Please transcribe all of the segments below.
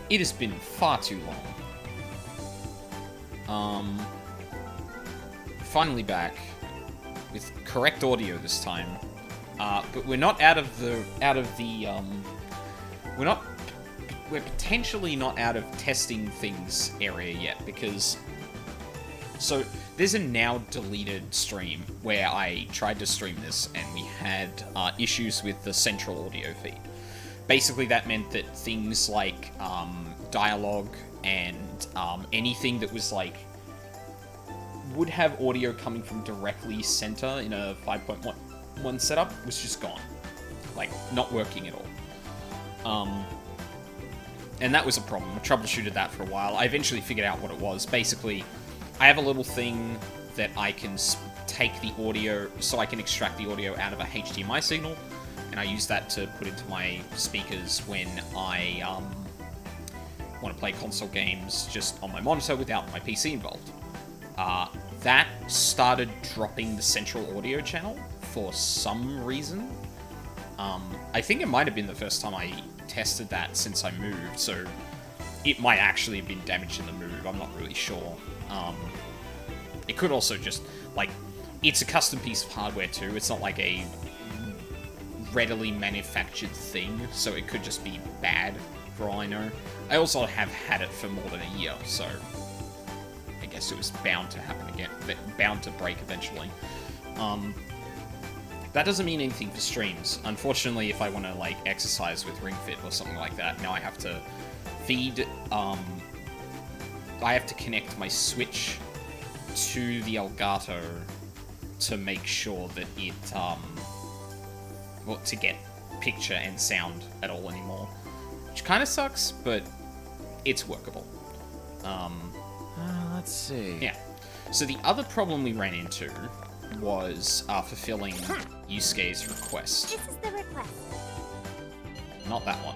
It has been far too long. Finally back with correct audio this time. But we're not we're potentially not out of testing things area yet, because so there's a now deleted stream where I tried to stream this and we had issues with the central audio feed. Basically, that meant that things like dialogue and anything that was like would have audio coming from directly center in a 5.1 setup was just gone, like not working at all. And that was a problem. I troubleshooted that for a while. I eventually figured out what it was. Basically, I have a little thing that I can take the audio, so I can extract the audio out of a HDMI signal, and I use that to put into my speakers when I want to play console games just on my monitor without my PC involved. That started dropping the central audio channel for some reason. I think it might have been the first time I tested that since I moved, so it might actually have been damaged in the move. I'm not really sure. It could also just, like, it's a custom piece of hardware too. It's not like a readily manufactured thing, so it could just be bad for all I know. I also have had it for more than a year, so I guess it was bound to happen again, bound to break eventually. That doesn't mean anything for streams. Unfortunately, if I want to, like, exercise with Ring Fit or something like that, now I have to feed, I have to connect my Switch to the Elgato to make sure that it, well, to get picture and sound at all anymore. Which kind of sucks, but it's workable. Let's see. Yeah. So the other problem we ran into was fulfilling Yusuke's request. This is the request. Not that one.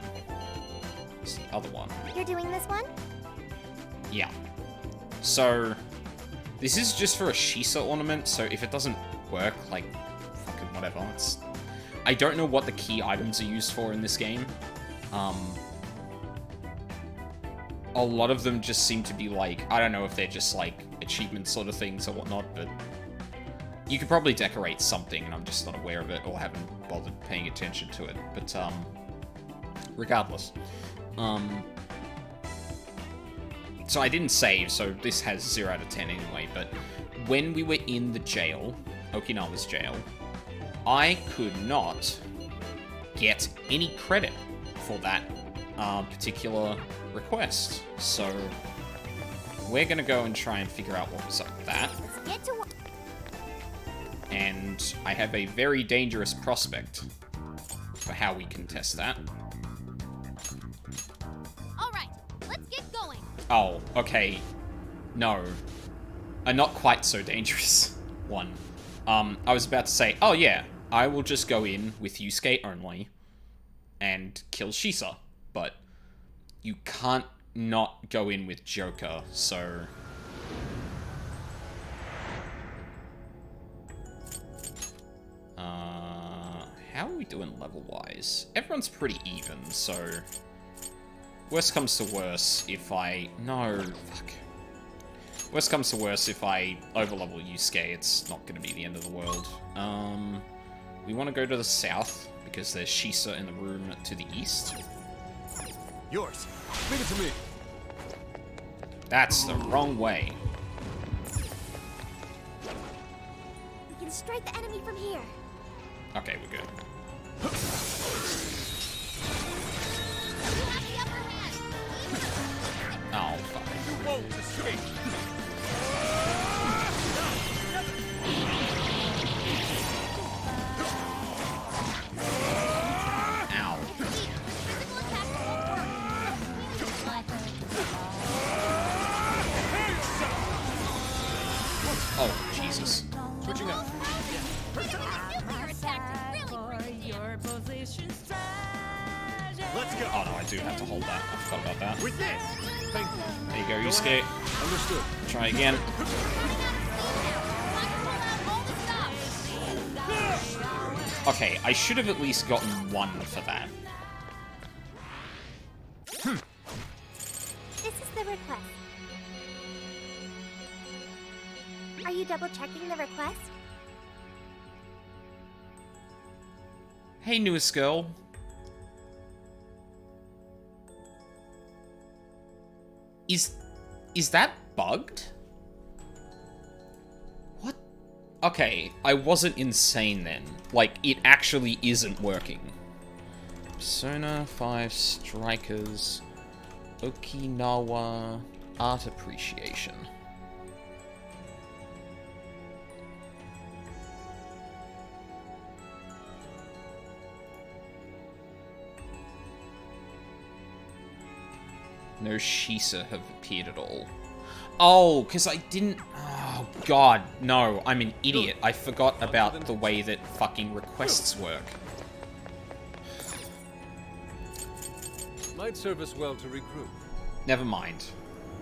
It's the other one. You're doing this one? Yeah. So, this is just for a Shiisa ornament, so if it doesn't work, like, fucking whatever. I don't know what the key items are used for in this game. A lot of them just seem to be like, I don't know if they're just like achievement sort of things or whatnot, but you could probably decorate something and I'm just not aware of it or haven't bothered paying attention to it. But regardless. So I didn't save, so this has 0 out of 10 anyway, but when we were in the jail, Okinawa's jail, I could not get any credit for that particular request. So we're gonna go and try and figure out what was up with that. Let's get to work. And I have a very dangerous prospect for how we can test that. All right, let's get going. Oh, okay. No. A not quite so dangerous one. I was about to say, oh yeah, I will just go in with Yusuke only and kill Shiisa, but you can't not go in with Joker, so... how are we doing level-wise? Everyone's pretty even, so... Worst comes to worst if I... No, fuck. Worst comes to worst if I overlevel Yusuke, it's not going to be the end of the world. We want to go to the south, because there's Shiisa in the room to the east. Yours. Leave it to me. That's the wrong way. We can strike the enemy from here. Okay, we're good. You have the upper hand. Oh, fuck. You won't escape. Ow. Physical attacks won't work. Oh, Jesus. Switching up. Nuclear attack to really bring it down. Let's go. Oh no, I do have to hold that. I forgot about that. With this. Thank you. There you go, Yusuke. Understood. Try again. Okay, I should have at least gotten one for that. request. Are you double checking the request? Hey, newest girl. Is that bugged? What? Okay, I wasn't insane then. Like, it actually isn't working. Persona 5 Strikers Okinawa Art Appreciation. No Shiisa have appeared at all. Oh, because I didn't... Oh, God. No, I'm an idiot. I forgot about the way that fucking requests work. Might serve us well to regroup. Never mind.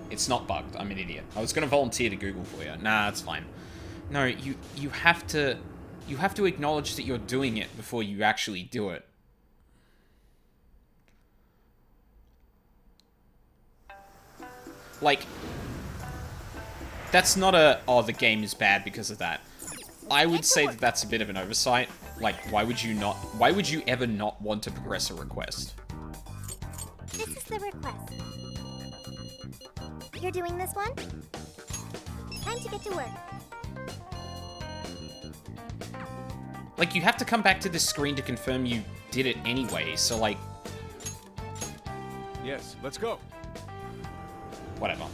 It's not bugged. I'm an idiot. I was going to volunteer to Google for you. Nah, it's fine. No, you have to... You have to acknowledge that you're doing it before you actually do it. Like, that's not a, oh, the game is bad because of that. I would say that that's a bit of an oversight. Like, why would you ever not want to progress a request? This is the request. You're doing this one? Time to get to work. Like, you have to come back to this screen to confirm you did it anyway, so like... Yes, let's go. Whatever.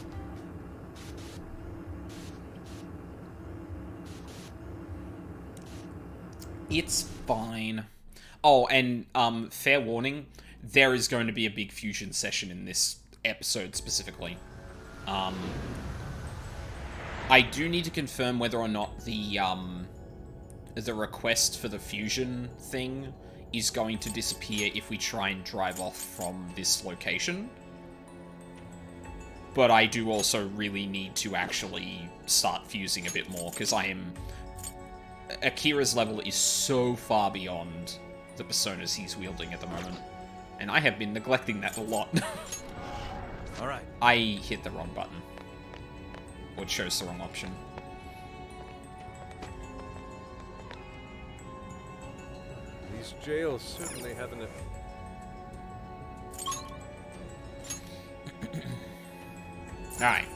It's fine. Oh, and, fair warning, there is going to be a big fusion session in this episode specifically. I do need to confirm whether or not the request for the fusion thing is going to disappear if we try and drive off from this location. But I do also really need to actually start fusing a bit more, because I am... Akira's level is so far beyond the personas he's wielding at the moment. And I have been neglecting that a lot. Alright. I hit the wrong button. Or chose the wrong option. These jails certainly have an... Alright,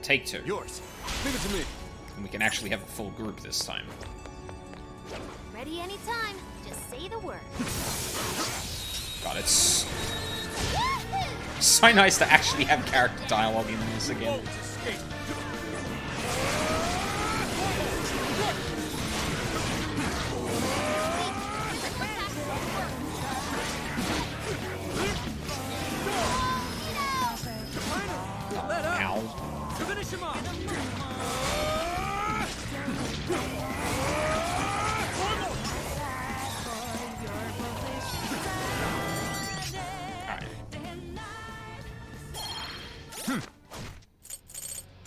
take two. Yours. Leave it to me. And we can actually have a full group this time. Ready anytime. Just say the word. God, it's so nice to actually have character dialogue in this again. Ow. Finish him off.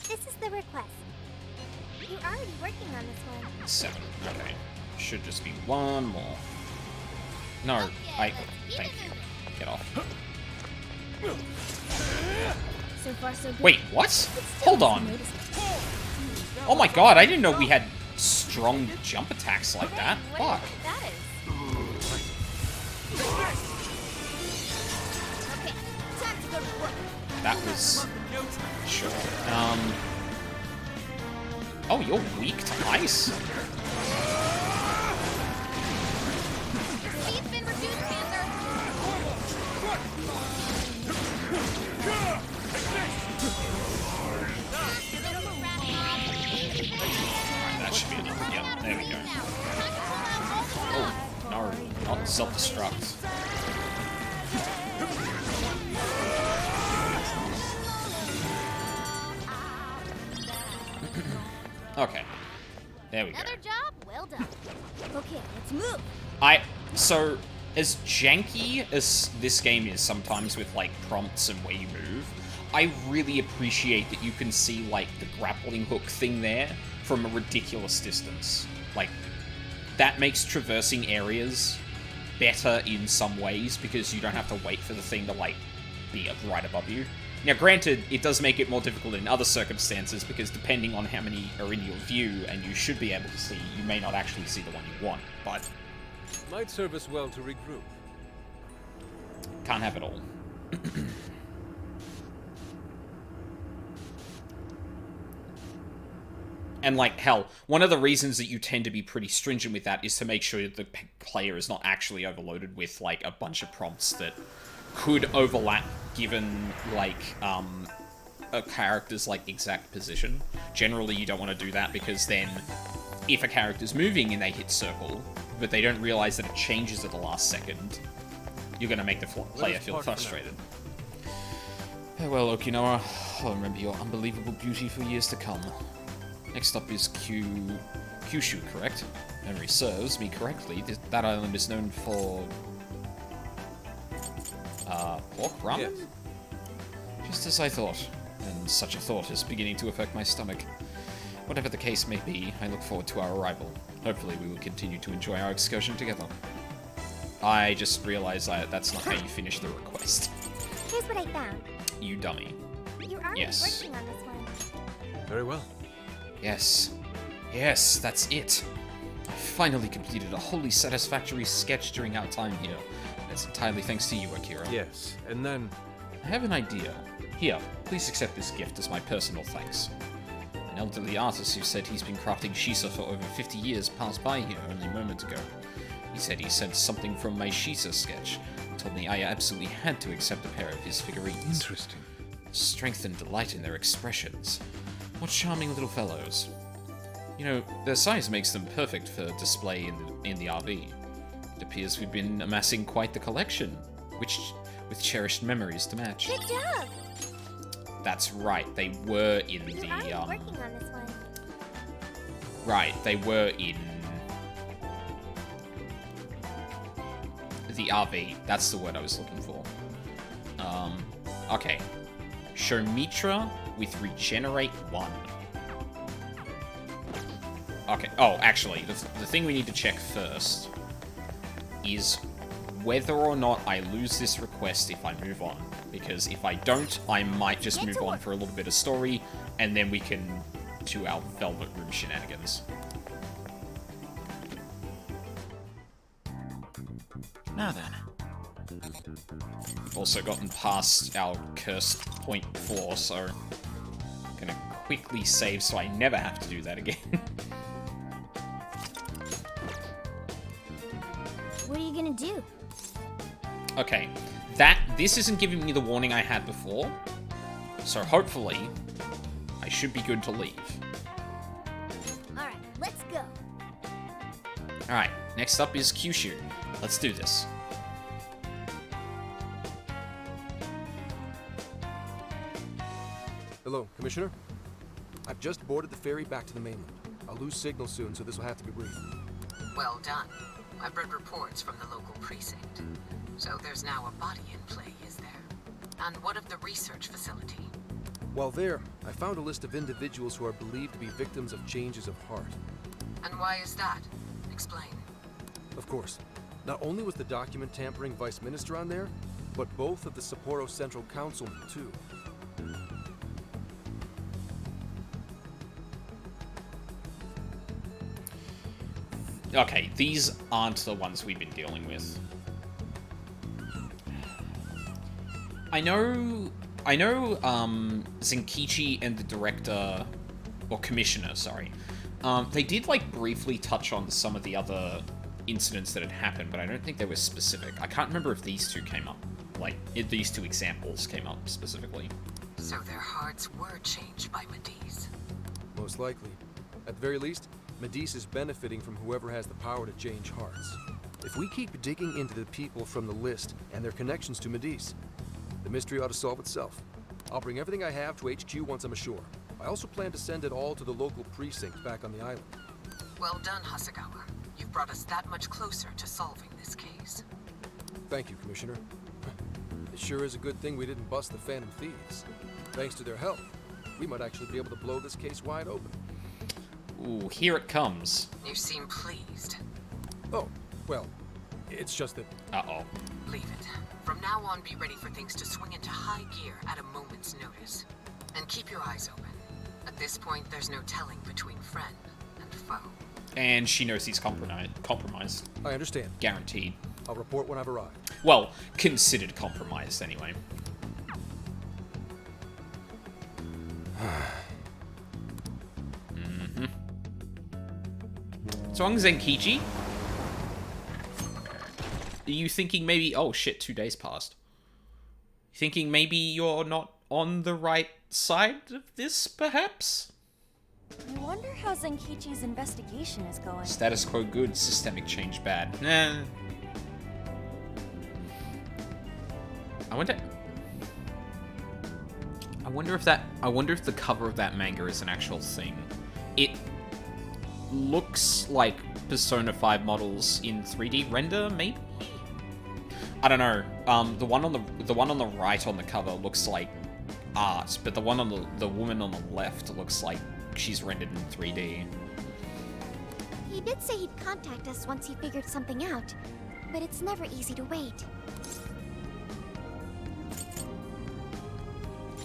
This is the request. You're already working on this one. 7. Okay. Should just be one more. No, thank you. Get off. So far, so good. Wait, what? Hold on. Oh my god, I didn't know we had strong jump attacks like that. Fuck. That is. Okay, time to go to work. That was... Sure. Oh, you're weak to ice? Speed's been reduced, Panther. Alright, that should be enough. Yep, there we go. Oh, no. Not self-destruct. Okay. There we go. Another job well done. Okay, let's move. So, as janky as this game is sometimes with, like, prompts and where you move, I really appreciate that you can see, like, the grappling hook thing there from a ridiculous distance. Like, that makes traversing areas better in some ways, because you don't have to wait for the thing to, like, be right above you. Now, granted, it does make it more difficult in other circumstances, because depending on how many are in your view, and you should be able to see, you may not actually see the one you want, but... Might serve us well to regroup. Can't have it all. And, like, hell, one of the reasons that you tend to be pretty stringent with that is to make sure that the player is not actually overloaded with, like, a bunch of prompts that could overlap given, like, a character's, like, exact position. Generally, you don't want to do that, because then, if a character's moving and they hit circle, but they don't realize that it changes at the last second, you're going to make the player feel frustrated. Farewell, Okinawa. I'll remember your unbelievable beauty for years to come. Next up is Kyushu, correct? Memory serves me correctly. That island is known for... pork ramen? Yes. Just as I thought. And such a thought is beginning to affect my stomach. Whatever the case may be, I look forward to our arrival. Hopefully we will continue to enjoy our excursion together. I just realized that's not how you finish the request. Here's what I found. You dummy. You're already Yes. working on this one. Very well. Yes. Yes, that's it. I finally completed a wholly satisfactory sketch during our time here. It's entirely thanks to you, Akira. Yes, and then... I have an idea. Here, please accept this gift as my personal thanks. An elderly artist who said he's been crafting Shiisa for over 50 years passed by here only a moment ago. He said he sensed something from my Shiisa sketch and told me I absolutely had to accept a pair of his figurines. Interesting. Strength and delight in their expressions. What charming little fellows. You know, their size makes them perfect for display in the RV. It appears we've been amassing quite the collection, which with cherished memories to match. Good job. That's right, they were in You're the already working on this one. right, they were in the RV. That's the word I was looking for. Okay. Show Mitra with Regenerate 1. Okay. Oh, actually, the thing we need to check first is whether or not I lose this request if I move on. Because if I don't, I might just move on for a little bit of story, and then we can do our Velvet Room shenanigans. Now then. We've also gotten past our cursed point 4, so I'm gonna quickly save so I never have to do that again. What are you gonna do? Okay, this isn't giving me the warning I had before, so hopefully I should be good to leave. Alright, let's go. Alright, next up is Kyushu. Let's do this. Hello, Commissioner. I've just boarded the ferry back to the mainland. I'll lose signal soon, so this will have to be brief. Well done. I've read reports from the local precinct. So there's now a body in play, is there? And what of the research facility? While there, I found a list of individuals who are believed to be victims of changes of heart. And why is that? Explain. Of course, not only was the document tampering vice minister on there, but both of the Sapporo Central Councilmen, too. Okay, these aren't the ones we've been dealing with. I know, Zenkichi and the director, or commissioner, sorry, they did, like, briefly touch on some of the other incidents that had happened, but I don't think they were specific. I can't remember if these two came up, like, if these two examples came up specifically. So their hearts were changed by Mediz. Most likely. At the very least, Mediz is benefiting from whoever has the power to change hearts. If we keep digging into the people from the list and their connections to Mediz, the mystery ought to solve itself. I'll bring everything I have to HQ once I'm ashore. I also plan to send it all to the local precinct back on the island. Well done, Hasegawa. You've brought us that much closer to solving this case. Thank you, Commissioner. It sure is a good thing we didn't bust the Phantom Thieves. Thanks to their help, we might actually be able to blow this case wide open. Ooh, here it comes. You seem pleased. Oh, well, it's just that... Uh-oh. Leave it. From now on, be ready for things to swing into high gear at a moment's keep your eyes open. At this point, there's no telling between friend and foe. And she knows he's compromised. I understand. Guaranteed. I'll report when I've arrived. Well, considered compromised, anyway. So on Zenkichi, are you thinking maybe... Oh shit, 2 days passed. Thinking maybe you're not on the right side of this, perhaps? I wonder how Zenkichi's investigation is going. Status quo good, systemic change bad. Nah. I wonder if the cover of that manga is an actual thing. It looks like Persona 5 models in 3D render, maybe? I don't know. The one on the right on the cover looks like art, but the one on the woman on the left looks like she's rendered in 3D. He did say he'd contact us once he figured something out, but it's never easy to wait.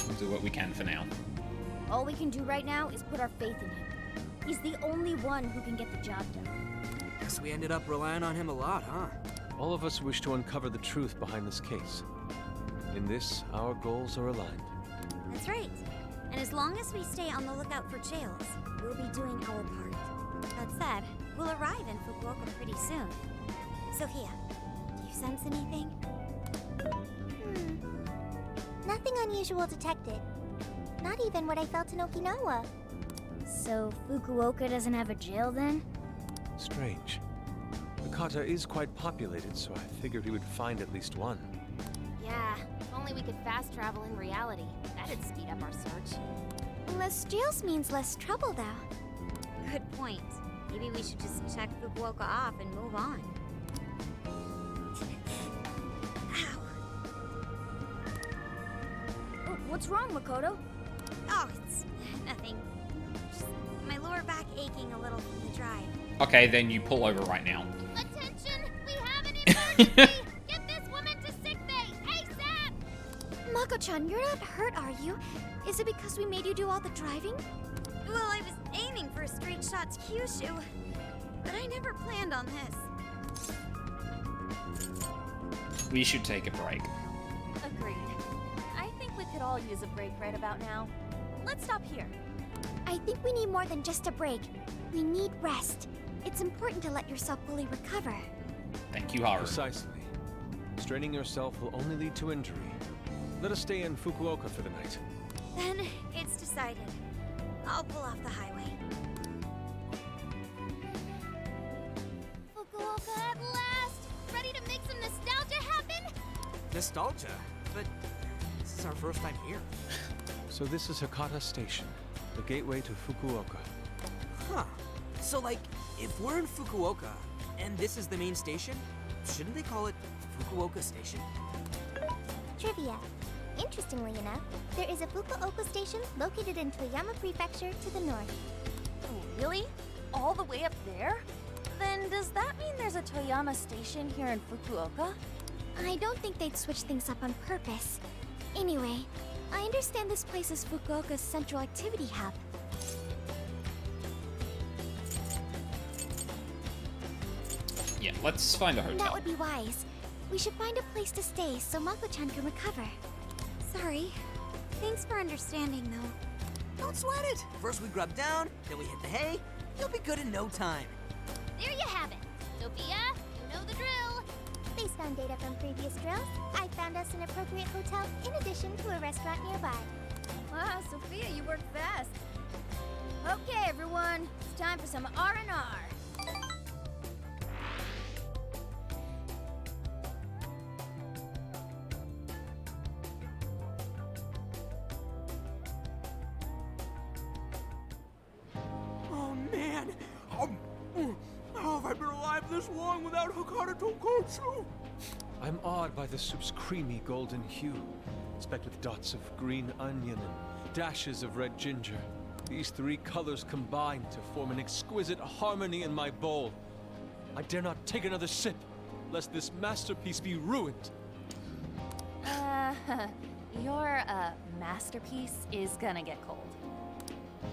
We'll do what we can for now. All we can do right now is put our faith in him. He's the only one who can get the job done. Guess we ended up relying on him a lot, huh? All of us wish to uncover the truth behind this case. In this, our goals are aligned. That's right. And as long as we stay on the lookout for jails, we'll be doing our part. That said, we'll arrive in Fukuoka pretty soon. Sophia, do you sense anything? Nothing unusual detected. Not even what I felt in Okinawa. So Fukuoka doesn't have a jail then? Strange. Hakata is quite populated, so I figured we would find at least one. Yeah, if only we could fast travel in reality. That'd speed up our search. Less jails means less trouble, though. Good point. Maybe we should just check Fukuoka off and move on. Ow. Oh, what's wrong, Makoto? Oh, it's nothing. Just my lower back aching a little from the drive. Okay, then you pull over right now. Attention! We have an emergency! Get this woman to sickbay! ASAP! Mako-chan, you're not hurt, are you? Is it because we made you do all the driving? Well, I was aiming for a straight shot to Kyushu, but I never planned on this. We should take a break. Agreed. I think we could all use a break right about now. Let's stop here. I think we need more than just a break. We need rest. It's important to let yourself fully recover. Thank you, Haru. Precisely. Straining yourself will only lead to injury. Let us stay in Fukuoka for the night. Then it's decided. I'll pull off the highway. Fukuoka at last! Ready to make some nostalgia happen? Nostalgia? But this is our first time here. So this is Hakata Station, the gateway to Fukuoka. Huh. So, like, if we're in Fukuoka, and this is the main station, shouldn't they call it Fukuoka Station? Trivia. Interestingly enough, there is a Fukuoka station located in Toyama Prefecture to the north. Oh, really? All the way up there? Then does that mean there's a Toyama station here in Fukuoka? I don't think they'd switch things up on purpose. Anyway, I understand this place is Fukuoka's central activity hub. Yeah, let's find a hotel. That would be wise. We should find a place to stay so Mako-chan can recover. Sorry. Thanks for understanding, though. Don't sweat it. First we grub down, then we hit the hay. You'll be good in no time. There you have it. Sophia, you know the drill. Based on data from previous drills, I found us an appropriate hotel in addition to a restaurant nearby. Wow, Sophia, you work fast. Okay, everyone, it's time for some R&R. Oh, man. How have I been alive this long without Hakata Tonkotsu? I'm awed by the soup's creamy golden hue, specked with dots of green onion and dashes of red ginger. These three colors combine to form an exquisite harmony in my bowl. I dare not take another sip, lest this masterpiece be ruined. Your, masterpiece is gonna get cold.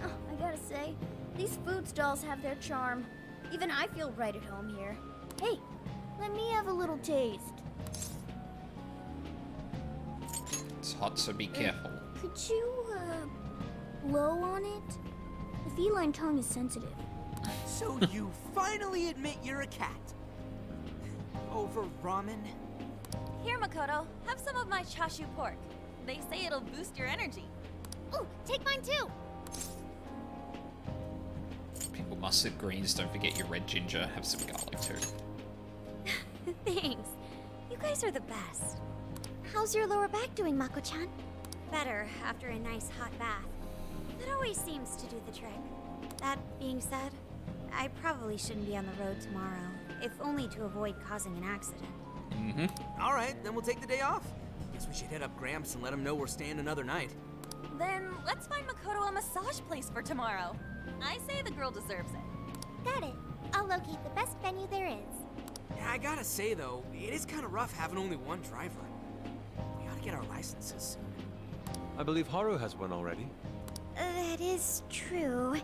Oh, I gotta say, these food stalls have their charm. Even I feel right at home here. Hey, let me have a little taste. It's hot, so be careful. Could you, blow on it? The feline tongue is sensitive. So you finally admit you're a cat. Over ramen? Here, Makoto, have some of my chashu pork. They say it'll boost your energy. Ooh, take mine too! People mustard greens, don't forget your red ginger. Have some garlic too. Thanks. You guys are the best. How's your lower back doing, Mako-chan? Better after a nice hot bath. That always seems to do the trick. That being said, I probably shouldn't be on the road tomorrow, if only to avoid causing an accident. Mm-hmm. All right, then we'll take the day off. Guess we should hit up Gramps and let him know we're staying another night. Then let's find Makoto a massage place for tomorrow. I say the girl deserves it. Got it. I'll locate the best venue there is. Yeah, I gotta say though, it is kind of rough having only one driver. We ought to get our licenses soon. I believe Haru has one already. That is true,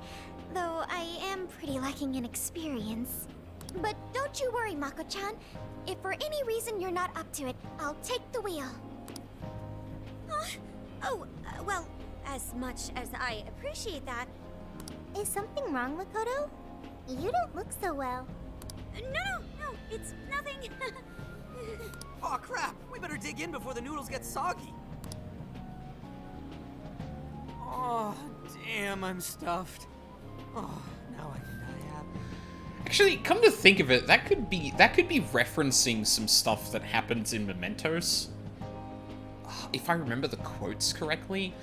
though I am pretty lacking in experience. But don't you worry, Mako-chan. If for any reason you're not up to it, I'll take the wheel. Well, as much as I appreciate that, Is something wrong, Makoto? You don't look so well. no, it's nothing. Oh crap! We better dig in before the noodles get soggy. Oh, damn, I'm stuffed. Oh, now I can die happy. Actually, come to think of it, that could be referencing some stuff that happens in Mementos. If I remember the quotes correctly,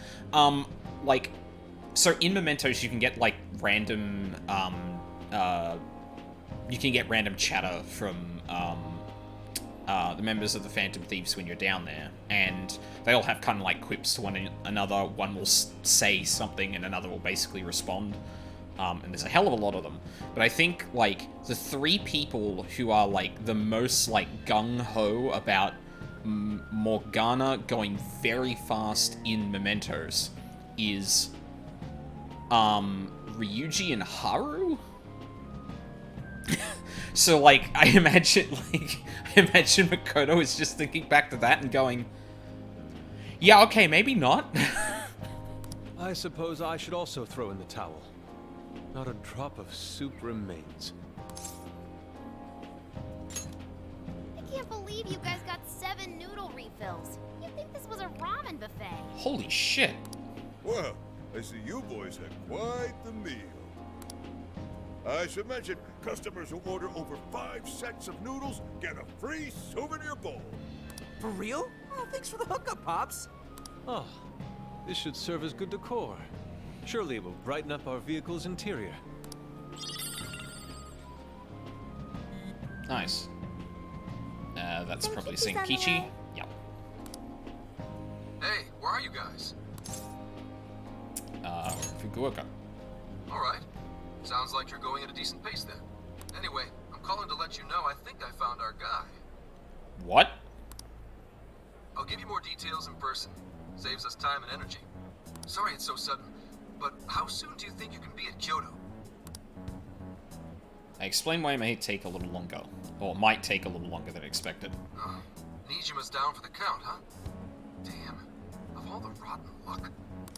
like, so in Mementos you can get like random, you can get random chatter from the members of the Phantom Thieves when you're down there, and they all have kind of like quips to one another. One will say something, and another will basically respond. And there's a hell of a lot of them. But I think, like, the three people who are, like, the most, like, gung-ho about Morgana going very fast in Mementos is, Ryuji and Haru? So, like, I imagine Makoto is just thinking back to that and going, yeah, okay, maybe not. I suppose I should also throw in the towel. Not a drop of soup remains. I can't believe you guys got 7 noodle refills. You'd think this was a ramen buffet. Holy shit. Well, I see you boys had quite the meal. I should mention, customers who order over 5 sets of noodles get a free souvenir bowl. For real? Oh, thanks for the hookup, Pops. Oh, this should serve as good decor. Surely it will brighten up our vehicle's interior. Nice. That's probably Senkichi's Senkichi. on Yep. Hey, where are you guys? Fukuoka. Alright. Sounds like you're going at a decent pace then. Anyway, I'm calling to let you know I think I found our guy. What? I'll give you more details in person. Saves us time and energy. Sorry it's so sudden, but how soon do you think you can be at Kyoto? I explained why it may take a little longer. Or might take a little longer than expected. Nijima's down for the count, huh? Damn. Of all the rotten luck.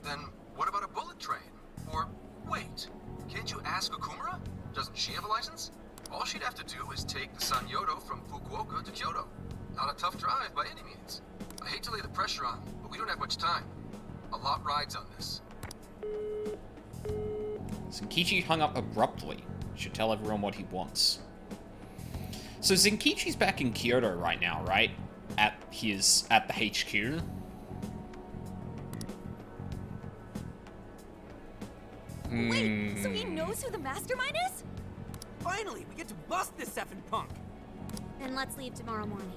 Then what about a bullet train? Or, wait, can't you ask Okumura? Doesn't she have a license? All she'd have to do is take the Sanyodo from Fukuoka to Kyoto. Not a tough drive by any means. I hate to lay the pressure on, but we don't have much time. A lot rides on this. Zenkichi hung up abruptly. Should tell everyone what he wants. So Zenkichi's back in Kyoto right now, right? At the HQ. Wait, so he knows who the mastermind is? Finally, we get to bust this effing punk. Then let's leave tomorrow morning.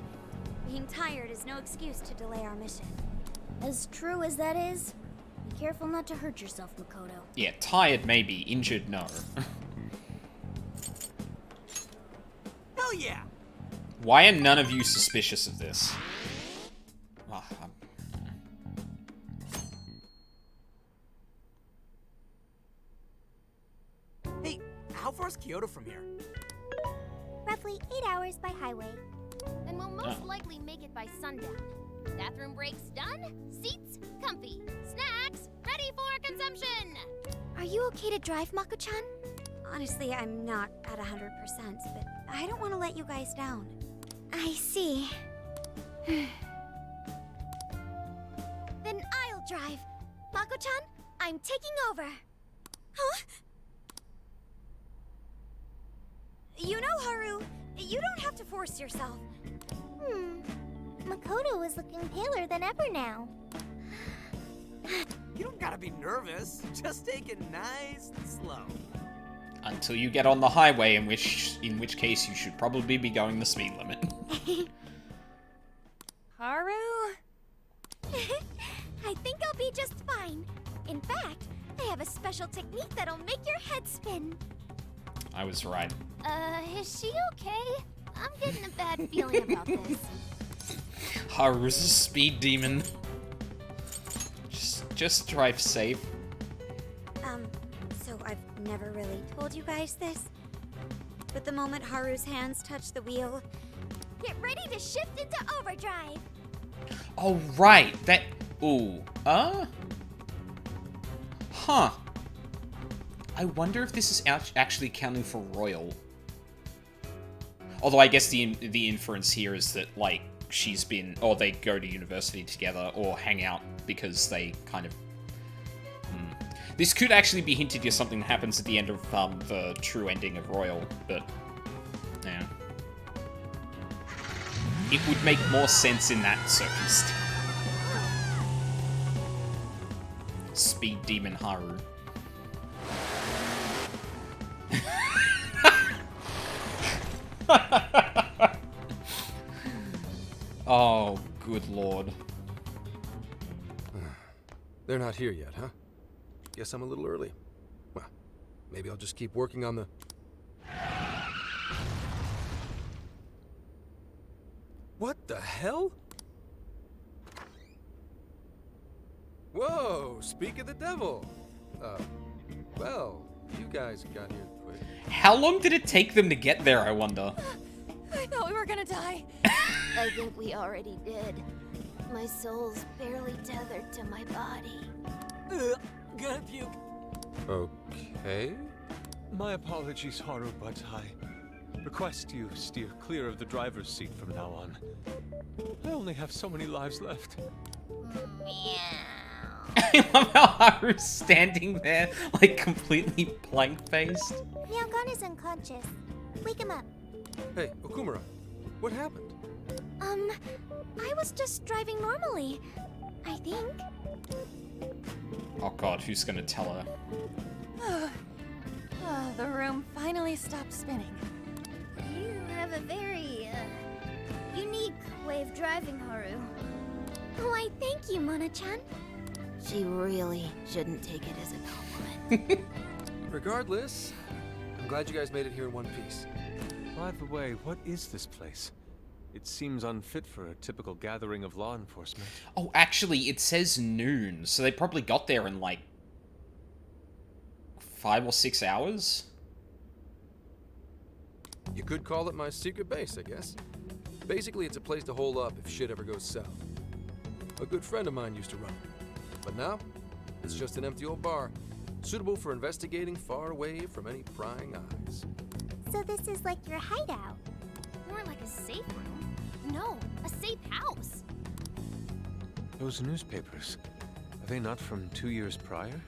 Being tired is no excuse to delay our mission. As true as that is, be careful not to hurt yourself, Makoto. Yeah, tired maybe, injured no. Hell yeah! Why are none of you suspicious of this? far's Kyoto from here? Roughly 8 hours by highway. Then we'll most likely make it by sundown. Bathroom breaks done, seats comfy, snacks ready for consumption! Are you okay to drive, Mako-chan? Honestly, I'm not at 100%, but I don't want to let you guys down. I see. Then I'll drive. Mako-chan, I'm taking over. Huh? You know, Haru, you don't have to force yourself. Makoto is looking paler than ever now. You don't gotta be nervous. Just take it nice and slow. Until you get on the highway, in which case you should probably be going the speed limit. Haru? I think I'll be just fine. In fact, I have a special technique that'll make your head spin. I was right. Is she okay? I'm getting a bad feeling about this. Haru's a speed demon. Just drive safe. So I've never really told you guys this, but the moment Haru's hands touch the wheel, Get ready to shift into overdrive. Oh, right. That... Ooh. Huh. I wonder if this is actually counting for Royal. Although I guess the inference here is that, like, she's been... Or they go to university together or hang out because they kind of... This could actually be hinted to something that happens at the end of the true ending of Royal, but... Yeah. It would make more sense in that circumstance. Speed Demon Haru. Oh, good lord. They're not here yet, huh? Guess I'm a little early. Well, maybe I'll just keep working on the... What the hell? Whoa, speak of the devil. Well, you guys got here quick. How long did it take them to get there, I wonder? I thought we were gonna die. I think we already did. My soul's barely tethered to my body. Gonna puke. Okay. My apologies, Haru, but I request you steer clear of the driver's seat from now on. I only have so many lives left. I love how Haru's standing there, like, completely blank-faced. Myeongkan is unconscious. Wake him up. Hey, Okumura, what happened? I was just driving normally, I think. Oh god, who's gonna tell her? The room finally stopped spinning. You have a very, unique way of driving, Haru. Why, thank you, Mona-chan. She really shouldn't take it as a compliment. Regardless, I'm glad you guys made it here in one piece. By the way, what is this place? It seems unfit for a typical gathering of law enforcement. Oh, actually, it says noon, so they probably got there in, like, 5 or 6 hours? You could call it my secret base, I guess. Basically, it's a place to hole up if shit ever goes south. A good friend of mine used to run it. But now, it's just an empty old bar, suitable for investigating far away from any prying eyes. So this is like your hideout. More like a safe room. No, a safe house. Those newspapers, are they not from 2 years prior?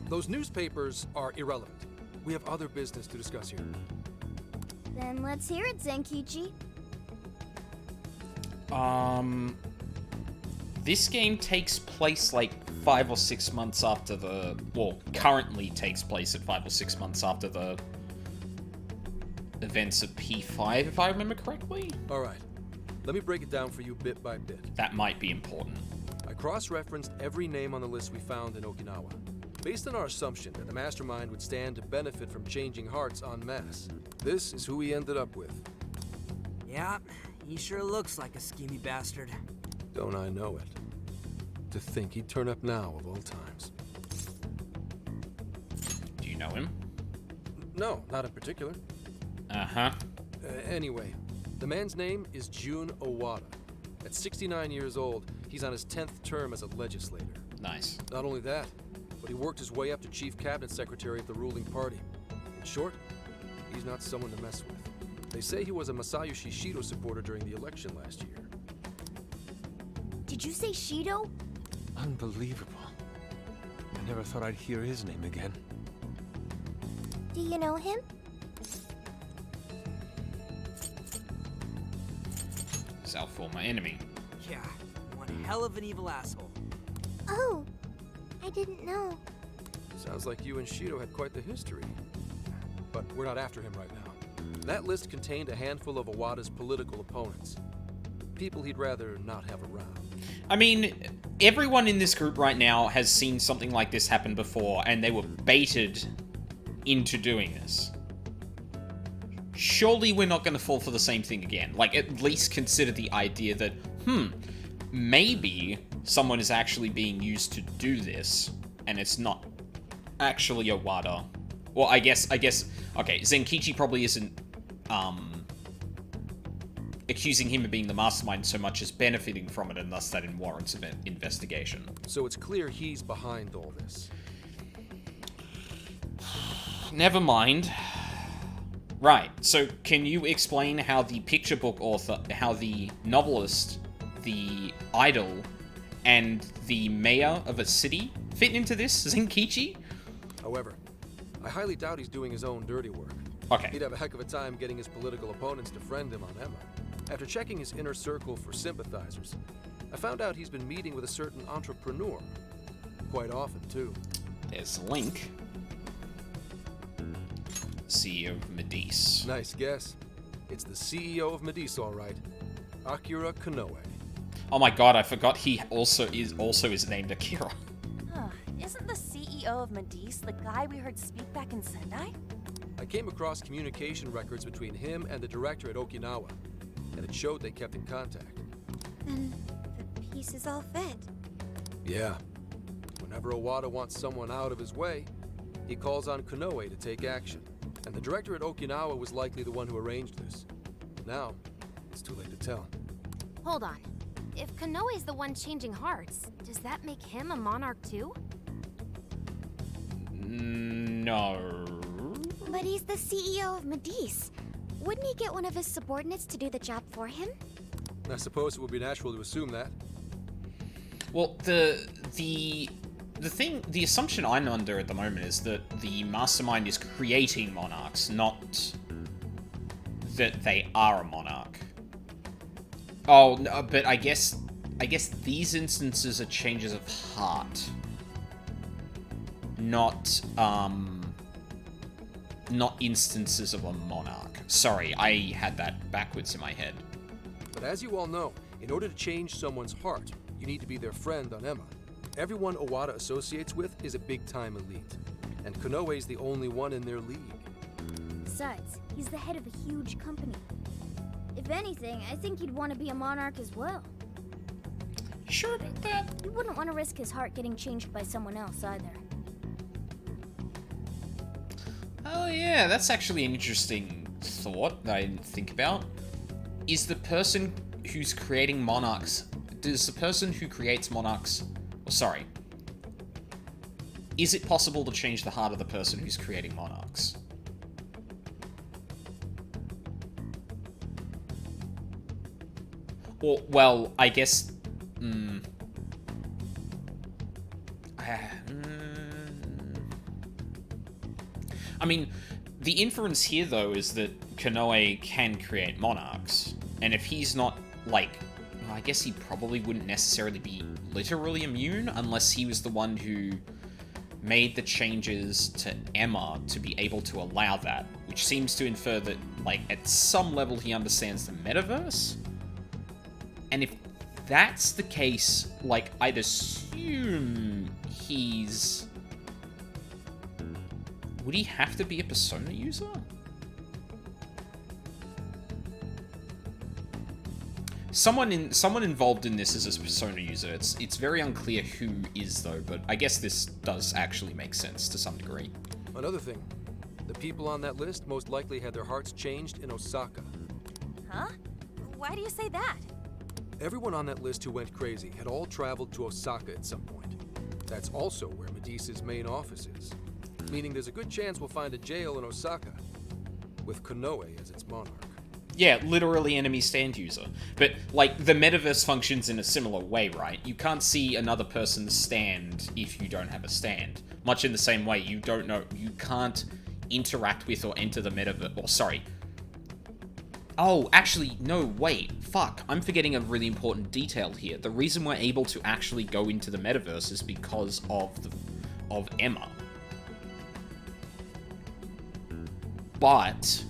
Those newspapers are irrelevant. We have other business to discuss here. Then let's hear it, Zenkichi. This game takes place, like, 5 or 6 months after the... Well, currently takes place at 5 or 6 months after the events of P5, if I remember correctly? Alright, let me break it down for you bit by bit. That might be important. I cross-referenced every name on the list we found in Okinawa, based on our assumption that the Mastermind would stand to benefit from changing hearts en masse. This is who we ended up with. Yeah, he sure looks like a schemy bastard. Don't I know it? To think he'd turn up now, of all times. Do you know him? No, not in particular. Uh-huh. Anyway, the man's name is Jun Owada. At 69 years old, he's on his 10th term as a legislator. Nice. Not only that, but he worked his way up to chief cabinet secretary of the ruling party. In short, he's not someone to mess with. They say he was a Masayoshi Shido supporter during the election last year. Did you say Shido? Unbelievable. I never thought I'd hear his name again. Do you know him? He's our former enemy. Yeah, one hell of an evil asshole. Oh, I didn't know. Sounds like you and Shido had quite the history. But we're not after him right now. That list contained a handful of Owada's political opponents. People he'd rather not have around. I mean, everyone in this group right now has seen something like this happen before, and they were baited into doing this. Surely we're not going to fall for the same thing again. Like, at least consider the idea that, maybe someone is actually being used to do this, and it's not actually Owada. Well, I guess, okay, Zenkichi probably isn't, accusing him of being the mastermind so much as benefiting from it, and thus that warrants an investigation. So it's clear he's behind all this. Never mind. Right, so can you explain how the picture book author, how the novelist, the idol, and the mayor of a city fit into this, Zenkichi? However, I highly doubt he's doing his own dirty work. Okay. He'd have a heck of a time getting his political opponents to friend him on Emma. After checking his inner circle for sympathizers, I found out he's been meeting with a certain entrepreneur. Quite often, too. There's Link. CEO of Medice. Nice guess. It's the CEO of Medice, all right. Akira Konoe. Oh my god, I forgot he also is named Akira. Huh. Isn't the CEO of Medice the guy we heard speak back in Sendai? I came across communication records between him and the director at Okinawa, and it showed they kept in contact. Then the pieces all fit. Yeah. Whenever Owada wants someone out of his way, he calls on Konoe to take action. And the director at Okinawa was likely the one who arranged this. Now, it's too late to tell. Hold on. If Konoe's the one changing hearts, does that make him a monarch too? No. But he's the CEO of Medice. Wouldn't he get one of his subordinates to do the job for him? I suppose it would be natural to assume that. Well, the assumption I'm under at the moment is that the mastermind is creating monarchs, not that they are a monarch. Oh, no, but I guess these instances are changes of heart, not instances of a monarch. Sorry, I had that backwards in my head. But as you all know, in order to change someone's heart, you need to be their friend on Emma. Everyone Owada associates with is a big-time elite, and Konoe's the only one in their league. Besides, he's the head of a huge company. If anything, I think he'd want to be a monarch as well. Sure about that? He wouldn't want to risk his heart getting changed by someone else either. Oh yeah, that's actually an interesting thought that I didn't think about. Is the person who's creating monarchs... Does the person who creates monarchs... Oh, sorry. Is it possible to change the heart of the person who's creating monarchs? Or, well, I guess... I mean, the inference here, though, is that Konoe can create monarchs. And if he's not, like... I guess he probably wouldn't necessarily be literally immune unless he was the one who made the changes to Emma to be able to allow that, which seems to infer that, like, at some level he understands the metaverse. And if that's the case, like, I'd assume he's... Would he have to be a Persona user? Someone involved in this is a Persona user. It's very unclear who is, though, but I guess this does actually make sense to some degree. Another thing, The people on that list most likely had their hearts changed in Osaka. Huh? Why do you say that? Everyone on that list who went crazy had all traveled to Osaka at some point. That's also where Medea's main office is. Meaning there's a good chance we'll find a jail in Osaka, with Konoe as its monarch. Yeah, literally enemy stand user. But, like, the metaverse functions in a similar way, right? You can't see another person's stand if you don't have a stand. Much in the same way, you can't interact with or enter the metaverse. Or, sorry. Oh, actually, no, wait. Fuck. I'm forgetting a really important detail here. The reason we're able to actually go into the metaverse is because of Emma. But...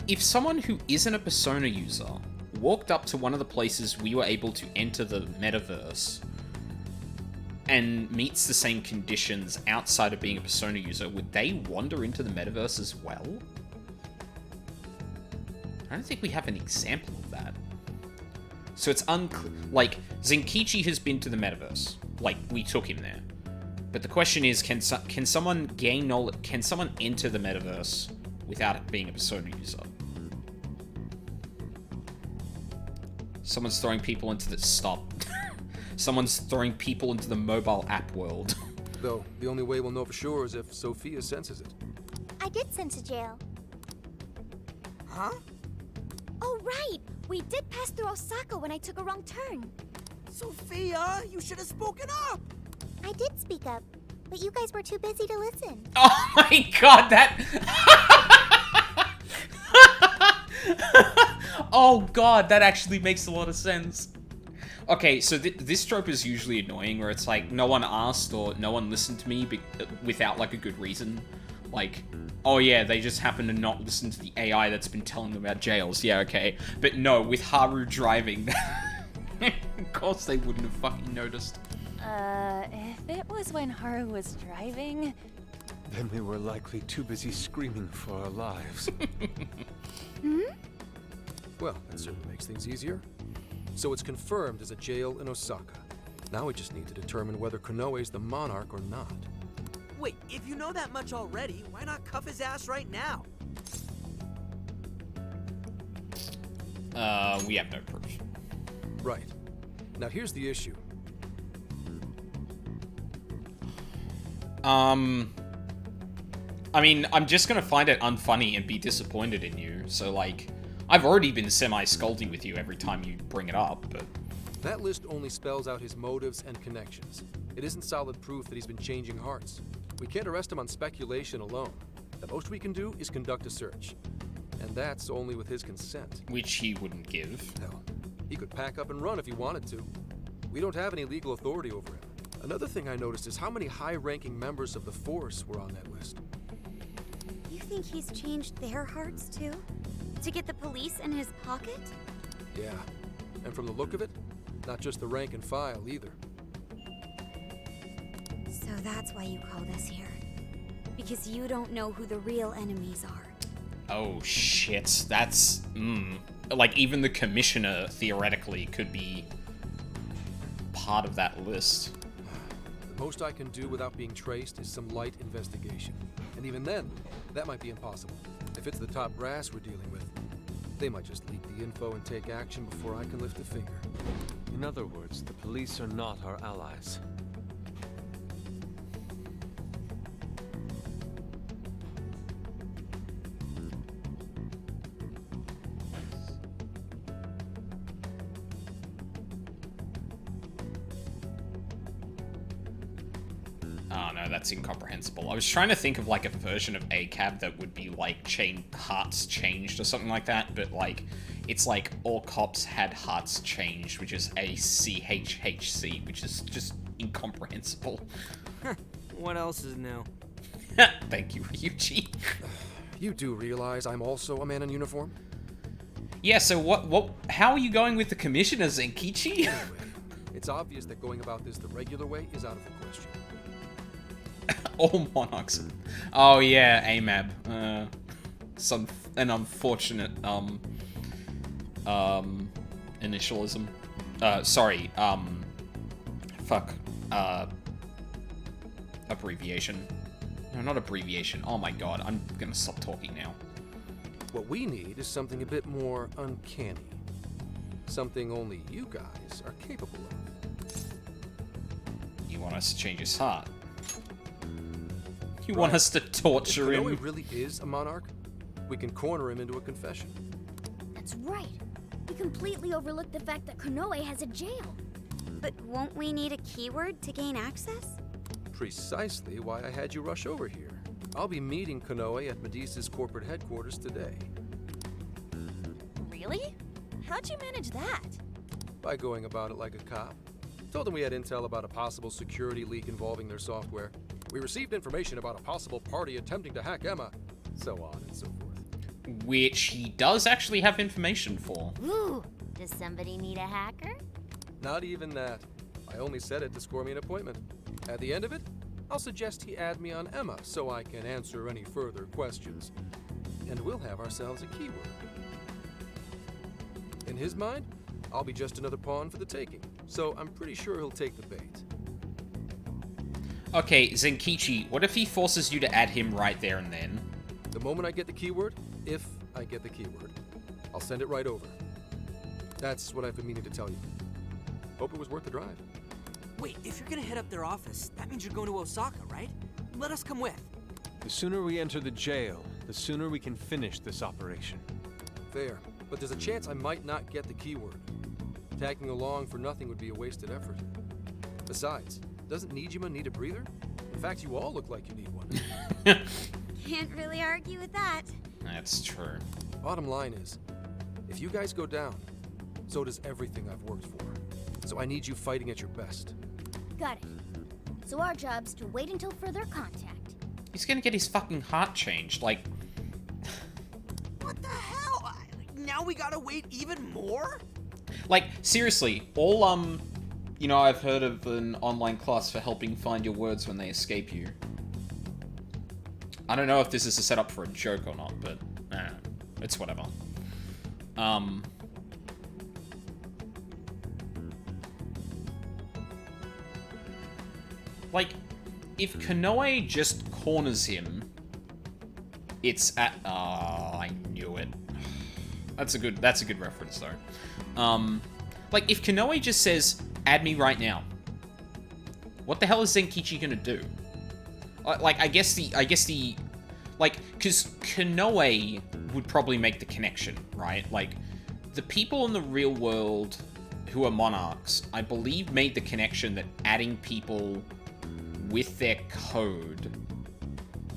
If someone who isn't a Persona user walked up to one of the places we were able to enter the metaverse and meets the same conditions outside of being a Persona user, would they wander into the metaverse as well? I don't think we have an example of that. So it's unclear. Like, Zenkichi has been to the metaverse. Like, we took him there. But the question is, can someone gain knowledge? Can someone enter the metaverse without it being a Persona user? Someone's throwing people into the... Stop. Someone's throwing people into the mobile app world. Though, the only way we'll know for sure is if Sophia senses it. I did sense a jail. Huh? Oh, right! We did pass through Osaka when I took a wrong turn. Sophia, you should have spoken up! I did speak up, but you guys were too busy to listen. Oh my god, that... Oh god, that actually makes a lot of sense. Okay, so this trope is usually annoying, where it's like, no one asked or no one listened to me without, like, a good reason. Like, oh yeah, they just happen to not listen to the AI that's been telling them about jails. Yeah, okay. But no, with Haru driving, of course they wouldn't have fucking noticed. If it was when Haru was driving... Then we were likely too busy screaming for our lives. Well, that certainly makes things easier. So it's confirmed as a jail in Osaka. Now we just need to determine whether Konoe's the monarch or not. Wait, if you know that much already, why not cuff his ass right now? We have no proof. Right. Now here's the issue. I mean, I'm just gonna find it unfunny and be disappointed in you, so, like, I've already been semi-scolding with you every time you bring it up, but... That list only spells out his motives and connections. It isn't solid proof that he's been changing hearts. We can't arrest him on speculation alone. The most we can do is conduct a search. And that's only with his consent. Which he wouldn't give. Hell, he could pack up and run if he wanted to. We don't have any legal authority over him. Another thing I noticed is how many high-ranking members of the Force were on that list. You think he's changed their hearts too? To get the police in his pocket? Yeah, and from the look of it, not just the rank and file either. So that's why you called us here. Because you don't know who the real enemies are. Oh shit, that's... Like, even the commissioner, theoretically, could be part of that list. The most I can do without being traced is some light investigation. And even then, that might be impossible. If it's the top brass we're dealing with, they might just leak the info and take action before I can lift a finger. In other words, the police are not our allies. Oh no, that's incomprehensible. I was trying to think of, like, a version of ACAB that would be, like, hearts changed or something like that, but, like, it's like all cops had hearts changed, which is ACHHC, which is just incomprehensible. What else is new? Thank you, Ryuji. You do realize I'm also a man in uniform? Yeah, so how are you going with the commissioner, Zenkichi? Anyway, it's obvious that going about this the regular way is out of the question. All monarchs. Oh yeah, AMAB. An unfortunate initialism. Sorry, fuck, abbreviation. No, not abbreviation. Oh my god, I'm gonna stop talking now. What we need is something a bit more uncanny. Something only you guys are capable of. You want us to change his heart? You want us to torture if him? If really is a monarch, we can corner him into a confession. That's right. We completely overlooked the fact that Konoe has a jail. But won't we need a keyword to gain access? Precisely why I had you rush over here. I'll be meeting Konoe at Medea's corporate headquarters today. Really? How'd you manage that? By going about it like a cop. Told them we had intel about a possible security leak involving their software. We received information about a possible party attempting to hack Emma. So on and so forth. Which he does actually have information for. Ooh, does somebody need a hacker? Not even that. I only said it to score me an appointment. At the end of it, I'll suggest he add me on Emma so I can answer any further questions. And we'll have ourselves a keyword. In his mind, I'll be just another pawn for the taking, so I'm pretty sure he'll take the bait. Okay, Zenkichi, what if he forces you to add him right there and then? The moment I get the keyword, if I get the keyword, I'll send it right over. That's what I've been meaning to tell you. Hope it was worth the drive. Wait, if you're gonna head up their office, that means you're going to Osaka, right? Let us come with. The sooner we enter the jail, the sooner we can finish this operation. Fair, but there's a chance I might not get the keyword. Tagging along for nothing would be a wasted effort. Besides, doesn't Nijima need a breather? In fact, you all look like you need one. Can't really argue with that. That's true. Bottom line is, if you guys go down, so does everything I've worked for. So I need you fighting at your best. Got it. So our job's to wait until further contact. He's gonna get his fucking heart changed, like... What the hell? Now we gotta wait even more? Like, seriously, all, you know, I've heard of an online class for helping find your words when they escape you. I don't know if this is a setup for a joke or not, but, it's whatever. Like, if Konoe just corners him, it's at... Oh, I knew it. That's a good reference, though. Like, if Konoe just says, add me right now, what the hell is Zenkichi gonna do? Like, I guess the... Like, because Konoe would probably make the connection, right? Like, the people in the real world who are monarchs, I believe, made the connection that adding people with their code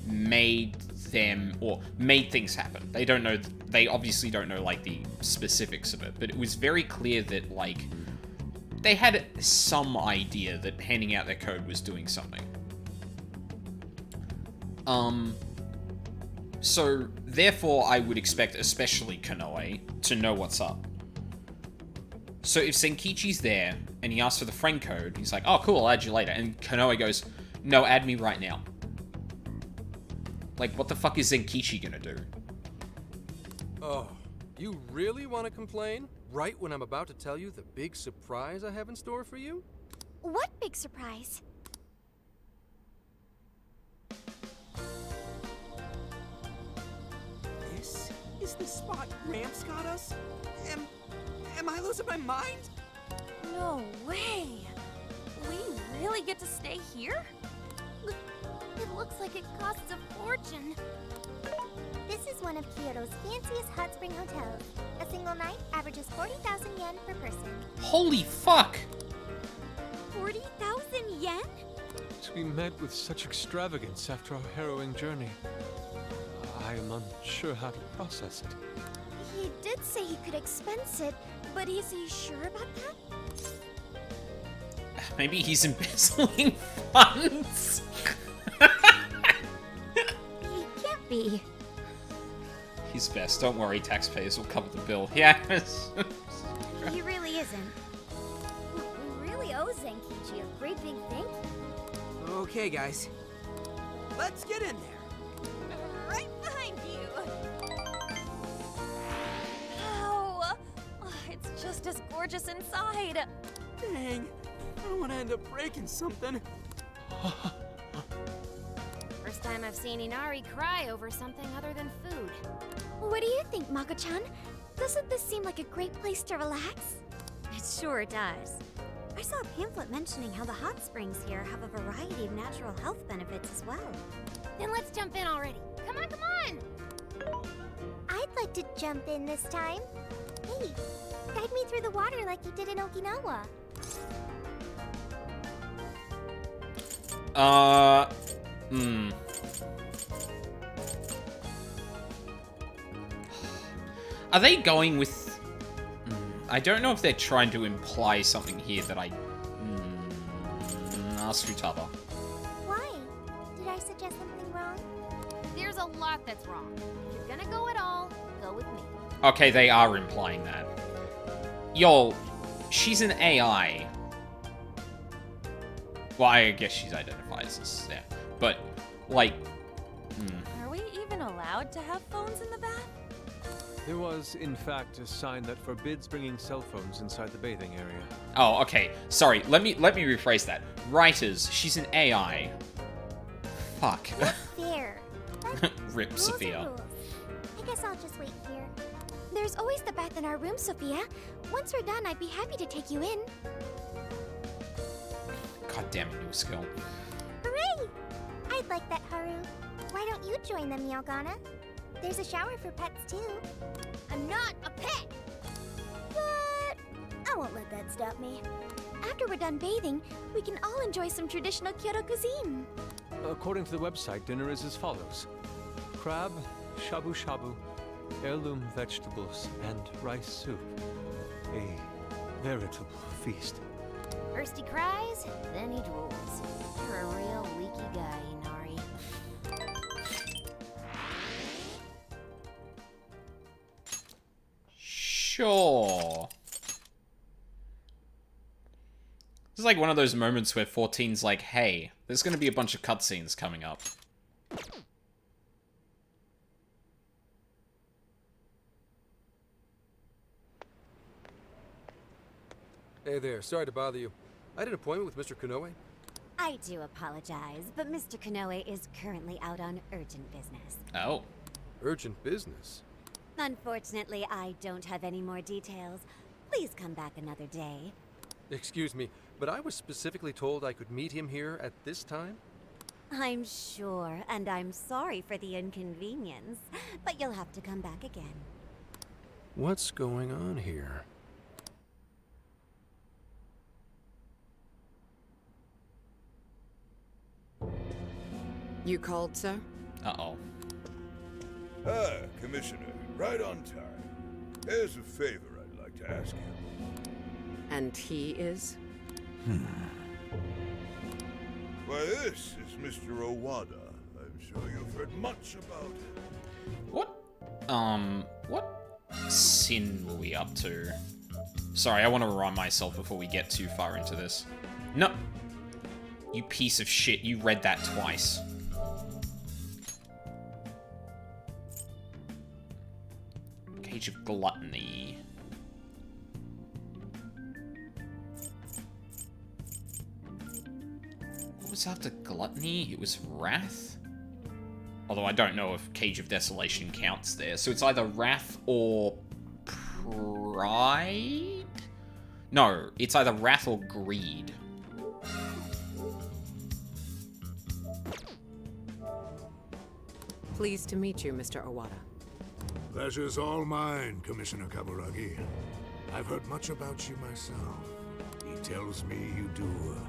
made them, or made things happen. They don't know, they obviously don't know, like, the specifics of it, but it was very clear that, like, they had some idea that handing out their code was doing something. So, therefore, I would expect, especially Konoe, to know what's up. So if Zenkichi's there, and he asks for the friend code, he's like, oh, cool, I'll add you later. And Konoe goes, no, add me right now. Like, what the fuck is Zenkichi gonna do? Oh, you really want to complain? Right when I'm about to tell you the big surprise I have in store for you? What big surprise? This is the spot Gramps got us? Am I losing my mind? No way! We really get to stay here? It looks like it costs a fortune. This is one of Kyoto's fanciest hot spring hotels. A single night averages 40,000 yen per person. Holy fuck! 40,000 yen? To be met with such extravagance after our harrowing journey, I am unsure how to process it. He did say he could expense it, but is he sure about that? Maybe he's embezzling funds? He can't be. He's best. Don't worry, taxpayers will cover the bill. Yes. He really isn't. We really owe Zenkichi a great big thank you. Okay, guys. Let's get in there. Right behind you! Ow! It's just just as gorgeous inside. Dang, I don't want to end up breaking something. First time I've seen Inari cry over something other than food. What do you think, Mako-chan? Doesn't this seem like a great place to relax? It sure does. I saw a pamphlet mentioning how the hot springs here have a variety of natural health benefits as well. Then let's jump in already. Come on, come on! I'd like to jump in this time. Hey, guide me through the water like you did in Okinawa. Are they going with... I don't know if they're trying to imply something here that I... Ask Futaba. Why? Did I suggest something wrong? There's a lot that's wrong. If you're gonna go at all, go with me. Okay, they are implying that. Yo, she's an AI. Well, I guess she's identified as yeah. But, like... Are we even allowed to have phones in the bath? There was, in fact, a sign that forbids bringing cell phones inside the bathing area. Oh, okay. Sorry, let me rephrase that. Writers, she's an AI. Fuck. There. Rip, Rules are Sophia. rules. I guess I'll just wait here. There's always the bath in our room, Sophia. Once we're done, I'd be happy to take you in. God damn it, new skill. Hooray! I'd like that, Haru. Why don't you join them, Yogana? There's a shower for pets, too. I'm not a pet! But I won't let that stop me. After we're done bathing, we can all enjoy some traditional Kyoto cuisine. According to the website, dinner is as follows. Crab, shabu-shabu, heirloom vegetables, and rice soup. A veritable feast. First he cries, then he drools. You're a real leaky guy, Inari. Sure. This is like one of those moments where 14's like, hey, there's gonna be a bunch of cutscenes coming up. Hey there, sorry to bother you. I had an appointment with Mr. Konoe. I do apologize, but Mr. Konoe is currently out on urgent business. Oh. Urgent business? Unfortunately, I don't have any more details. Please come back another day. Excuse me, but I was specifically told I could meet him here at this time? I'm sure, and I'm sorry for the inconvenience, but you'll have to come back again. What's going on here? You called, sir? Uh-oh. Ah, Commissioner, right on time. There's a favor I'd like to ask you. And he is? Why, this is Mr. Owada. I'm sure you've heard much about him. What sin were we up to? Sorry, I want to remind myself before we get too far into this. No! You piece of shit, you read that twice. Cage of Gluttony. What was after Gluttony? It was Wrath? Although I don't know if Cage of Desolation counts there. So it's either Wrath or Pride? No, it's either Wrath or Greed. Pleased to meet you, Mr. Owada. Pleasure's all mine, Commissioner Kaburagi. I've heard much about you myself. He tells me you do a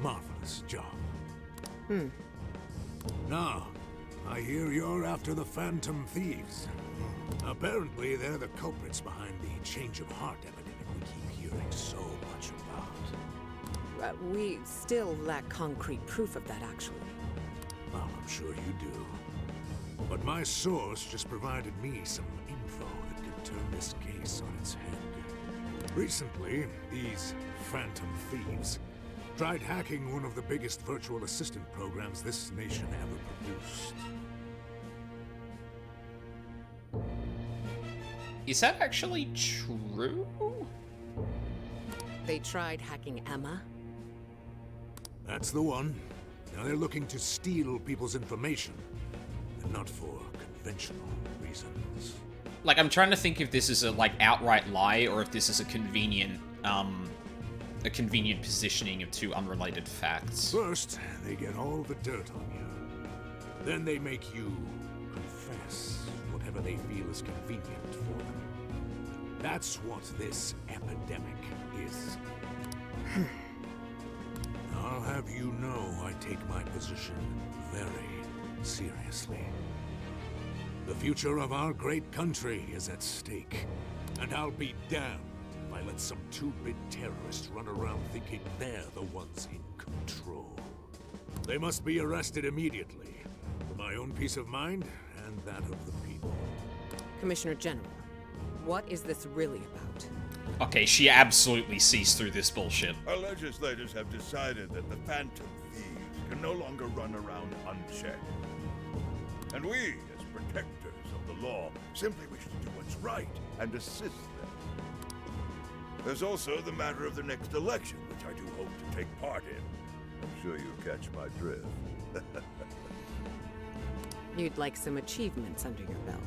marvelous job. Now, I hear you're after the Phantom Thieves. Apparently, they're the culprits behind the change of heart epidemic we keep hearing so much about. We still lack concrete proof of that, actually. Well, I'm sure you do. But my source just provided me some info that could turn this case on its head. Recently, these Phantom Thieves tried hacking one of the biggest virtual assistant programs this nation ever produced. Is that actually true? They tried hacking Emma? That's the one. Now they're looking to steal people's information, and not for conventional reasons. Like, I'm trying to think if this is a, like, outright lie, or if this is a convenient positioning of two unrelated facts. First, they get all the dirt on you. Then they make you confess whatever they feel is convenient for them. That's what this epidemic is. I'll have you know I take my position very seriously. The future of our great country is at stake, and I'll be damned if I let some two-bit terrorists run around thinking they're the ones in control. They must be arrested immediately, for my own peace of mind and that of the people. Commissioner General, what is this really about? Okay, she absolutely sees through this bullshit. Our legislators have decided that the Phantom Thieves can no longer run around unchecked. And we, as protectors of the law, simply wish to do what's right and assist them. There's also the matter of the next election, which I do hope to take part in. I'm sure you catch my drift. You'd like some achievements under your belt.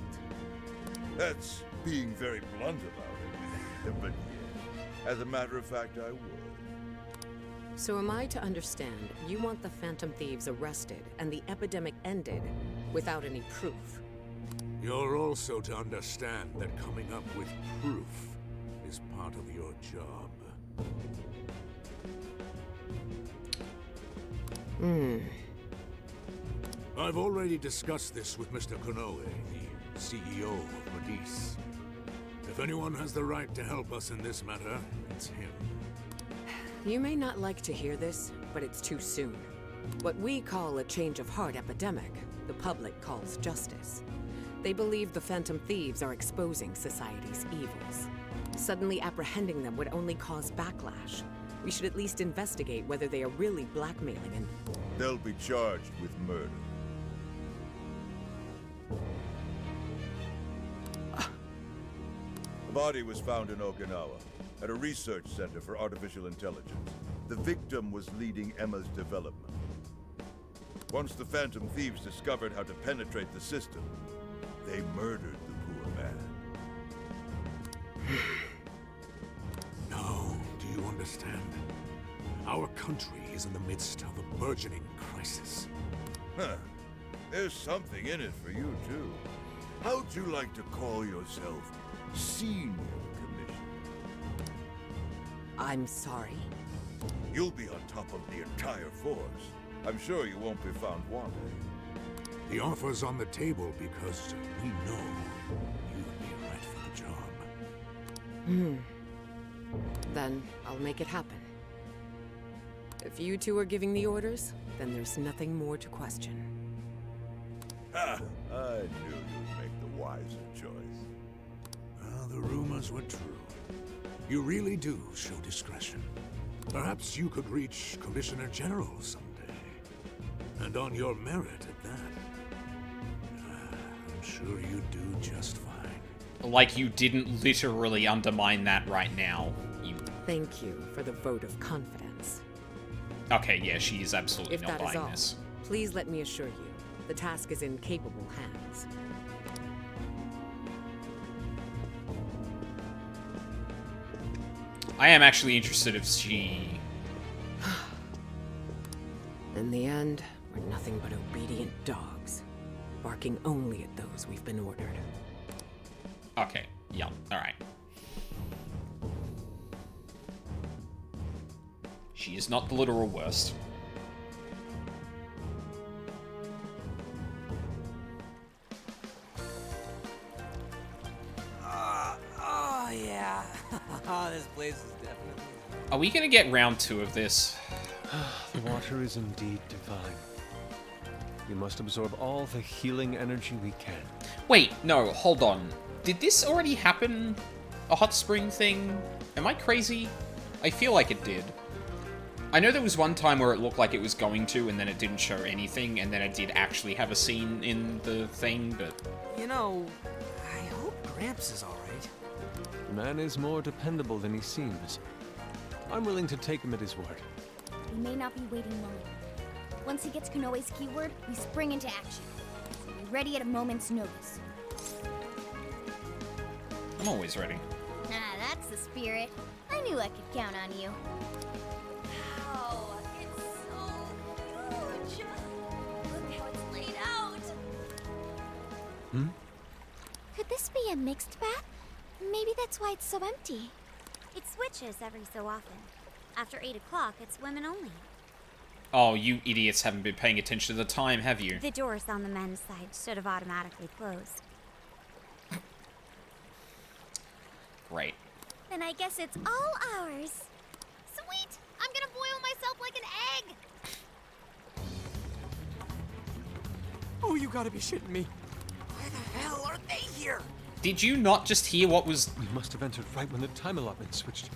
That's being very blunt about it. But yes, as a matter of fact, I would. So am I to understand you want the Phantom Thieves arrested and the epidemic ended without any proof? You're also to understand that coming up with proof is part of your job. I've already discussed this with Mr. Konoe, the CEO of Medis. If anyone has the right to help us in this matter, it's him. You may not like to hear this, but it's too soon. What we call a change of heart epidemic, the public calls justice. They believe the Phantom Thieves are exposing society's evils. Suddenly apprehending them would only cause backlash. We should at least investigate whether they are really blackmailing and... They'll be charged with murder. The body was found in Okinawa, at a research center for artificial intelligence. The victim was leading Emma's development. Once the Phantom Thieves discovered how to penetrate the system, they murdered the poor man. No, do you understand? Our country is in the midst of a burgeoning crisis. Huh. There's something in it for you, too. How'd you like to call yourself Senior Commissioner? I'm sorry? You'll be on top of the entire force. I'm sure you won't be found wanting. The offer's on the table because we know you'd be right for the job. Then I'll make it happen. If you two are giving the orders, then there's nothing more to question. Ha! I knew you'd make the wiser choice. Well, the rumors were true. You really do show discretion. Perhaps you could reach Commissioner General someday. And on your merit at that. I'm sure you do just fine. Like you didn't literally undermine that right now. You... Thank you for the vote of confidence. Okay, yeah, she is absolutely If not that is buying all, this. please let me assure you, the task is in capable hands. I am actually interested if she... In the end, we're nothing but obedient dogs, barking only at those we've been ordered. Okay, yeah, alright. She is not the literal worst. Oh, yeah. This place is definitely... Are we gonna get round 2 of this? The water is indeed divine. We must absorb all the healing energy we can. Wait, no, hold on. Did this already happen? A hot spring thing? Am I crazy? I feel like it did. I know there was one time where it looked like it was going to, and then it didn't show anything, and then it did actually have a scene in the thing, but... You know, I hope Gramps is alright. The man is more dependable than he seems. I'm willing to take him at his word. We may not be waiting long. Once he gets Konoe's keyword, we spring into action. So be ready at a moment's notice. I'm always ready. Ah, that's the spirit. I knew I could count on you. Wow, it's so huge. Look how it's laid out. Could this be a mixed bath? Maybe that's why it's so empty. It switches every so often. After 8 o'clock, it's women only. Oh, you idiots haven't been paying attention to the time, have you? The doors on the men's side should have automatically closed. Great. Then I guess it's all ours. Sweet! I'm gonna boil myself like an egg! Oh, you gotta be shitting me. Why the hell are they here? Did you not just hear what was... We must have entered right when the time allotment switched.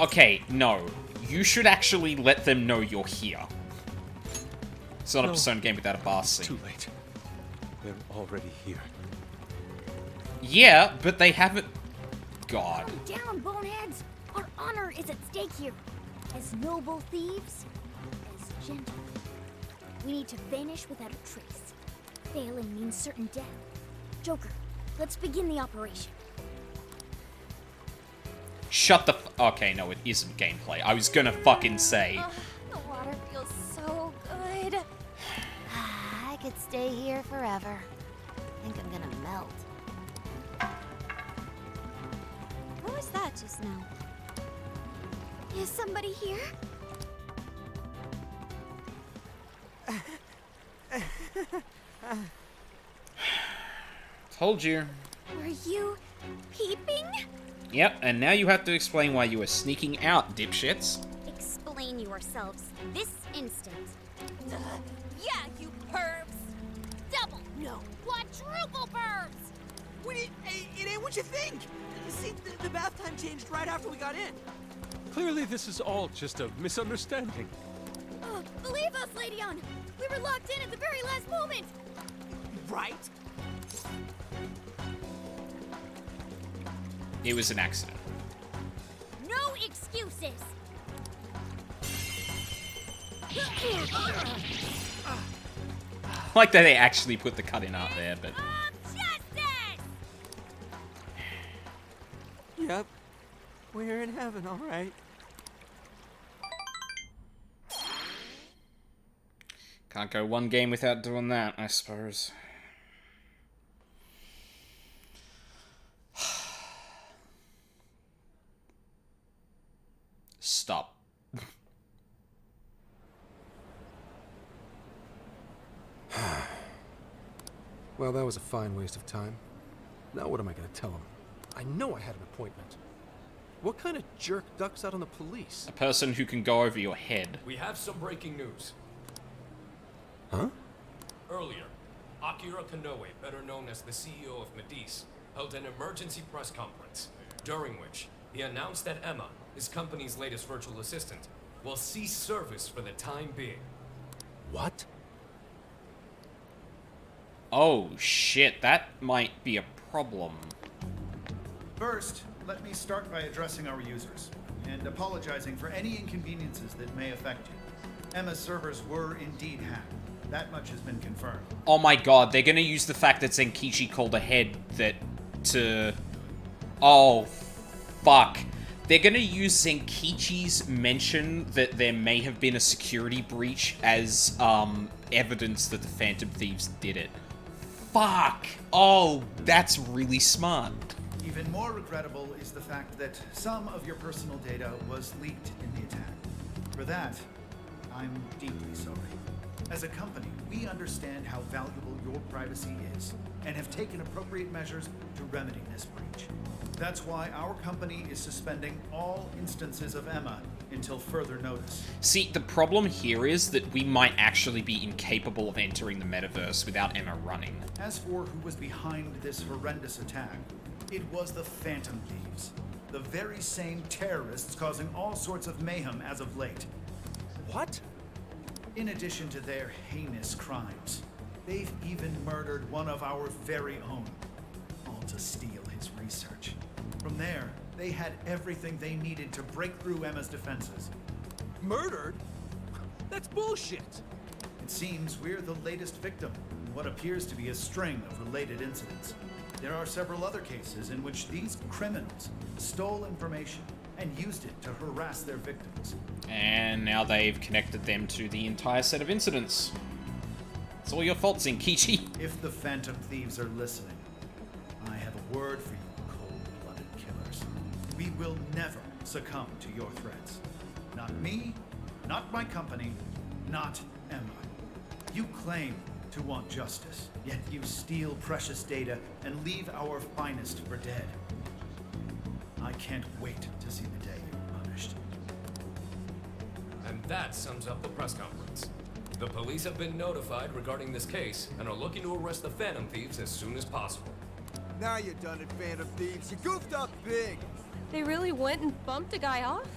Okay, no. You should actually let them know you're here. It's not a Persona game without a bar scene. Too late. We're already here. Yeah, but they haven't... God. Down, boneheads! Our honor is at stake here. As noble thieves, as gentle. We need to vanish without a trace. Failing means certain death. Joker, let's begin the operation. Shut the okay, no, it isn't gameplay. I was gonna fucking say. The water feels so good. I could stay here forever. I think I'm gonna melt. What was that just now? Is somebody here? Told you. Were you peeping? Yep, and now you have to explain why you were sneaking out, dipshits. Explain yourselves this instant. Yeah, you pervs! Double, no, quadruple pervs! Wait, it ain't what you think! See, the bath time changed right after we got in. Clearly, this is all just a misunderstanding. Oh, believe us, Lady On! We were locked in at the very last moment! Right? It was an accident. No excuses! Like that they actually put the cut in art there, but... Justice! Yep. We're in heaven, alright. Can't go one game without doing that, I suppose. Stop. Well, that was a fine waste of time. Now what am I gonna tell him? I know I had an appointment. What kind of jerk ducks out on the police? A person who can go over your head. We have some breaking news. Huh? Earlier, Akira Konoe, better known as the CEO of Medice, held an emergency press conference, during which he announced that Emma, his company's latest virtual assistant, will cease service for the time being. What? Oh shit, that might be a problem. First, let me start by addressing our users and apologizing for any inconveniences that may affect you. Emma's servers were indeed hacked. That much has been confirmed. Oh my god, they're gonna use the fact that Zenkichi called ahead that to... Oh, fuck. They're gonna use Zenkichi's mention that there may have been a security breach as, evidence that the Phantom Thieves did it. Fuck! Oh, that's really smart. Even more regrettable is the fact that some of your personal data was leaked in the attack. For that, I'm deeply sorry. As a company, we understand how valuable your privacy is and have taken appropriate measures to remedy this breach. That's why our company is suspending all instances of Emma until further notice. See, the problem here is that we might actually be incapable of entering the metaverse without Emma running. As for who was behind this horrendous attack, it was the Phantom Thieves, the very same terrorists causing all sorts of mayhem as of late. What? In addition to their heinous crimes, they've even murdered one of our very own, to steal his research. From there, they had everything they needed to break through Emma's defenses. Murdered? That's bullshit! It seems we're the latest victim in what appears to be a string of related incidents. There are several other cases in which these criminals stole information and used it to harass their victims. And now they've connected them to the entire set of incidents. It's all your fault, Zenkichi. If the Phantom Thieves are listening, I have a word for you, cold-blooded killers. We will never succumb to your threats. Not me, not my company, not Emma. You claim to want justice, yet you steal precious data and leave our finest for dead. I can't wait to see the day you're punished. And that sums up the press conference. The police have been notified regarding this case and are looking to arrest the Phantom Thieves as soon as possible. Now you're done it, Phantom Thieves. You goofed up big. They really went and bumped a guy off?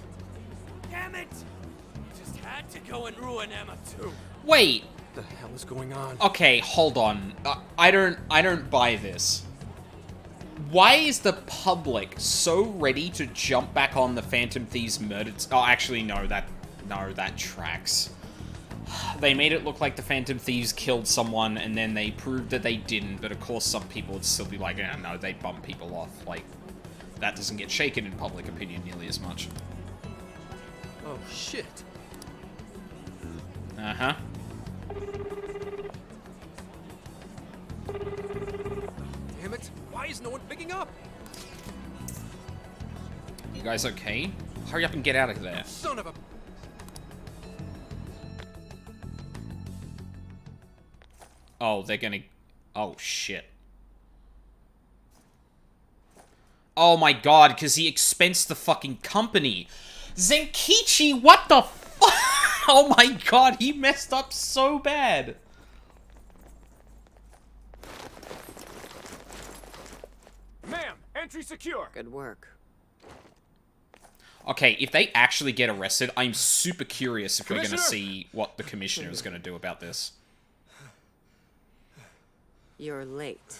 Damn it! You just had to go and ruin Emma too. Wait. What the hell is going on? Okay, hold on. I don't buy this. Why is the public so ready to jump back on the Phantom Thieves murdered? Oh, actually, no, that tracks. They made it look like the Phantom Thieves killed someone, and then they proved that they didn't, but of course some people would still be like, oh, no, they bump people off. Like, that doesn't get shaken in public opinion nearly as much. Oh, shit. Uh-huh. Damn it, why is no one picking up? You guys okay? Hurry up and get out of there. Son of a... Oh, they're gonna... Oh, shit. Oh my god, because he expensed the fucking company. Zenkichi, what the fuck? Oh my god, he messed up so bad. Ma'am, entry secure. Good work. Okay, if they actually get arrested, I'm super curious if we're gonna Commissioner? see what the commissioner is gonna do about this. You're late.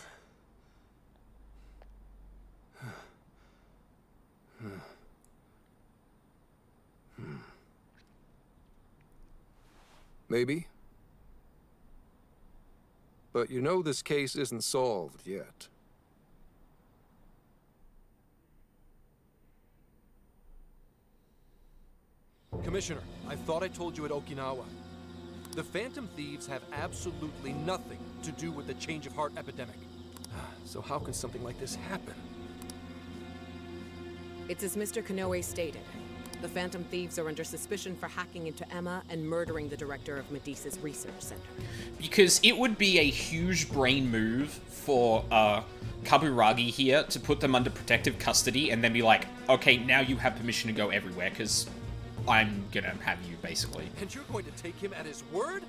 Maybe. But you know this case isn't solved yet. Commissioner, I thought I told you at Okinawa. The Phantom Thieves have absolutely nothing to do with the change of heart epidemic. So how can something like this happen? It's as Mr. Kanoe stated. The Phantom Thieves are under suspicion for hacking into Emma and murdering the director of Medesa's research center. Because it would be a huge brain move for Kaburagi here to put them under protective custody and then be like, okay, now you have permission to go everywhere, because I'm gonna have you, basically. And you're going to take him at his word?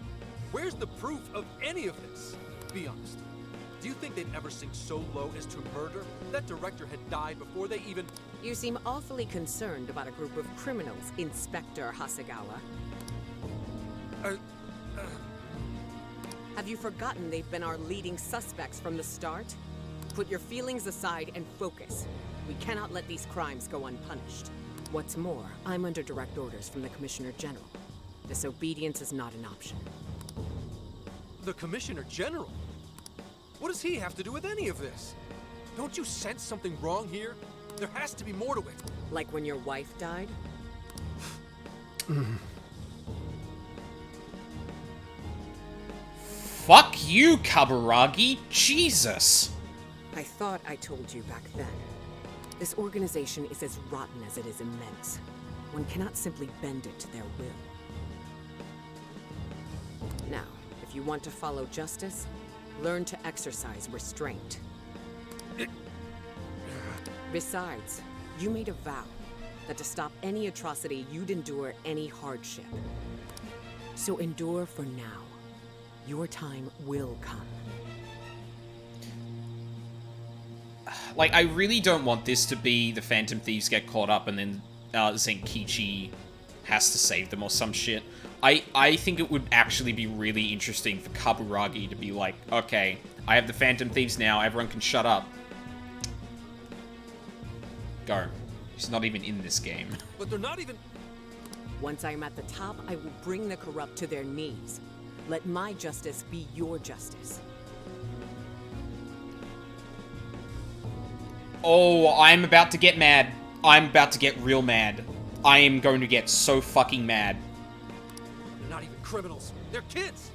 Where's the proof of any of this? Be honest. Do you think they'd ever sink so low as to murder? That director had died before they even... You seem awfully concerned about a group of criminals, Inspector Hasegawa. Have you forgotten they've been our leading suspects from the start? Put your feelings aside and focus. We cannot let these crimes go unpunished. What's more, I'm under direct orders from the Commissioner General. Disobedience is not an option. The Commissioner General? What does he have to do with any of this? Don't you sense something wrong here? There has to be more to it. Like when your wife died? Fuck you, Kaburagi! Jesus! I thought I told you back then. This organization is as rotten as it is immense. One cannot simply bend it to their will. Now, if you want to follow justice, learn to exercise restraint. Besides, you made a vow that to stop any atrocity, you'd endure any hardship. So endure for now. Your time will come. Like, I really don't want this to be the Phantom Thieves get caught up and then Zenkichi has to save them or some shit. I think it would actually be really interesting for Kaburagi to be like, okay, I have the Phantom Thieves now, everyone can shut up. Go. She's not even in this game. But they're not even... Once I'm at the top, I will bring the corrupt to their knees. Let my justice be your justice. Oh, I'm about to get mad. I'm about to get real mad. I am going to get so fucking mad. They're not even criminals. They're kids.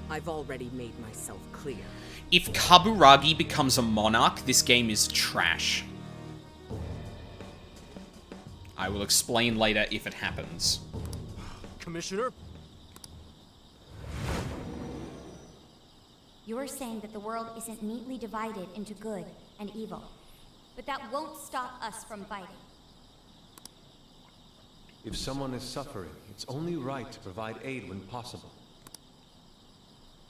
I've already made myself clear. If Kaburagi becomes a monarch, this game is trash. I will explain later if it happens. Commissioner? You're saying that the world isn't neatly divided into good and evil. But that won't stop us from fighting. If someone is suffering, it's only right to provide aid when possible.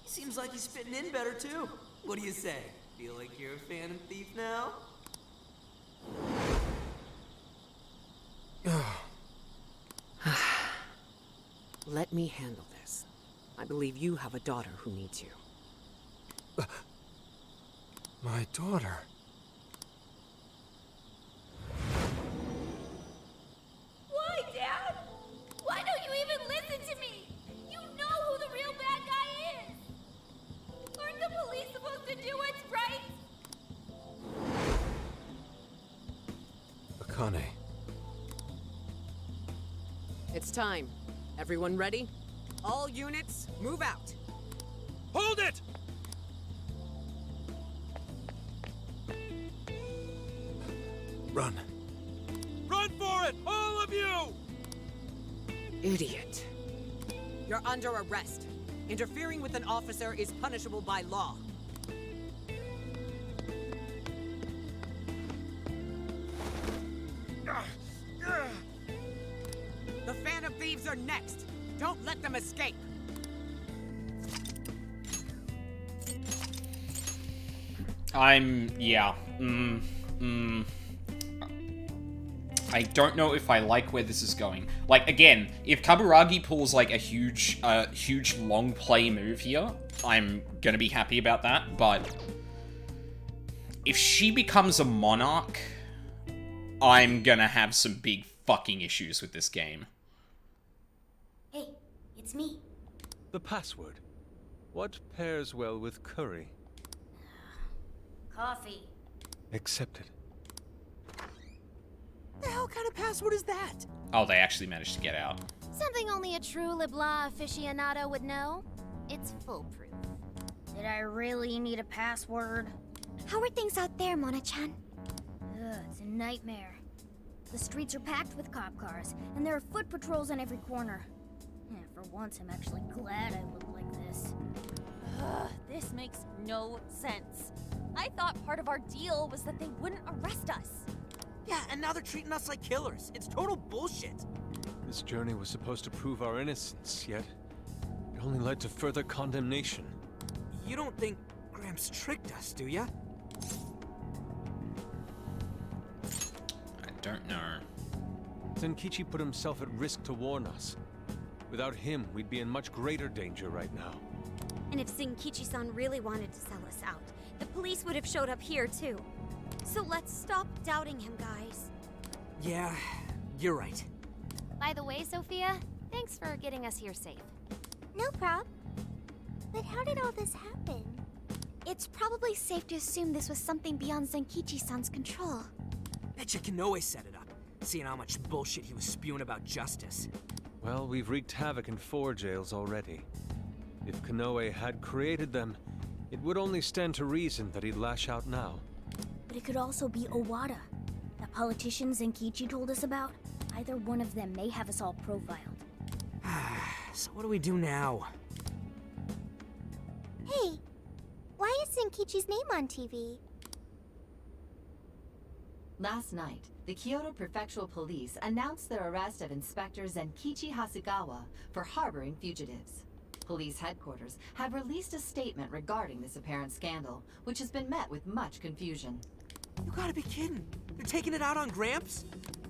He seems like he's fitting in better too. What do you say? Feel like you're a Phantom Thief now? Let me handle this. I believe you have a daughter who needs you. My daughter? Why, Dad? Why don't you even listen to me? You know who the real bad guy is. Aren't the police supposed to do what's right? Akane. It's time. Everyone ready? All units, move out. Hold it! Run. Run for it! All of you! Idiot. You're under arrest. Interfering with an officer is punishable by law. The Phantom Thieves are next. Don't let them escape. Yeah. I don't know if I like where this is going. Like, again, if Kaburagi pulls, like, a huge long play move here, I'm gonna be happy about that, but if she becomes a monarch, I'm gonna have some big fucking issues with this game. Hey, it's me. The password. What pairs well with curry? Coffee. Accepted. The hell kind of password is that? Oh, they actually managed to get out. Something only a true LeBlanc aficionado would know. It's foolproof. Did I really need a password? How are things out there, Mona-chan? Ugh, it's a nightmare. The streets are packed with cop cars, and there are foot patrols on every corner. Yeah, for once, I'm actually glad I look like this. Ugh, this makes no sense. I thought part of our deal was that they wouldn't arrest us. Yeah, and now they're treating us like killers. It's total bullshit. This journey was supposed to prove our innocence, yet it only led to further condemnation. You don't think Gramps tricked us, do ya? I don't know. Zenkichi put himself at risk to warn us. Without him, we'd be in much greater danger right now. And if Zenkichi-san really wanted to sell us out, the police would have showed up here too. So let's stop doubting him, guys. Yeah, you're right. By the way, Sophia, thanks for getting us here safe. No prob. But how did all this happen? It's probably safe to assume this was something beyond Zenkichi-san's control. Betcha Kanoe set it up, seeing how much bullshit he was spewing about justice. Well, we've wreaked havoc in 4 jails already. If Kanoe had created them, it would only stand to reason that he'd lash out now. But it could also be Owada, that politician Zenkichi told us about. Either one of them may have us all profiled. So what do we do now? Hey, why is Zenkichi's name on TV? Last night, the Kyoto Prefectural Police announced their arrest of Inspector Zenkichi Hasegawa for harboring fugitives. Police headquarters have released a statement regarding this apparent scandal, which has been met with much confusion. You gotta be kidding. They're taking it out on Gramps?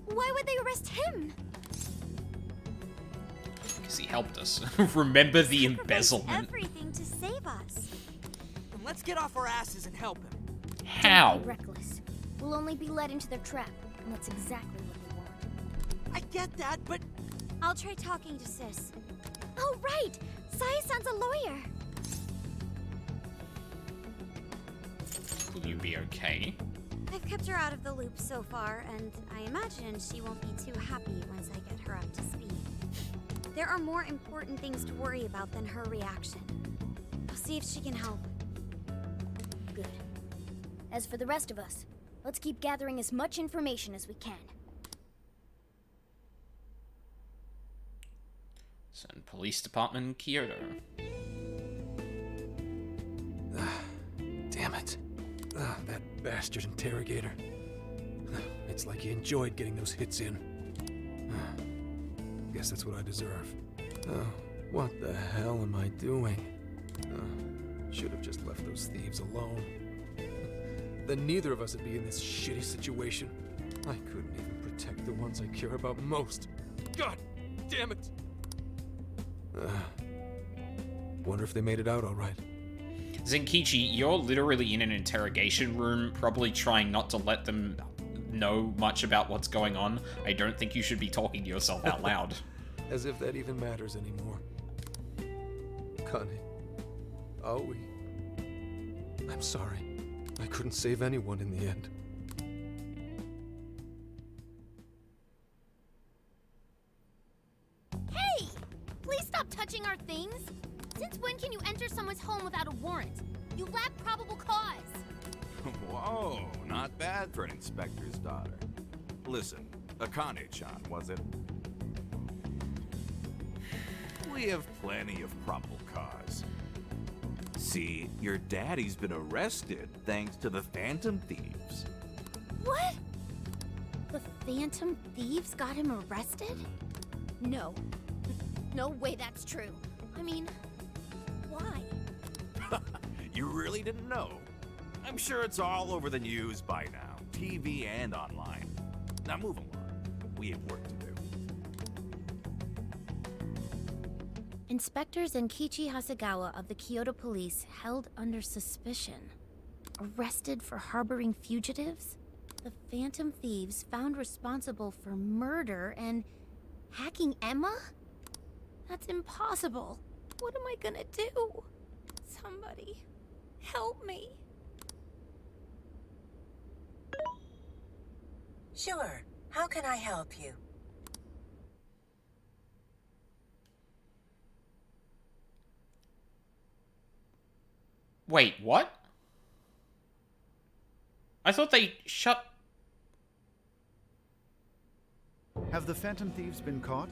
Why would they arrest him? Because he helped us. Remember the embezzlement. Everything to save us. Then let's get off our asses and help him. How? Don't be reckless. We'll only be led into their trap. And that's exactly what they want. I get that, but... I'll try talking to Sis. Oh, right! Saya-san's a lawyer. Will you be okay? I've kept her out of the loop so far, and I imagine she won't be too happy once I get her up to speed. There are more important things to worry about than her reaction. I'll see if she can help. Good. As for the rest of us, let's keep gathering as much information as we can. Sun Police Department, Kyoto. Damn it. That bastard interrogator. It's like he enjoyed getting those hits in. Guess that's what I deserve. What the hell am I doing? Should have just left those thieves alone. Then neither of us would be in this shitty situation. I couldn't even protect the ones I care about most. God damn it! Wonder if they made it out all right. Zenkichi, you're literally in an interrogation room, probably trying not to let them know much about what's going on. I don't think you should be talking to yourself out loud. As if that even matters anymore. Kane, Aoi, I'm sorry. I couldn't save anyone in the end. Hey! Please stop touching our things! Since when can you enter someone's home without a warrant? You lack probable cause! Whoa, not bad for an inspector's daughter. Listen, Akane-chan, was it? We have plenty of probable cause. See, your daddy's been arrested thanks to the Phantom Thieves. What? The Phantom Thieves got him arrested? No. No way that's true. I mean, why? You really didn't know? I'm sure it's all over the news by now, TV and online. Now move along. We have work to do. Inspector Zenkichi Hasegawa of the Kyoto Police held under suspicion. Arrested for harboring fugitives? The Phantom Thieves found responsible for murder and hacking Emma? That's impossible. What am I gonna do? Somebody, help me. Sure. How can I help you? Wait, what? I thought they shut... Have the Phantom Thieves been caught?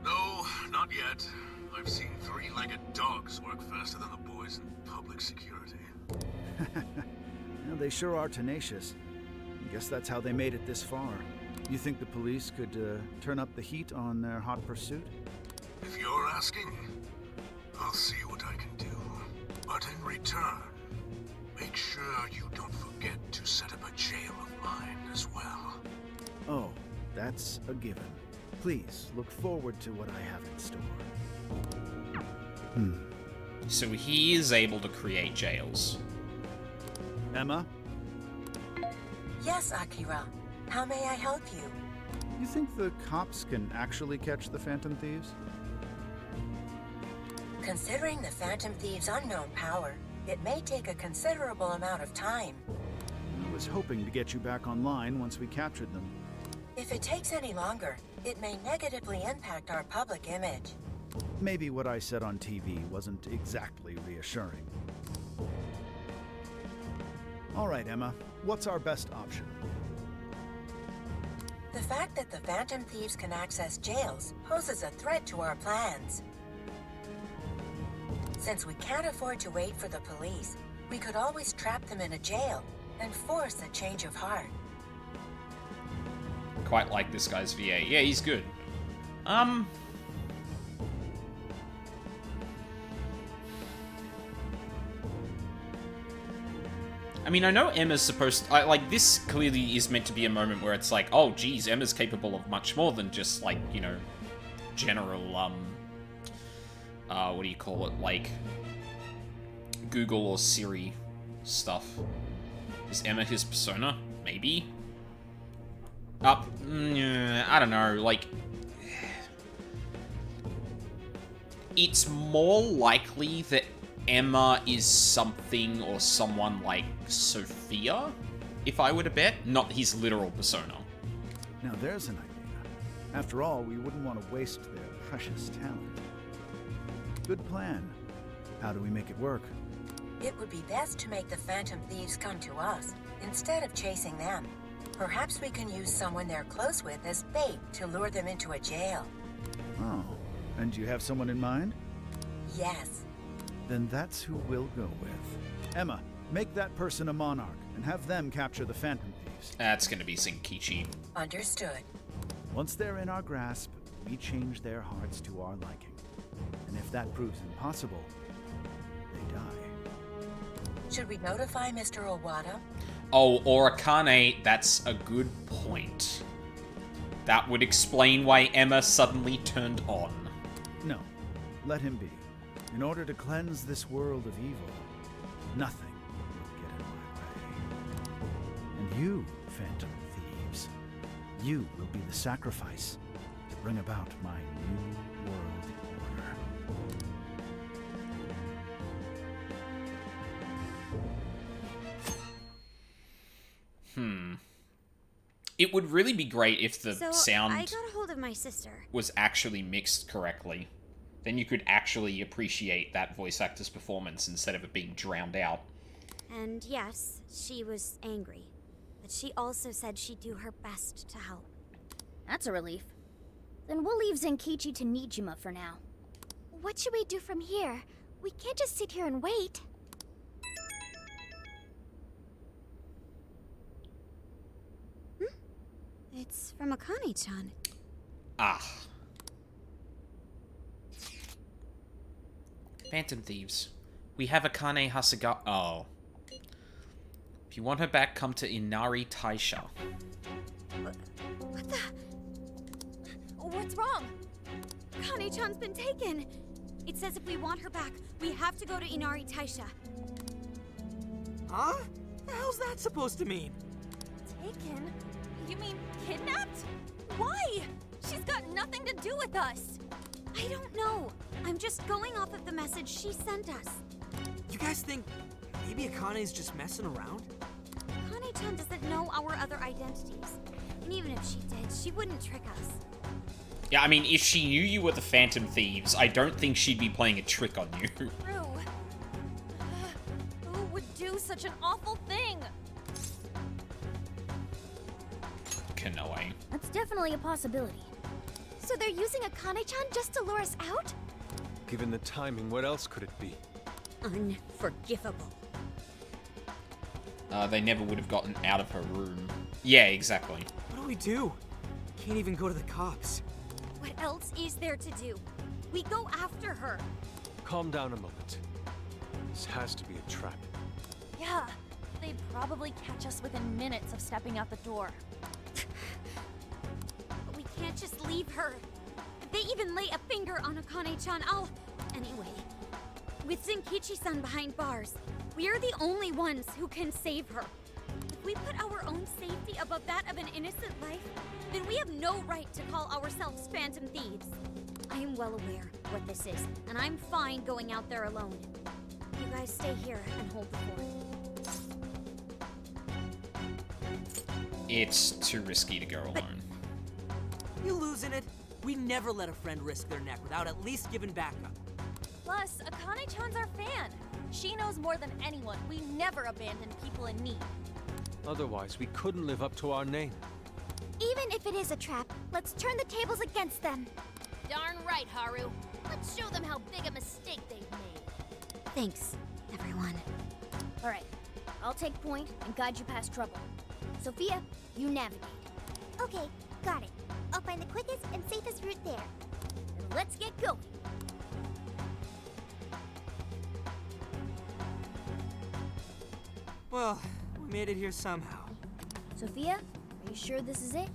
No, not yet. I've seen three-legged dogs work faster than the boys in public security. Well, they sure are tenacious. I guess that's how they made it this far. You think the police could turn up the heat on their hot pursuit? If you're asking, I'll see what I can do. But in return, make sure you don't forget to set up a jail of mine as well. Oh, that's a given. Please, look forward to what I have in store. So he is able to create jails. Emma? Yes, Akira. How may I help you? You think the cops can actually catch the Phantom Thieves? Considering the Phantom Thieves' unknown power, it may take a considerable amount of time. I was hoping to get you back online once we captured them. If it takes any longer, it may negatively impact our public image. Maybe what I said on TV wasn't exactly reassuring. All right, Emma. What's our best option? The fact that the Phantom Thieves can access jails poses a threat to our plans. Since we can't afford to wait for the police, we could always trap them in a jail and force a change of heart. Quite like this guy's VA. Yeah, he's good. I mean, I know Emma's supposed to, like, this clearly is meant to be a moment where it's like, oh, geez, Emma's capable of much more than just, like, you know, general, what do you call it, like, Google or Siri stuff. Is Emma his persona? Maybe? I don't know, like... It's more likely that Emma is something or someone like Sophia, if I were to bet, not his literal persona. Now there's an idea. After all, we wouldn't want to waste their precious talent. Good plan. How do we make it work? It would be best to make the Phantom Thieves come to us, instead of chasing them. Perhaps we can use someone they're close with as bait to lure them into a jail. Oh, and you have someone in mind? Yes. Then that's who we'll go with. Emma, make that person a monarch, and have them capture the Phantom Thieves. That's gonna be Zenkichi. Understood. Once they're in our grasp, we change their hearts to our liking. And if that proves impossible, they die. Should we notify Mr. Owada? Oh, or Akane, that's a good point. That would explain why Emma suddenly turned on. No, let him be. In order to cleanse this world of evil, nothing will get in my way. And you, Phantom Thieves, you will be the sacrifice to bring about my new world order. It would really be great if the sound I got a hold of my sister. was actually mixed correctly. Then you could actually appreciate that voice actor's performance instead of it being drowned out. And yes, she was angry. But she also said she'd do her best to help. That's a relief. Then we'll leave Zenkichi to Nijima for now. What should we do from here? We can't just sit here and wait. It's from Akane-chan. Ah. Phantom Thieves. We have Akane Hasegawa. Oh. If you want her back, come to Inari Taisha. What the? What's wrong? Akane-chan's been taken. It says if we want her back, we have to go to Inari Taisha. Huh? The hell's that supposed to mean? Taken? You mean kidnapped? Why? She's got nothing to do with us. I don't know. I'm just going off of the message she sent us. You guys think maybe Akane's just messing around? Akane-chan doesn't know our other identities. And even if she did, she wouldn't trick us. Yeah, I mean, if she knew you were the Phantom Thieves, I don't think she'd be playing a trick on you. True. Who would do such an awful thing? Kanoe. That's definitely a possibility. So they're using Akane-chan just to lure us out? Given the timing, what else could it be? Unforgivable. They never would have gotten out of her room. Yeah, exactly. What do we do? Can't even go to the cops. What else is there to do? We go after her. Calm down a moment. This has to be a trap. Yeah, they'd probably catch us within minutes of stepping out the door. But we can't just leave her. If they even lay a finger on Akane-chan, Anyway, with Zenkichi-san behind bars, we are the only ones who can save her. If we put our own safety above that of an innocent life, then we have no right to call ourselves Phantom Thieves. I am well aware what this is, and I'm fine going out there alone. You guys stay here and hold the fort. It's too risky to go alone. You losing it? We never let a friend risk their neck without at least giving backup. Plus, Akane-chan's our fan. She knows more than anyone. We never abandon people in need. Otherwise, we couldn't live up to our name. Even if it is a trap, let's turn the tables against them. Darn right, Haru. Let's show them how big a mistake they've made. Thanks, everyone. All right, I'll take point and guide you past trouble. Sophia, you navigate. Okay, got it. I'll find the quickest and safest route there. Then let's get going. Well, we made it here somehow. Sophia, are you sure this is it?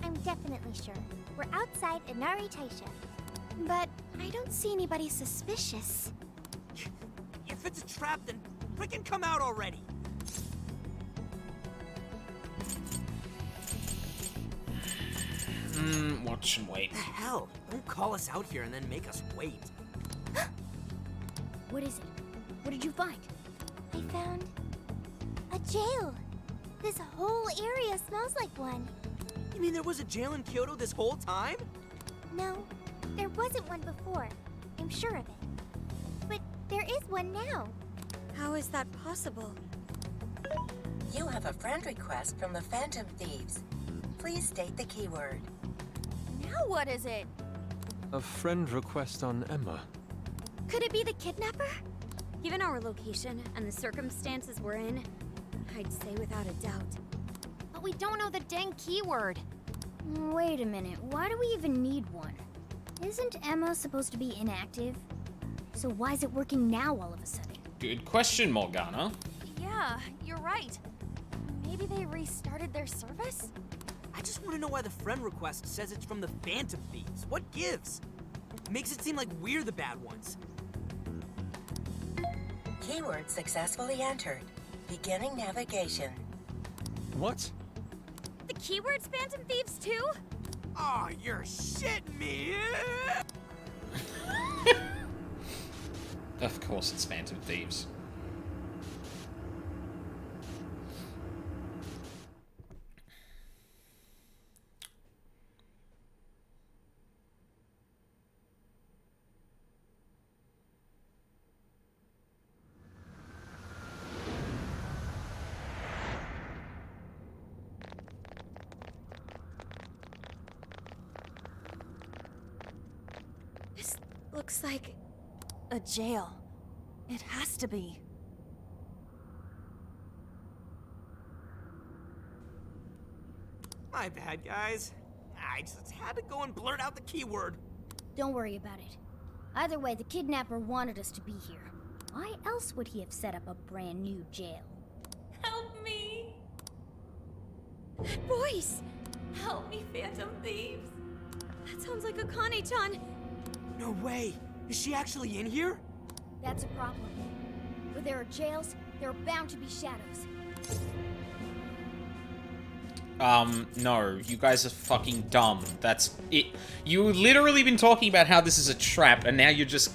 I'm definitely sure. We're outside Inari Taisha. But I don't see anybody suspicious. If it's a trap, then frickin' come out already! watch and wait. The hell? Don't call us out here and then make us wait. What is it? What did you find? I found a jail. This whole area smells like one. You mean there was a jail in Kyoto this whole time? No, there wasn't one before. I'm sure of it. But there is one now. How is that possible? You have a friend request from the Phantom Thieves. Please state the keyword. Now what is it? A friend request on Emma. Could it be the kidnapper? Given our location and the circumstances we're in, I'd say without a doubt. But we don't know the dang keyword. Wait a minute, why do we even need one? Isn't Emma supposed to be inactive? So why is it working now all of a sudden? Good question, Morgana. Yeah, you're right. Maybe they restarted their service? I just want to know why the friend request says it's from the Phantom Thieves. What gives? Makes it seem like we're the bad ones. Keyword successfully entered. Beginning navigation. What? The keyword's Phantom Thieves too? Oh, you're shitting me! Of course it's Phantom Thieves. This looks like a jail. It has to be. My bad, guys. I just had to go and blurt out the keyword. Don't worry about it. Either way, the kidnapper wanted us to be here. Why else would he have set up a brand new jail? Help me! That voice! Help me, Phantom Thieves! That sounds like Akane-chan! No way! Is she actually in here? That's a problem. Where there are jails, there are bound to be shadows. No, you guys are fucking dumb. That's it. You literally been talking about how this is a trap, and now you're just...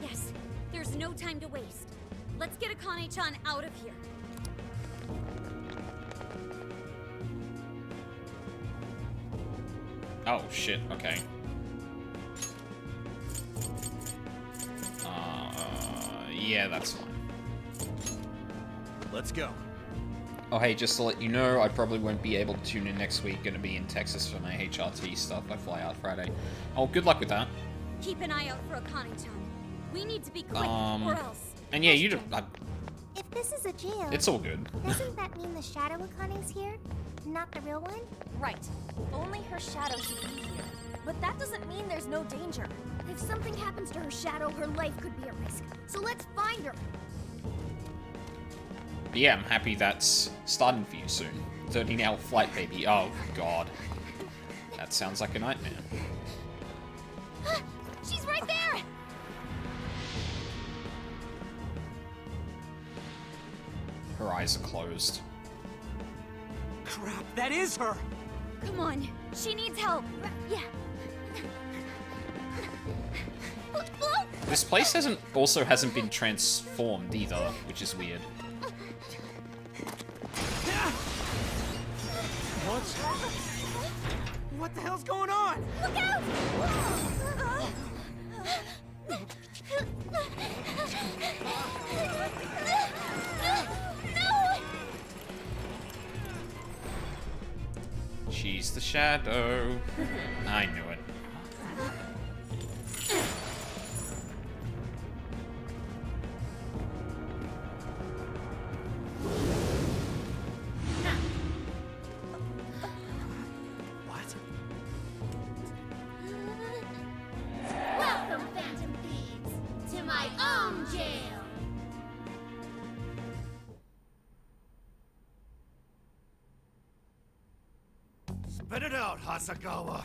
Yes, there's no time to waste. Let's get Akane-chan out of here. Oh, shit, okay. Yeah, that's fine. Let's go. Oh, hey, just to let you know, I probably won't be able to tune in next week. Gonna be in Texas for my HRT stuff. I fly out Friday. Oh, good luck with that. Keep an eye out for Akane-chan. We need to be quick, or else. And yeah, you... If this is a jail, it's all good. Doesn't that mean the Shadow Akane's here? Not the real one? Right. Only her shadow should be here. But that doesn't mean there's no danger. If something happens to her shadow, her life could be at risk. So let's find her. But yeah, I'm happy that's starting for you soon. 13-hour flight, baby. Oh, God. That sounds like a nightmare. She's right there! Her eyes are closed. Crap, that is her! Come on, she needs help. Yeah. This place hasn't been transformed either, which is weird. What the hell's going on? Look out! No! She's the shadow. I knew it. Welcome, Phantom Thieves, to my own jail. Spit it out, Hasagawa.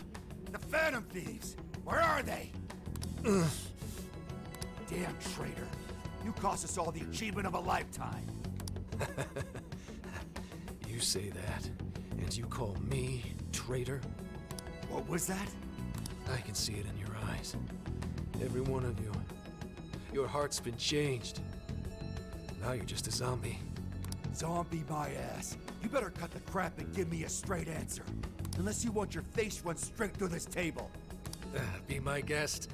The Phantom Thieves. Where are they? Damn traitor. You cost us all the achievement of a lifetime. You say that, and you call me traitor? What was that? I can see it in your eyes. Every one of you. Your heart's been changed. Now you're just a zombie. Zombie my ass. You better cut the crap and give me a straight answer. Unless you want your face run straight through this table. Be my guest.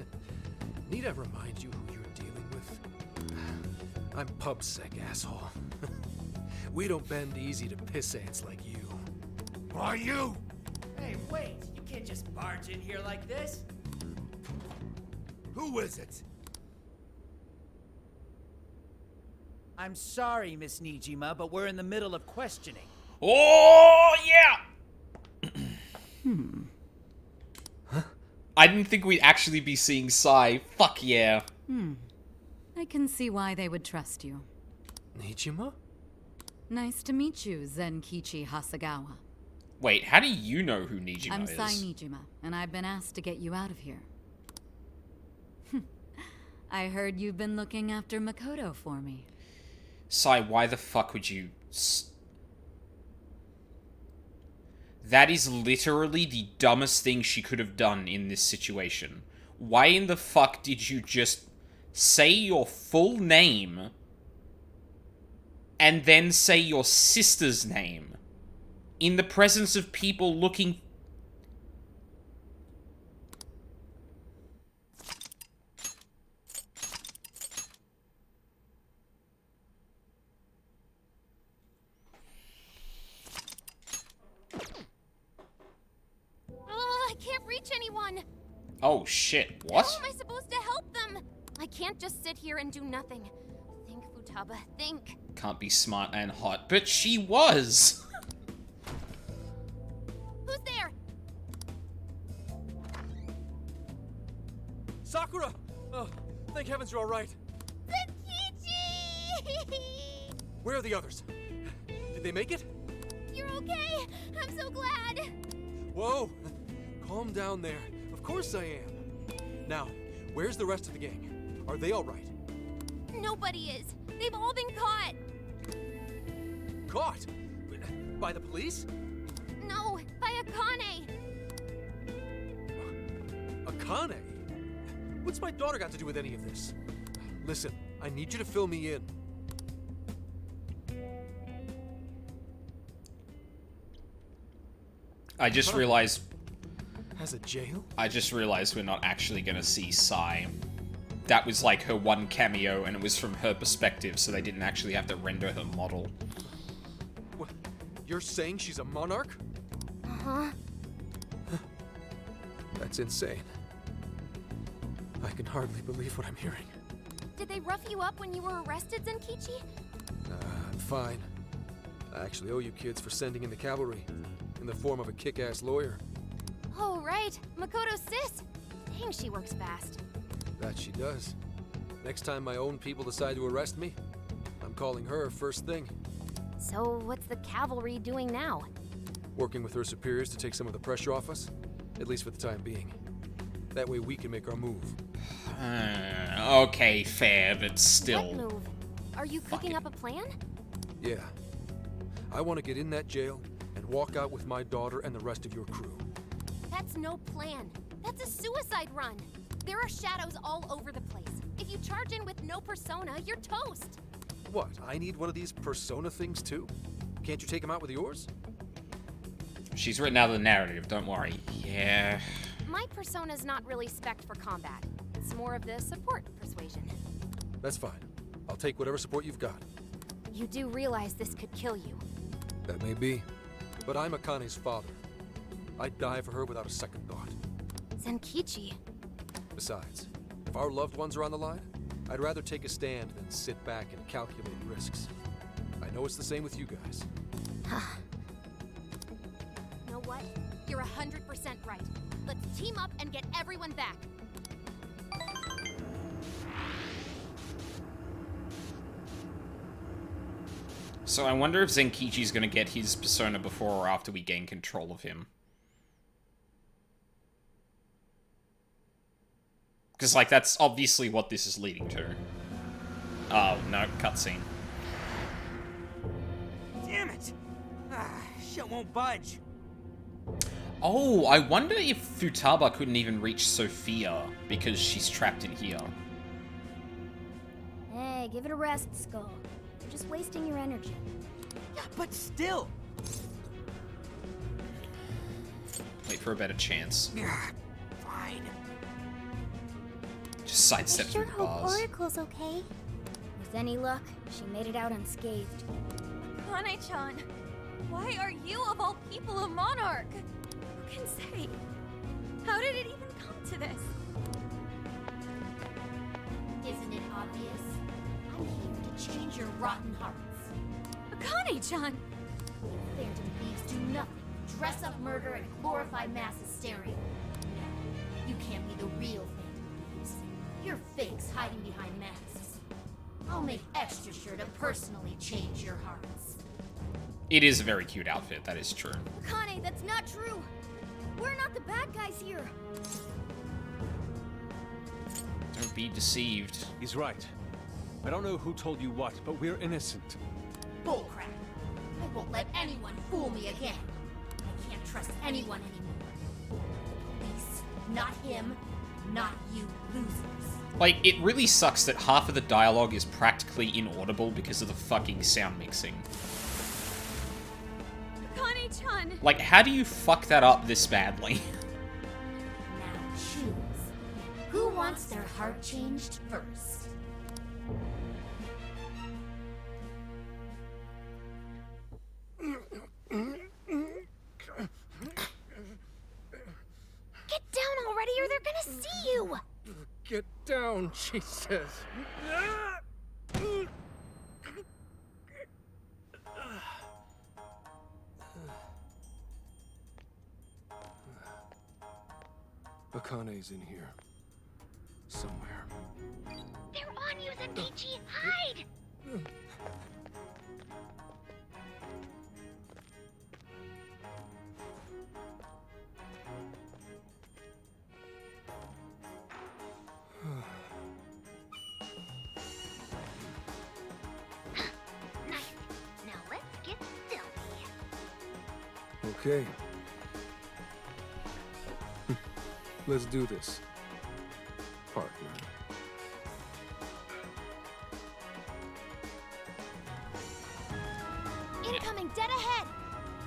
Need I remind you who you're dealing with? I'm pubsec, asshole. We don't bend easy to piss ants like you. Are you? Hey, wait! You can't just barge in here like this. Who is it? I'm sorry, Miss Nijima, but we're in the middle of questioning. Oh, yeah! I didn't think we'd actually be seeing Sai. Fuck yeah. I can see why they would trust you. Nijima? Nice to meet you, Zenkichi Hasegawa. Wait, how do you know who Nijima I'm is? Sai Nijima, and I've been asked to get you out of here. I heard you've been looking after Makoto for me. Sai, why the fuck would you... That is literally the dumbest thing she could have done in this situation. Why in the fuck did you just say your full name and then say your sister's name in the presence of people looking... I can't reach anyone. Oh shit, what? How am I supposed to help them? I can't just sit here and do nothing. Think, Futaba, think. Can't be smart and hot, but she was! Who's there? Sakura! Oh, thank heavens you're alright. Zenkichi! Where are the others? Did they make it? You're okay. I'm so glad. Whoa! Calm down there. Of course I am. Now, where's the rest of the gang? Are they alright? Nobody is. They've all been caught. Caught? By the police? No, by Akane. Akane? What's my daughter got to do with any of this? Listen, I need you to fill me in. I just realized... Has a jail? I just realized we're not actually gonna see Sai. That was like her one cameo, and it was from her perspective, so they didn't actually have to render her model. What? You're saying she's a monarch? Uh-huh. That's insane. I can hardly believe what I'm hearing. Did they rough you up when you were arrested, Zenkichi? I'm fine. I actually owe you kids for sending in the cavalry, in the form of a kick-ass lawyer. Oh, right. Makoto's sis. Dang, she works fast. That she does. Next time my own people decide to arrest me, I'm calling her first thing. So, what's the cavalry doing now? Working with her superiors to take some of the pressure off us, at least for the time being. That way we can make our move. Okay, fair, but still. What move? Are you cooking up a plan? Yeah. I want to get in that jail and walk out with my daughter and the rest of your crew. That's no plan. That's a suicide run. There are shadows all over the place. If you charge in with no persona, you're toast. What, I need one of these persona things too? Can't you take them out with yours? She's written out the narrative, don't worry. Yeah. My persona's not really spec'd for combat. It's more of the support persuasion. That's fine. I'll take whatever support you've got. You do realize this could kill you. That may be. But I'm Akane's father. I'd die for her without a second thought. Zenkichi. Besides, if our loved ones are on the line, I'd rather take a stand than sit back and calculate risks. I know it's the same with you guys. You know what? You're 100% right. Let's team up and get everyone back. So I wonder if Zenkichi's gonna get his persona before or after we gain control of him. Because, like, that's obviously what this is leading to. Oh, no, cutscene. Shit won't budge. Oh, I wonder if Futaba couldn't even reach Sophia because she's trapped in here. Hey, give it a rest, Skull. You're just wasting your energy. Yeah, but still. Wait for a better chance. Yeah, fine. Just sidestep I through sure the hope bars. Oracle's okay. With any luck, she made it out unscathed. Kane-chan, why are you, of all people, a monarch? Who can say? How did it even come to this? Isn't it obvious? I'm here to change your rotten hearts. Kane-chan! Phantom thieves do nothing but dress up murder and glorify mass hysteria. No, you can't be the real Phantom thieves. You're fakes hiding behind masks. I'll make extra sure to personally change your hearts. It is a very cute outfit, that is true. Kane, that's not true. We're not the bad guys here. Don't be deceived. He's right. I don't know who told you what, but we're innocent. Bullcrap. I won't let anyone fool me again. I can't trust anyone anymore. Police, not him, not you losers. Like, it really sucks that half of the dialogue is practically inaudible because of the fucking sound mixing. Kane-chan! Like, how do you fuck that up this badly? Now choose. Who wants their heart changed first? Get down already or they're gonna see you! Get down, she says. Akane's in here. Somewhere. They're on you, Zenkichi! Hide! Nice. Now let's get filthy. Okay. Let's do this, partner. Incoming, dead ahead!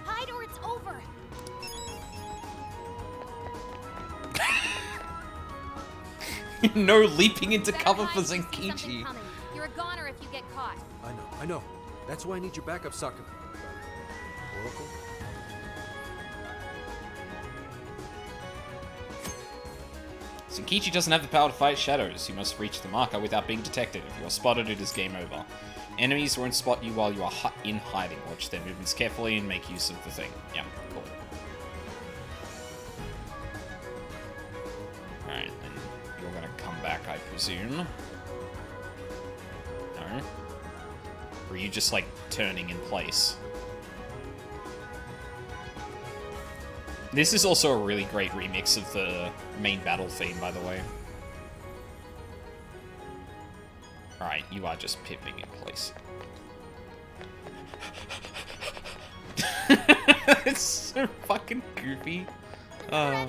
Hide or it's over! No leaping into Better cover hide for if you see something Zenkichi. coming. You're a goner if you get caught. I know. That's why I need your backup, Sakura. Oracle? Zenkichi doesn't have the power to fight shadows. You must reach the marker without being detected. If you are spotted, it is game over. Enemies won't spot you while you are in hiding. Watch their movements carefully and make use of the thing. Yeah, cool. Alright, then you're gonna come back, I presume. No? Or are you just, like, turning in place? This is also a really great remix of the main battle theme, by the way. Alright, you are just pipping in place. It's so fucking goofy. Whoa.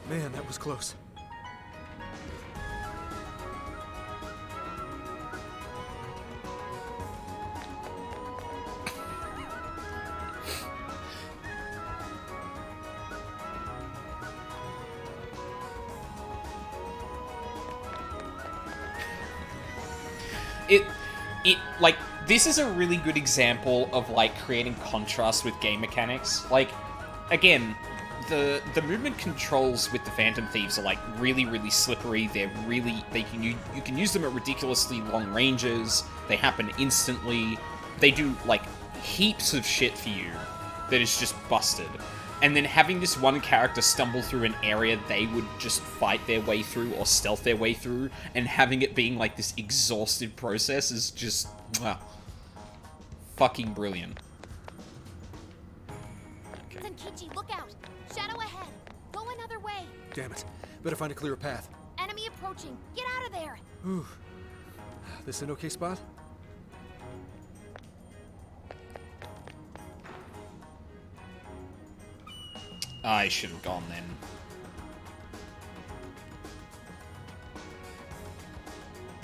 Man, that was close. Like, this is a really good example of, like, creating contrast with game mechanics. Like, again, the movement controls with the Phantom Thieves are, like, really, really slippery. They're really, you can use them at ridiculously long ranges. They happen instantly. They do, like, heaps of shit for you that is just busted. And then having this one character stumble through an area they would just fight their way through or stealth their way through, and having it being like this exhaustive process is just fucking brilliant. Okay. Zenkichi, look out! Shadow ahead! Go another way! Damn it. Better find a clearer path. Enemy approaching! Get out of there! Whew. This an okay spot? I should have gone then.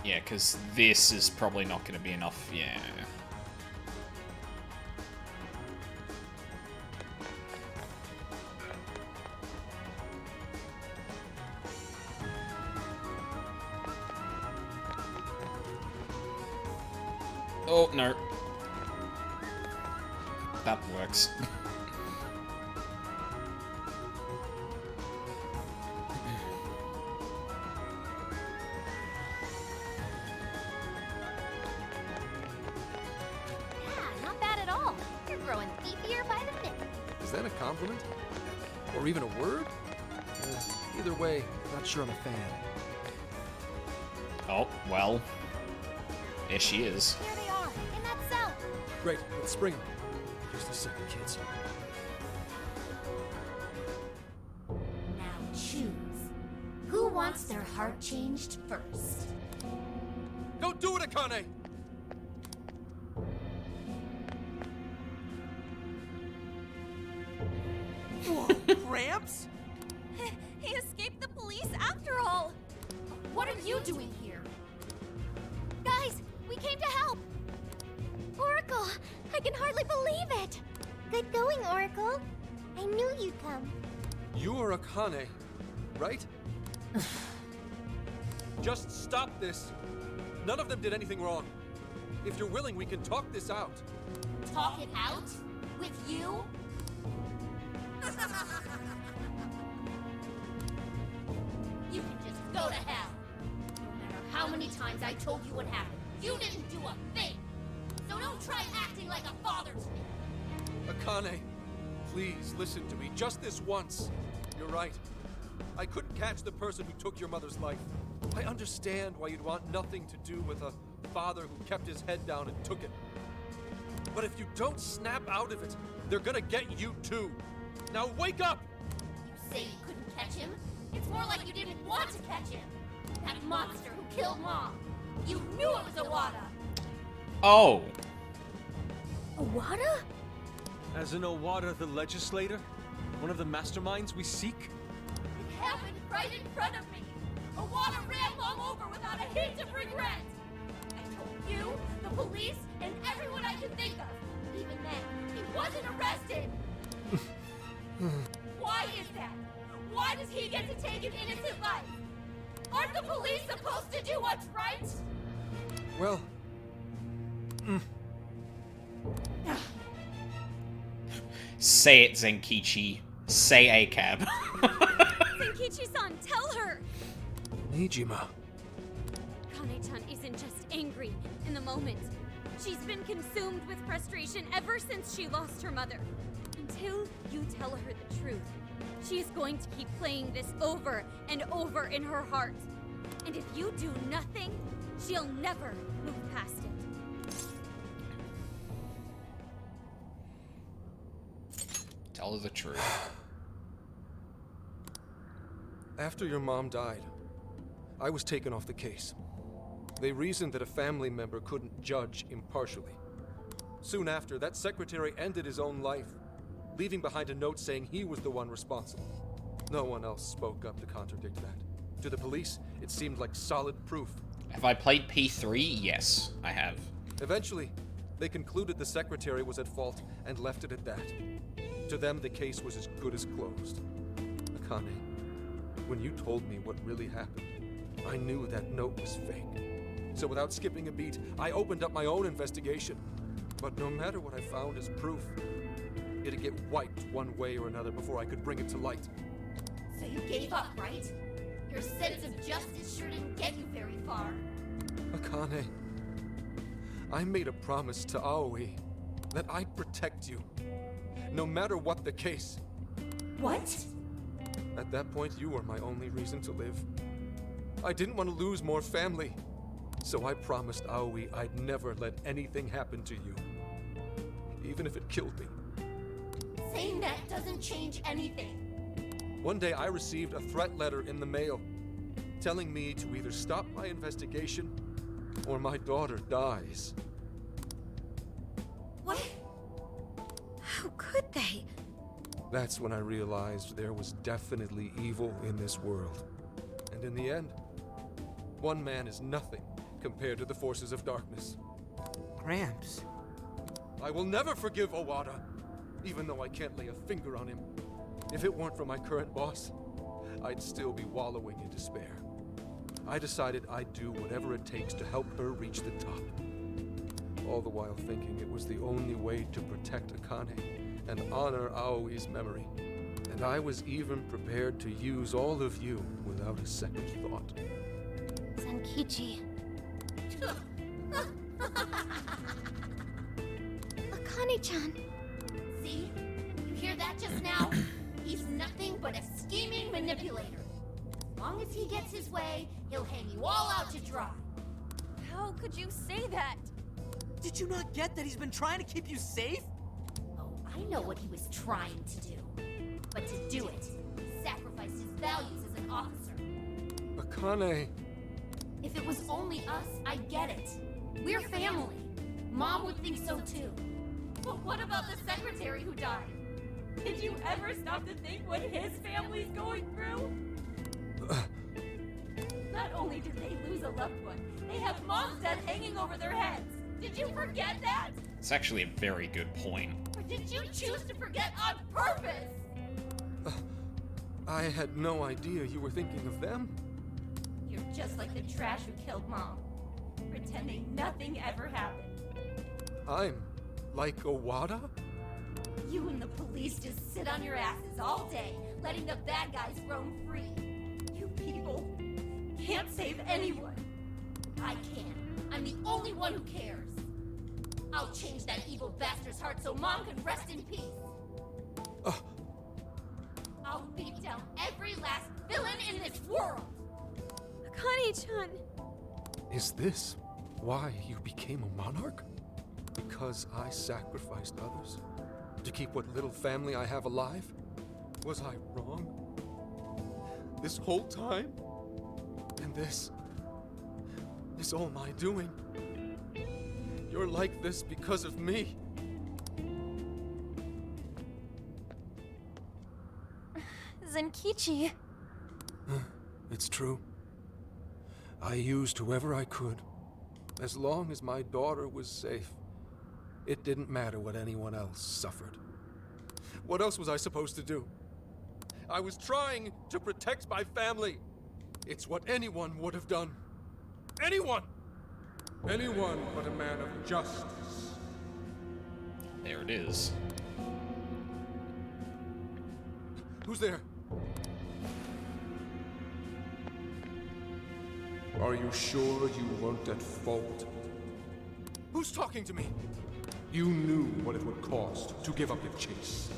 Yeah, because this is probably not going to be enough. Yeah. Oh, no. That works. Not bad at all. You're growing beefier by the minute. Is that a compliment? Or even a word? Either way, not sure I'm a fan. Oh, well. There she is. Here they are, in that cell. Great, let's spring them. Just a second, kids. Now choose. Who wants their heart changed first? Don't do it, Akane! Gramps? He escaped the police after all! What are you doing here? Guys, we came to help! Oracle, I can hardly believe it! Good going, Oracle. I knew you'd come. You are Akane, right? Just stop this. None of them did anything wrong. If you're willing, we can talk this out. Talk it out? With you? You can just go to hell. No matter how many times I told you what happened, you didn't do a thing. So don't try acting like a father to me. Akane, please listen to me just this once. You're right. I couldn't catch the person who took your mother's life. I understand why you'd want nothing to do with a father who kept his head down and took it. But if you don't snap out of it, they're gonna get you too. Now wake up! You say you couldn't catch him? It's more like you didn't want to catch him. That monster who killed Mom. You knew it was Owada. Oh. Owada? As in Owada the legislator? One of the masterminds we seek? It happened right in front of me. Owada ran Mom over without a hint of regret. I told you, the police, and everyone I could think of. Even then, he wasn't arrested. Why is that? Why does he get to take an innocent life? Aren't the police supposed to do what's right? Well... Say it, Zenkichi. Say ACAB. Zenkichi-san, tell her! Nijima. Kane-chan isn't just angry in the moment. She's been consumed with frustration ever since she lost her mother. Until you tell her the truth, she is going to keep playing this over and over in her heart. And if you do nothing, she'll never move past it. Tell her the truth. After your mom died, I was taken off the case. They reasoned that a family member couldn't judge impartially. Soon after, that secretary ended his own life, leaving behind a note saying he was the one responsible. No one else spoke up to contradict that. To the police, it seemed like solid proof. Have I played P3? Yes, I have. Eventually, they concluded the secretary was at fault and left it at that. To them, the case was as good as closed. Akane, when you told me what really happened, I knew that note was fake. So without skipping a beat, I opened up my own investigation. But no matter what I found as proof, it'd get wiped one way or another before I could bring it to light. So you gave up, right? Your sense of justice sure didn't get you very far. Akane, I made a promise to Aoi that I'd protect you, no matter what the case. What? At that point, you were my only reason to live. I didn't want to lose more family, so I promised Aoi I'd never let anything happen to you, even if it killed me. Saying that doesn't change anything. One day I received a threat letter in the mail, telling me to either stop my investigation or my daughter dies. What? How could they? That's when I realized there was definitely evil in this world. And in the end, one man is nothing compared to the forces of darkness. Gramps. I will never forgive Owada, even though I can't lay a finger on him. If it weren't for my current boss, I'd still be wallowing in despair. I decided I'd do whatever it takes to help her reach the top. All the while thinking it was the only way to protect Akane and honor Aoi's memory. And I was even prepared to use all of you without a second thought. Zenkichi. Akane-chan. See? You hear that just now? He's nothing but a scheming manipulator. As long as he gets his way, he'll hang you all out to dry. How could you say that? Did you not get that he's been trying to keep you safe? Oh, I know what he was trying to do. But to do it, he sacrificed his values as an officer. Akane! If it was only us, I'd get it. We're family. Mom would think so too. But what about the secretary who died? Did you ever stop to think what his family's going through? Not only did they lose a loved one, they have Mom's death hanging over their heads. Did you forget that? It's actually a very good point. Or did you choose to forget on purpose? I had no idea you were thinking of them. You're just like the trash who killed Mom, pretending nothing ever happened. I'm like Owada? You and the police just sit on your asses all day, letting the bad guys roam free. You people can't save anyone. I can. I'm the only one who cares. I'll change that evil bastard's heart so Mom can rest in peace. I'll beat down every last villain in this world. Akane-chan. Is this why you became a monarch? Because I sacrificed others? To keep what little family I have alive? Was I wrong? This whole time? And this all my doing? You're like this because of me. Zenkichi. It's true. I used whoever I could. As long as my daughter was safe, it didn't matter what anyone else suffered. What else was I supposed to do? I was trying to protect my family. It's what anyone would have done. Anyone! Anyone but a man of justice. There it is. Who's there? Are you sure you weren't at fault? Who's talking to me? You knew what it would cost to give up your chase.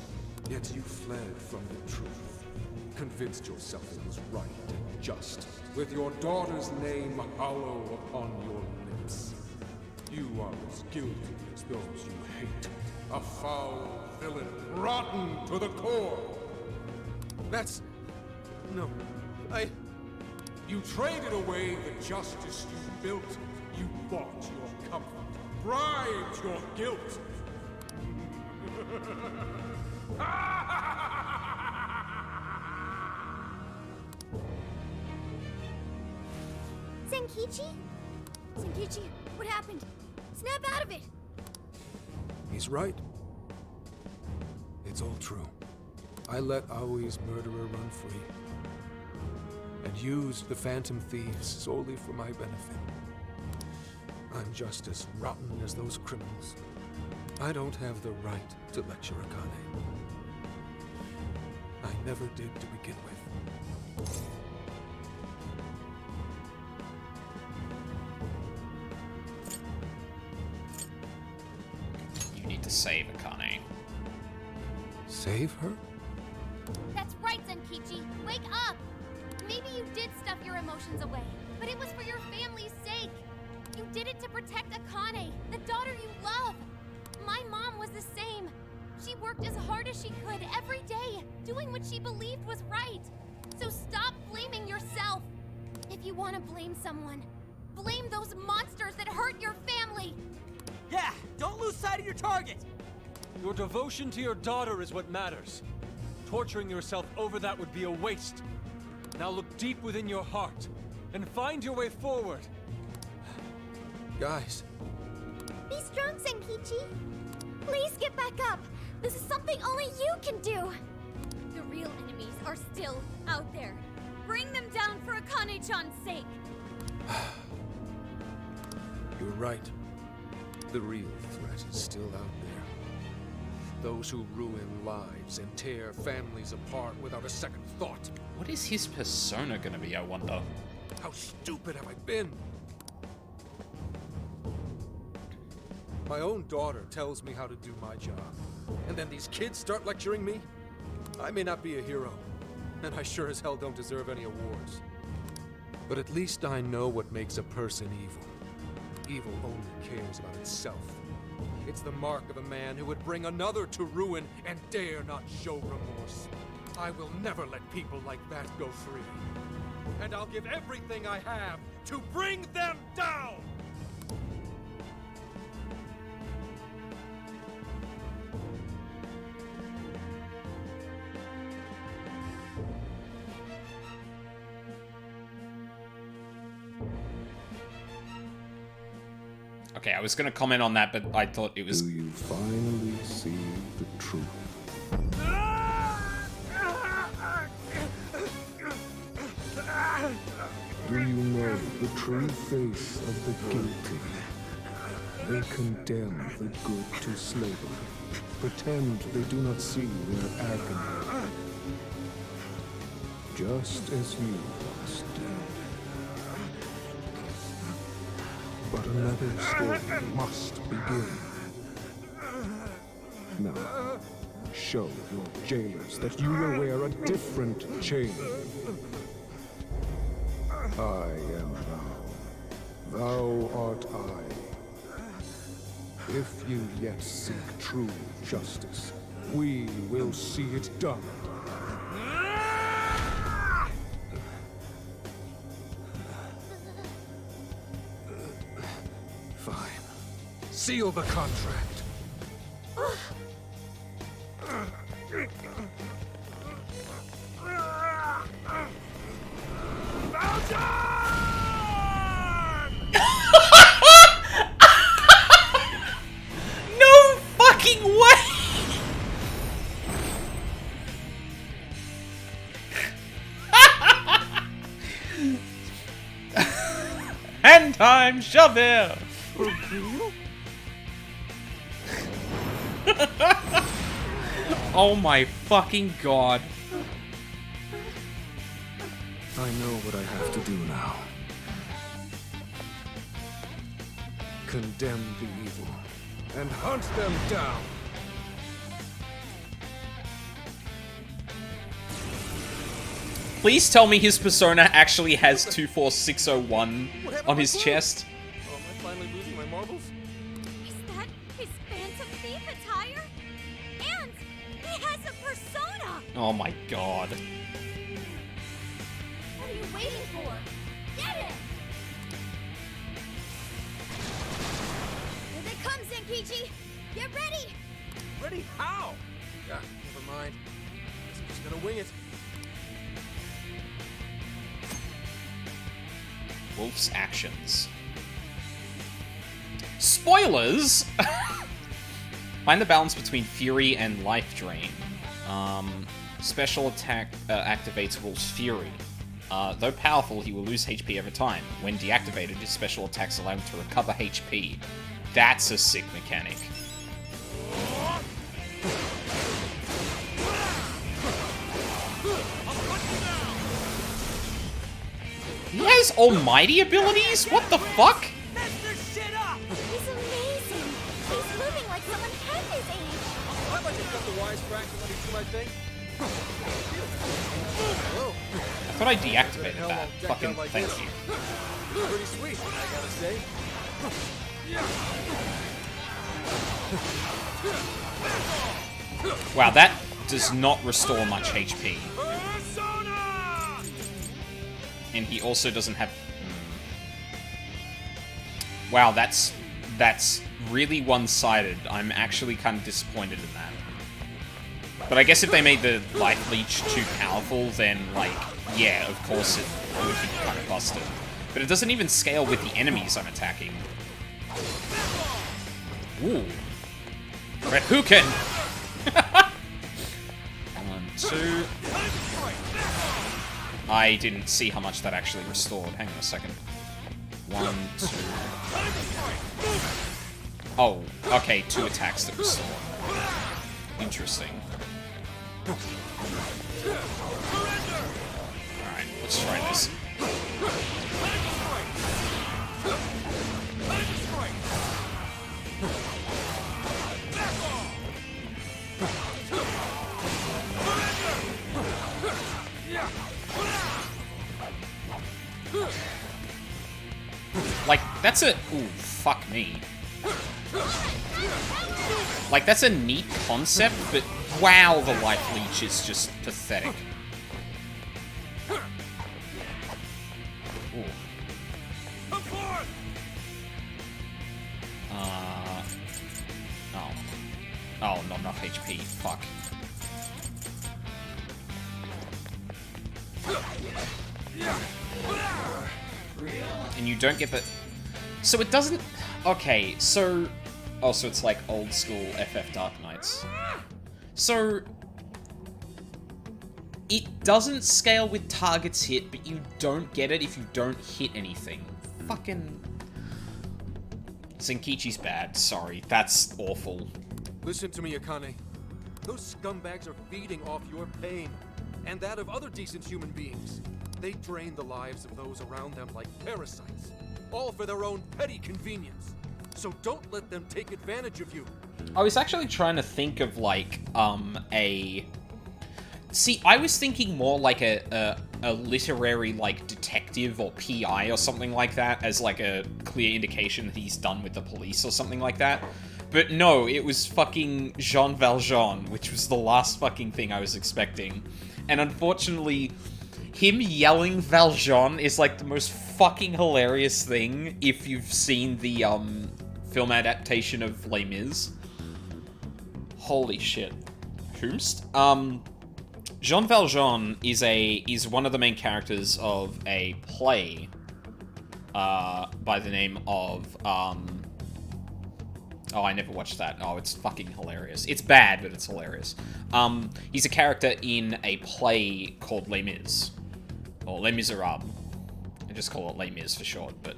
Yet you fled from the truth. Convinced yourself it was right and just. With your daughter's name hollow upon your lips. You are as guilty as those you hate. A foul villain, rotten to the core. No. You traded away the justice you built. You bought your comfort, bribed your guilt. Zenkichi? Zenkichi, what happened? Snap out of it! He's right. It's all true. I let Aoi's murderer run free. And used the Phantom Thieves solely for my benefit. I'm just as rotten as those criminals. I don't have the right to lecture Akane. I never did to begin with. You need to save Akane. Save her? That's right, Zenkichi. Wake up! Maybe you did stuff your emotions away, but it was for your family's sake. You did it to protect Akane, the daughter you love. My mom was the same. She worked as hard as she could every day, doing what she believed was right. So stop blaming yourself. If you want to blame someone, blame those monsters that hurt your family. Yeah, don't lose sight of your target. Your devotion to your daughter is what matters. Torturing yourself over that would be a waste. Now look deep within your heart and find your way forward. Guys. Be strong, Senkichi. Please get back up. This is something only you can do. The real enemies are still out there. Bring them down for Akane-chan's sake. You're right. The real threat is still out there. Those who ruin lives and tear families apart without a second thought. What is his persona gonna be, I wonder? How stupid have I been? My own daughter tells me how to do my job. And then these kids start lecturing me? I may not be a hero, and I sure as hell don't deserve any awards. But at least I know what makes a person evil. Evil only cares about itself. It's the mark of a man who would bring another to ruin and dare not show remorse. I will never let people like that go free. And I'll give everything I have to bring them down! Okay, I was gonna comment on that, but I thought it was... Do you finally see the truth? Do you know the true face of the guilty? They condemn the good to slavery, pretend they do not see their agony. Just as you once did. But another story must begin. Now, show your jailers that you will wear a different chain. I am thou. Thou art I. If you yet seek true justice, we will see it done. Fine. Seal the contract. No fucking way! Hand time, shovel! Oh my fucking god. I know what I have to do now. Condemn the evil and hunt them down. Please tell me his persona actually has 24601 on his chest. Oh, am I finally losing my marbles? Is that his Phantom Thief attire? And he has a persona! Oh my god. What are you waiting for? Get it! Here they come, Senkichi! Get ready! Ready? How? Yeah, never mind. Guess I'm just gonna wing it. Wolf's actions. Spoilers! Find the balance between Fury and Life Drain. Special attack activates Wolf's Fury. Though powerful, he will lose HP over time. When deactivated, his special attacks allow him to recover HP. That's a sick mechanic. He has almighty abilities? What the fuck? He's amazing! He's moving like someone half his age! I like to cut the wisecrack and let me do my thing. Whoa. I thought I deactivated that. Fucking like thank this. you. Pretty sweet, I gotta say. Wow, that does not restore much HP. And he also doesn't have... Wow, that's really one-sided. I'm actually kind of disappointed in that. But I guess if they made the life leech too powerful, then, like, yeah, of course it would be kind of busted. But it doesn't even scale with the enemies I'm attacking. Ooh. Reppuken! 1, 2. I didn't see how much that actually restored. Hang on a second. 1, 2. Oh, okay, 2 attacks that restore. Interesting. Alright, let's try this. Like, that's a... Ooh, fuck me. Like, that's a neat concept, but wow, the life leech is just pathetic. Ooh. Oh, not enough HP. Fuck. And you don't get the... So it doesn't... Okay, so... Oh, so it's like old school FF Dark Knights. So... It doesn't scale with targets hit, but you don't get it if you don't hit anything. Fucking... Zenkichi's bad, sorry. That's awful. Listen to me, Akane. Those scumbags are feeding off your pain, and that of other decent human beings. They drain the lives of those around them like parasites, all for their own petty convenience. So don't let them take advantage of you. I was actually trying to think of, like, a... See, I was thinking more like a literary, like, detective or PI or something like that as, like, a clear indication that he's done with the police or something like that. But no, it was fucking Jean Valjean, which was the last fucking thing I was expecting. And unfortunately, him yelling Valjean is, like, the most fucking hilarious thing if you've seen the, film adaptation of Les Mis. Holy shit. Whomst? Jean Valjean is one of the main characters of a play by the name of oh, I never watched that. Oh, it's fucking hilarious. It's bad, but it's hilarious. He's a character in a play called Les Mis, or Les Miserables. I just call it Les Mis for short, but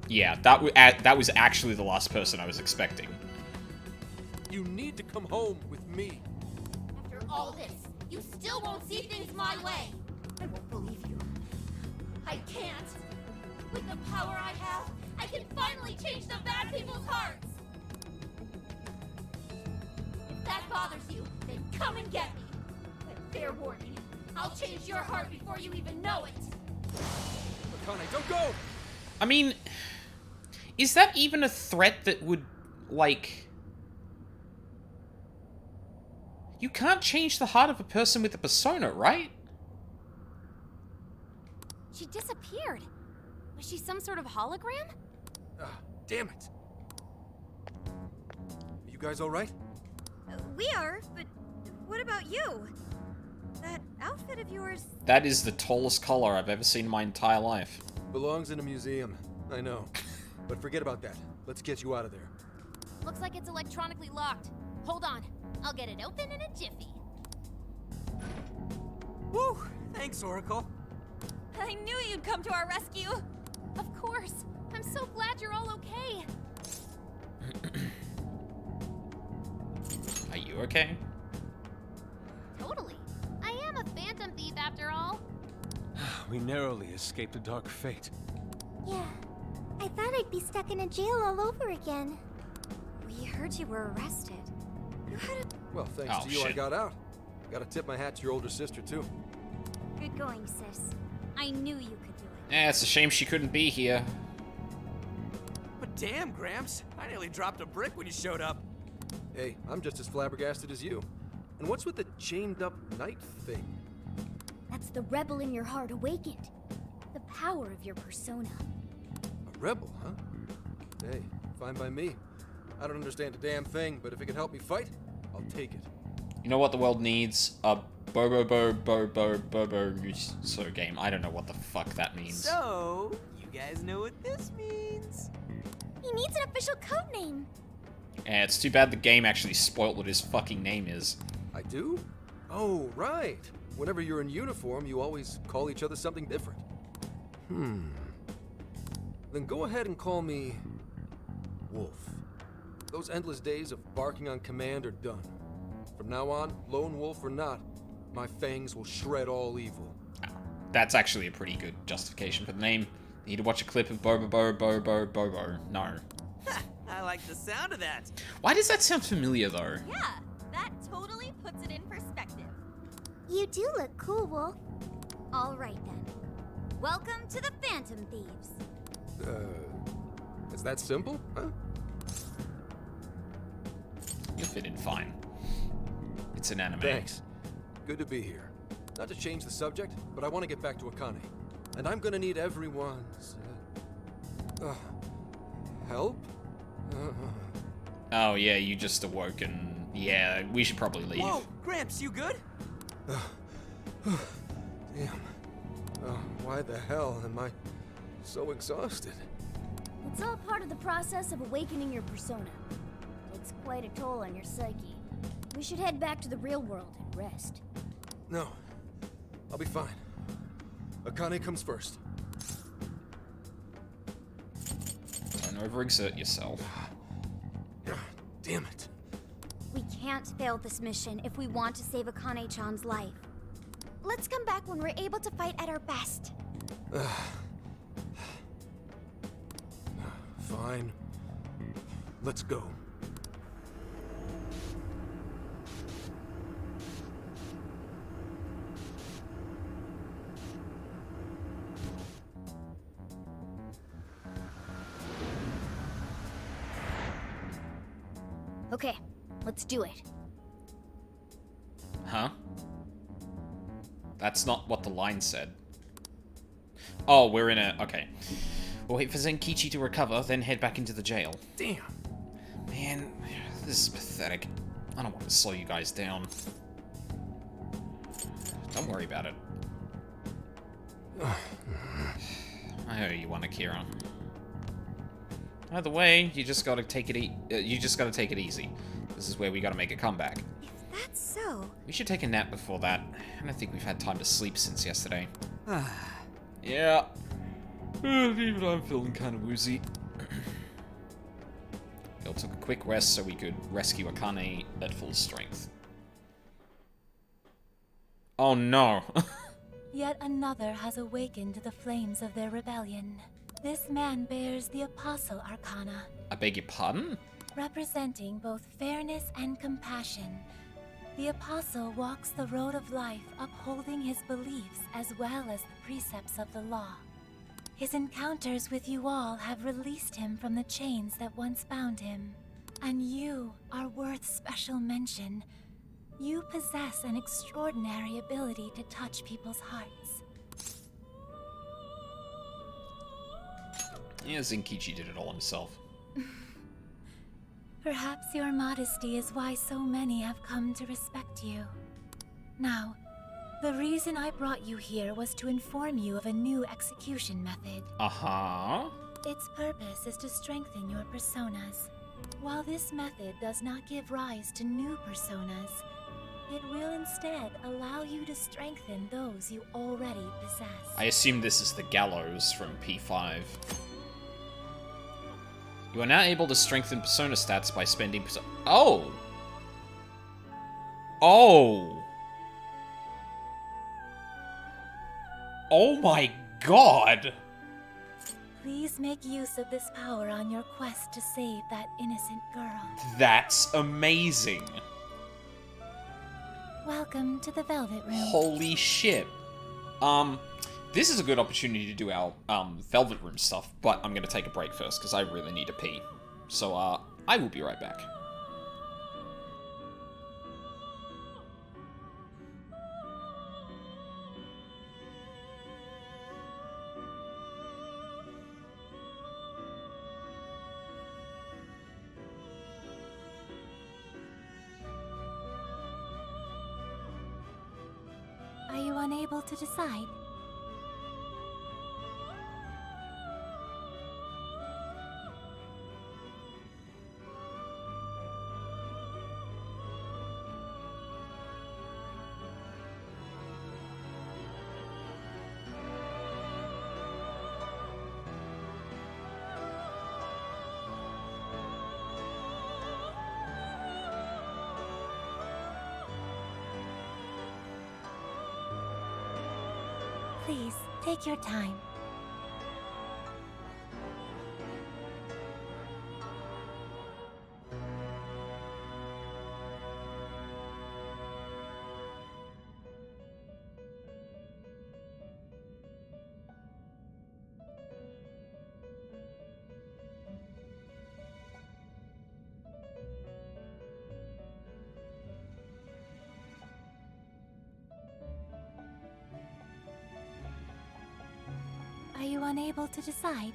yeah, that was actually the last person I was expecting. You need to come home with me. After all this, you still won't see things my way. I won't believe you. I can't. With the power I have, I can finally change the bad people's hearts. If that bothers you, then come and get me. But fair warning, I'll change your heart before you even know it. Akane, don't go! I mean, is that even a threat that would, like... You can't change the heart of a person with a persona, right? She disappeared. Was she some sort of hologram? Damn it. You guys alright? We are, but what about you? That outfit of yours... That is the tallest collar I've ever seen in my entire life. Belongs in a museum. I know. But forget about that. Let's get you out of there. Looks like it's electronically locked. Hold on. I'll get it open in a jiffy. Woo! Thanks, Oracle. I knew you'd come to our rescue. Of course. I'm so glad you're all okay. Are you okay? Totally. I am a phantom thief after all. We narrowly escaped a dark fate. Yeah. I thought I'd be stuck in a jail all over again. We heard you were arrested. You had a... Well, thanks to you, I got out. Gotta tip my hat to your older sister, too. Good going, sis. I knew you could do it. Yeah, it's a shame she couldn't be here. But damn, Gramps, I nearly dropped a brick when you showed up. Hey, I'm just as flabbergasted as you. And what's with the chained-up knight thing? That's the rebel in your heart awakened. The power of your persona. A rebel, huh? Hey, fine by me. I don't understand a damn thing, but if it can help me fight, I'll take it. You know what the world needs? A Bobo so game. I don't know what the fuck that means. So, you guys know what this means? He needs an official code name. Yeah, it's too bad the game actually spoiled what his fucking name is. I do? Oh, right. Whenever you're in uniform, you always call each other something different. Then go ahead and call me Wolf. Those endless days of barking on command are done. From now on, lone wolf or not, my fangs will shred all evil. That's actually a pretty good justification for the name. Need to watch a clip of Bobo. No. I like the sound of that. Why does that sound familiar, though? Yeah, that totally puts it in perspective. You do look cool, Wolf. All right, then. Welcome to the Phantom Thieves. Is that simple, huh? You'll fit in fine. It's an anime. Thanks. Good to be here. Not to change the subject, but I want to get back to Akane. And I'm gonna need everyone's... help? Oh, yeah, you just awoke and... Yeah, we should probably leave. Whoa, Gramps, you good? Damn. Why the hell am I so exhausted? It's all part of the process of awakening your persona. It's quite a toll on your psyche. We should head back to the real world and rest. No. I'll be fine. Akane comes first. Don't overexert yourself. Damn it. We can't fail this mission if we want to save Akane-chan's life. Let's come back when we're able to fight at our best. Fine. Let's go. Okay, let's do it. Huh? That's not what the line said. Oh, we're in a... Okay. We'll wait for Zenkichi to recover, then head back into the jail. Damn. Man, this is pathetic. I don't want to slow you guys down. Don't worry about it. I owe you one, Akira. Either way, you just gotta take it easy. This is where we gotta make a comeback. If that's so... We should take a nap before that. I don't think we've had time to sleep since yesterday. Yeah. Even I'm feeling kind of woozy. We all took a quick rest so we could rescue Akane at full strength. Oh no. Yet another has awakened to the flames of their rebellion. This man bears the Apostle Arcana. I beg your pardon? Representing both fairness and compassion, the Apostle walks the road of life, upholding his beliefs as well as the precepts of the law. His encounters with you all have released him from the chains that once bound him. And you are worth special mention. You possess an extraordinary ability to touch people's hearts. Yeah, Zenkichi did it all himself. Perhaps your modesty is why so many have come to respect you. Now, the reason I brought you here was to inform you of a new execution method. Uh-huh. Its purpose is to strengthen your personas. While this method does not give rise to new personas, it will instead allow you to strengthen those you already possess. I assume this is the gallows from P5. You are now able to strengthen persona stats by spending Oh! Oh! Oh my god! Please make use of this power on your quest to save that innocent girl. That's amazing! Welcome to the Velvet Room. Holy shit. This is a good opportunity to do our, Velvet Room stuff, but I'm gonna take a break first, because I really need to pee. So, I will be right back. you unable to decide? Please, take your time. Are you unable to decide?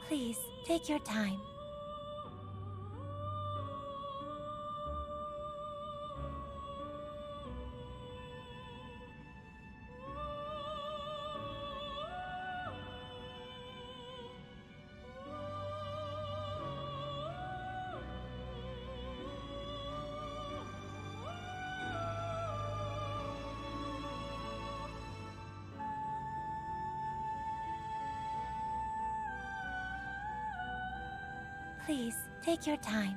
Please, take your time. Please, take your time.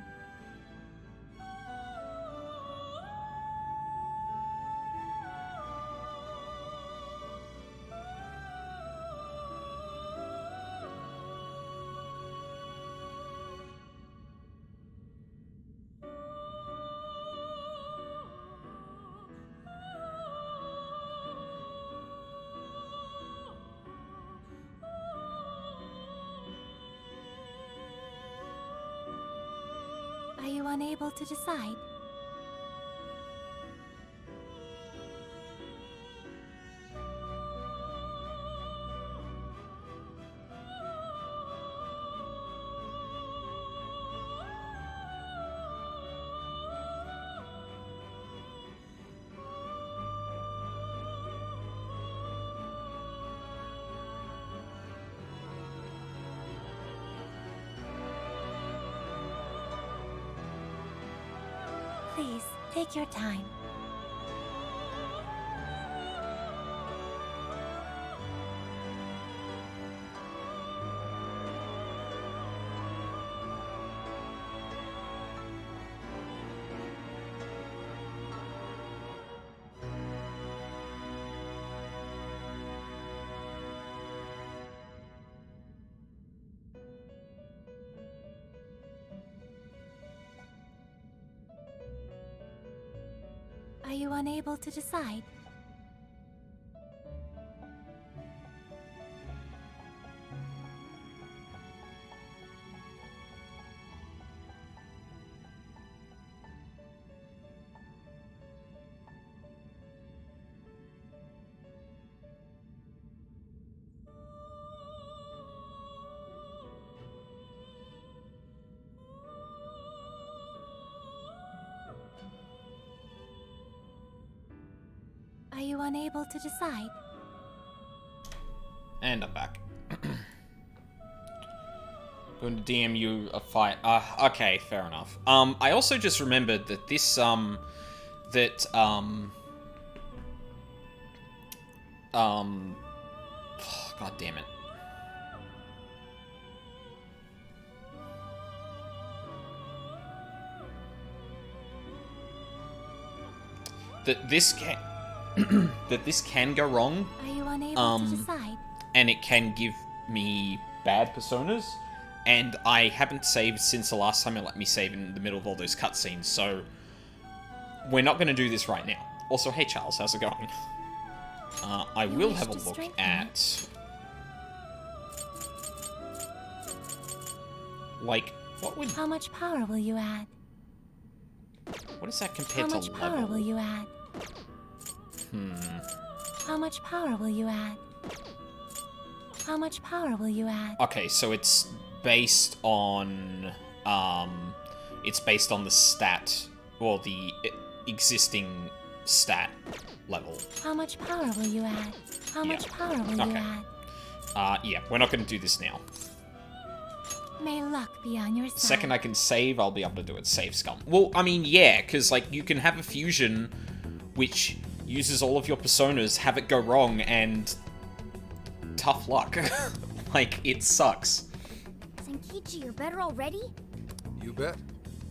Are you unable to decide? Please, take your time. Are you unable to decide? Are you unable to decide? And I'm back. Going to DM you a fight. Okay, fair enough. I also just remembered that this, God damn it. That this can... that this can go wrong. Are you unable to decide? And it can give me bad personas. And I haven't saved since the last time it let me save in the middle of all those cutscenes, so we're not going to do this right now. Also, hey Charles, how's it going? I You will wish have a to look strengthen at... Like, what would... How much power will you add? What is that How compared to much power level? will you add? How much power will you add? How much power will you add? Okay, so it's based on... It's based on the stat, or the existing stat level. How much power will you add? How much power will you add? Yeah, we're not going to do this now. May luck be on your side. Second I can save, I'll be able to do it. Save scum. Well, I mean, yeah, because, like, you can have a fusion which uses all of your personas, have it go wrong, and... tough luck. Like, it sucks. Senkichi, you're better already? You bet.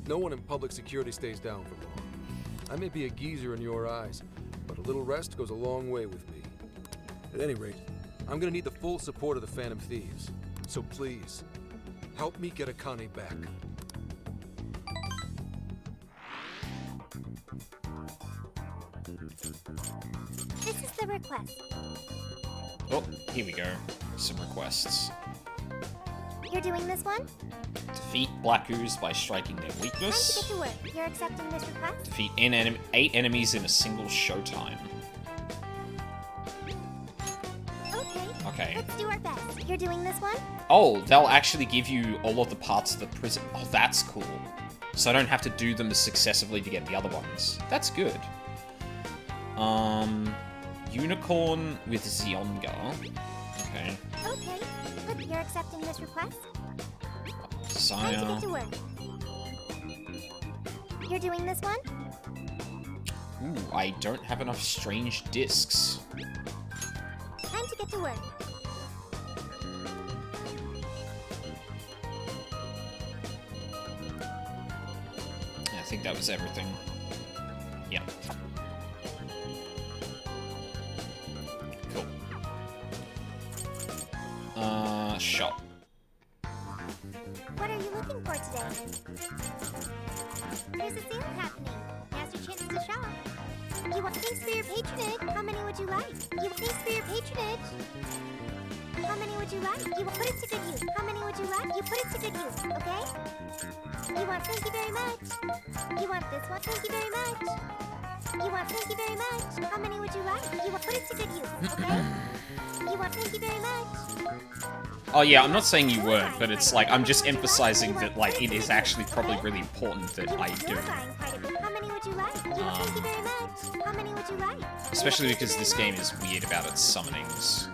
No one in public security stays down for long. I may be a geezer in your eyes, but a little rest goes a long way with me. At any rate, I'm gonna need the full support of the Phantom Thieves. So please, help me get Akane back. This is the request. Oh, here we go. Some requests. You're doing this one? Defeat Black Ooze by striking their Time to weakness. get to work. You're accepting this request? Defeat 8 enemies in a single showtime. Okay. Let's do our best. You're doing this one? Oh, they'll actually give you all of the parts of the prison. Oh, that's cool. So I don't have to do them successively to get the other ones. That's good. Unicorn with Zionga. Okay. Okay. Look, you're accepting this request? Time to Zaya. get to work. You're doing this one? Ooh, I don't have enough strange discs. Time to get to work. I think that was everything. Yeah. Cool. Shop. What are you looking for today? There's a sale happening. Now's your chance to shop. You want thanks for your patronage. How many would you like? You want thanks for your patronage. How many would you like? You put it to good use. How many would you like? You put it to good use, okay? You want thank you very much. You want this one? Thank you very much. You want thank you very much. How many would you like? You want put it to good use, okay? You want thank you very much. Oh yeah, I'm not saying you weren't, but it's like, I'm just emphasizing that, like, it is actually probably really important that I do. How many would you like? You want thank you very much. How many would you like? Especially because this game is weird about its summonings.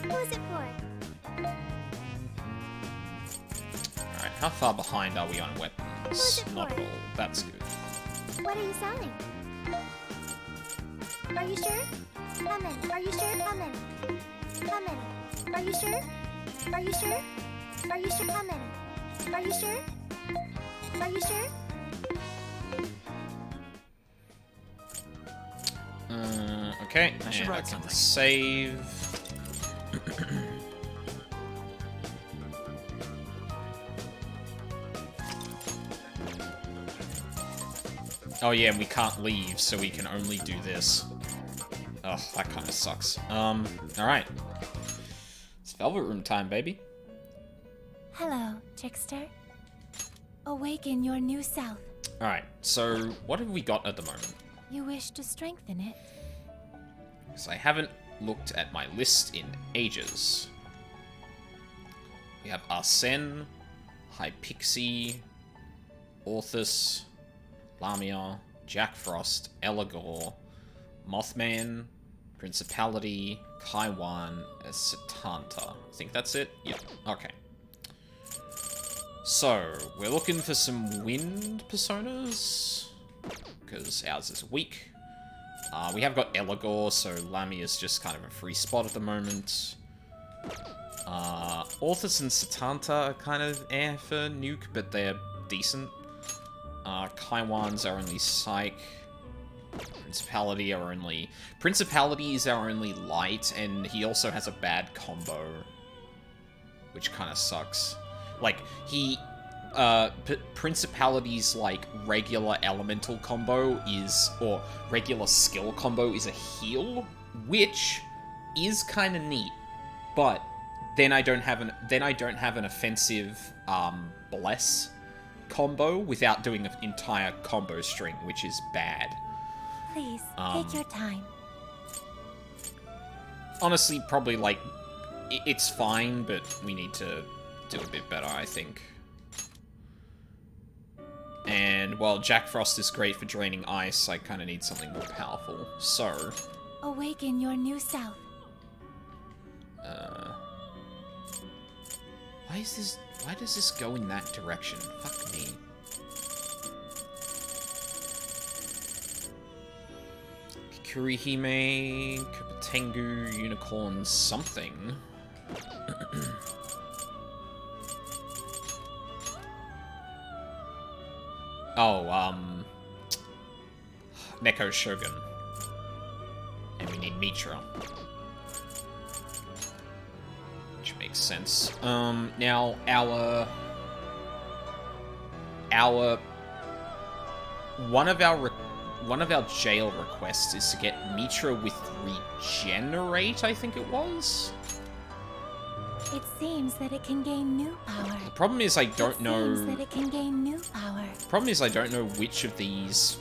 Who is it for? Alright, how far behind are we on weapons? Not all. That's good. What are you selling? Are you sure? Come in. Are you sure? Come in. Come in. Are you sure? Are you sure? Are you sure? Come in. Are you sure? Are you sure? Okay, and I can save. Oh yeah, and we can't leave, so we can only do this. Ugh, that kind of sucks. Alright. It's Velvet Room time, baby. Hello, trickster. Awaken your new self. Alright, so what have we got at the moment? You wish to strengthen it. Because I haven't looked at my list in ages. We have Arsene, Hypixie, Orthus, Lamia, Jack Frost, Elagor, Mothman, Principality, Kaiwan, and Satanta. I think that's it? Yep. Okay. So, we're looking for some wind personas, because ours is weak. We have got Elagor, so Lamia's just kind of a free spot at the moment. Orthus and Satanta are kind of for nuke, but they're decent. Kaiwan's our only psych. Principality is our only light, and he also has a bad combo, which kind of sucks. Like, Principality's, like, regular elemental combo is, or regular skill combo is a heal, which is kind of neat, but then I don't have an offensive, bless combo without doing an entire combo string, which is bad. Please, take your time. Honestly, probably, like, it's fine, but we need to do a bit better, I think. And while Jack Frost is great for draining ice, I kind of need something more powerful. So... awaken your new self. Why does this go in that direction? Fuck me. Kurihime, Kupatengu, Unicorn, something. Oh, Neko Shogun. And we need Mitra. Which makes sense. Now, one of our jail requests is to get Mitra with Regenerate, I think it was? It seems that it can gain new power. The problem is I don't know... It seems that it can gain new power. The problem is I don't know which of these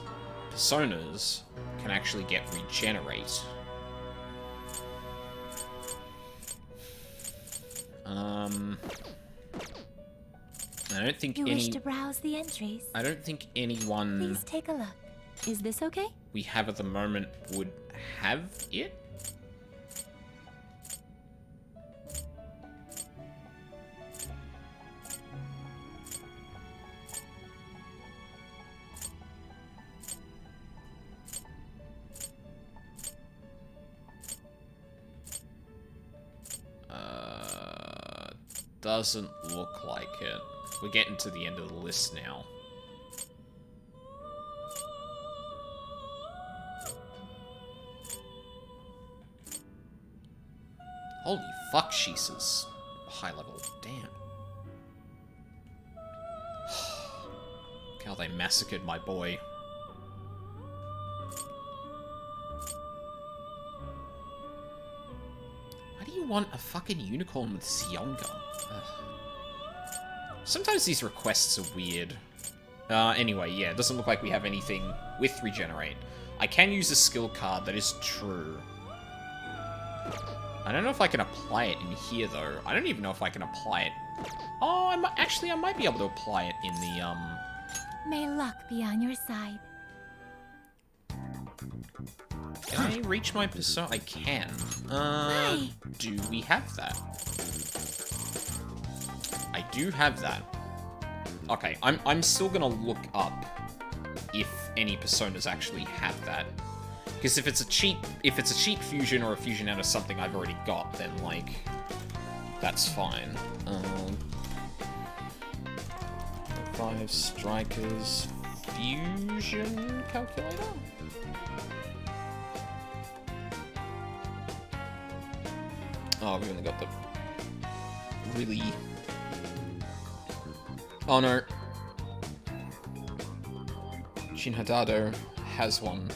personas can actually get Regenerate. I don't think you wish to browse the entries? I don't think anyone... Please take a look. Is this okay? We have at the moment would have it? Doesn't look like it. We're getting to the end of the list now. Holy fuck, Shiisa's high level. Damn. Look how they massacred my boy. Why do you want a fucking unicorn with Sionga? Sometimes these requests are weird. Anyway, yeah, it doesn't look like we have anything with Regenerate. I can use a skill card, that is true. I don't know if I can apply it in here, though. I don't even know if I can apply it. Oh, I might be able to apply it in the, May luck be on your side. Can I reach my persona? I can. Do we have that? I do have that. Okay, I'm still gonna look up if any personas actually have that. Because if it's a cheap fusion or a fusion out of something I've already got, then like that's fine. 5 strikers fusion calculator? Oh, we've only got the really... Oh no. Shin Hadado has one.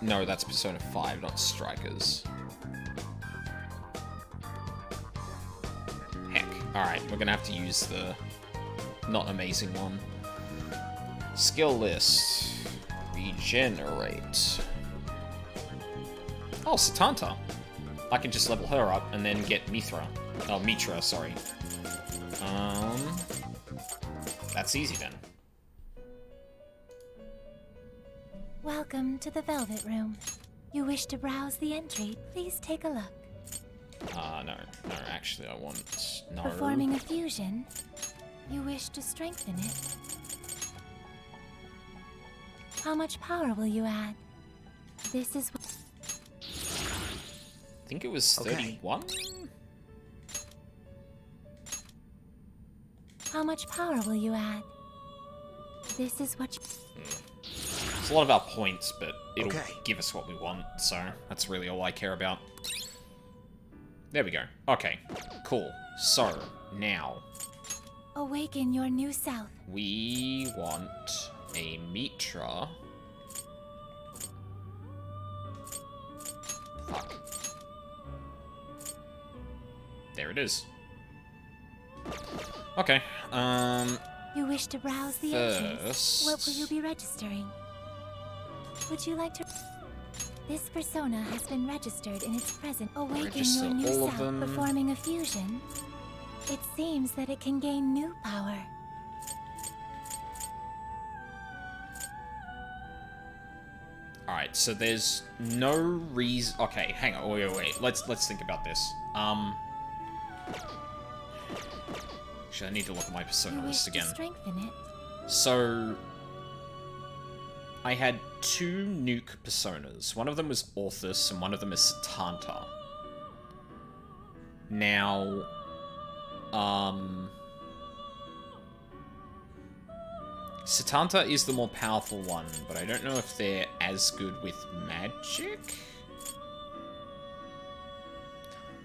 No, that's Persona 5, not Strikers. Heck. Alright, we're gonna have to use the not amazing one. Skill list. Regenerate. Oh, Satanta. I can just level her up and then get Mitra. Oh, Mitra, sorry. That's easy then. Welcome to the Velvet Room. You wish to browse the entry? Please take a look. No, actually I want... No. Performing a fusion? You wish to strengthen it? How much power will you add? This is... I think it was 31? How much power will you add? This is what you... It's a lot of our points, but it'll give us what we want, so that's really all I care about. There we go. Okay, cool. So, now, Awaken your new self. We want a Mitra. Fuck. There it is. Okay, You wish to browse the entrance? What will you be registering? Would you like to... This persona has been registered in its present. Awaken Register your new all of self, them. performing a fusion. It seems that it can gain new power. Alright, so there's no reason... Okay, hang on, wait. Let's think about this. Actually, I need to look at my persona list again. Strengthen it. So... I had 2 nuke personas. One of them was Orthus, and one of them is Satanta. Now... Satanta is the more powerful one, but I don't know if they're as good with magic?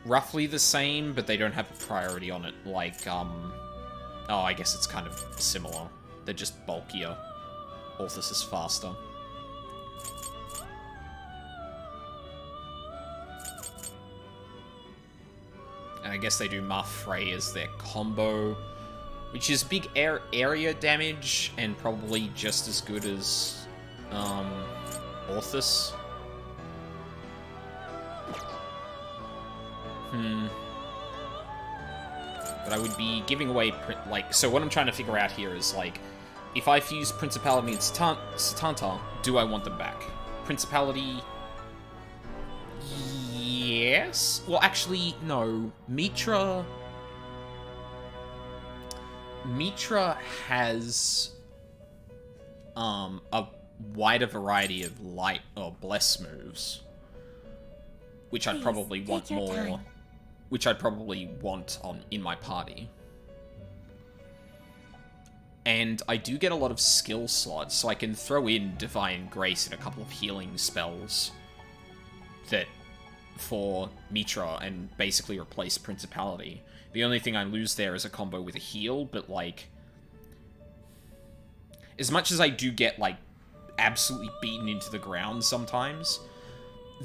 Roughly the same, but they don't have a priority on it, like, oh, I guess it's kind of similar. They're just bulkier. Orthus is faster. And I guess they do Marfrey as their combo, which is big area damage, and probably just as good as, Orthus. But I would be giving away, so what I'm trying to figure out here is, like, if I fuse Principality and Satanta, do I want them back? Principality... Yes? Well, actually, no. Mitra has a wider variety of light or bless moves, which I'd probably want more. time. Which I'd probably want in my party. And I do get a lot of skill slots, so I can throw in Divine Grace and a couple of healing spells that for Mitra and basically replace Principality. The only thing I lose there is a combo with a heal, but, like, as much as I do get, like, absolutely beaten into the ground sometimes,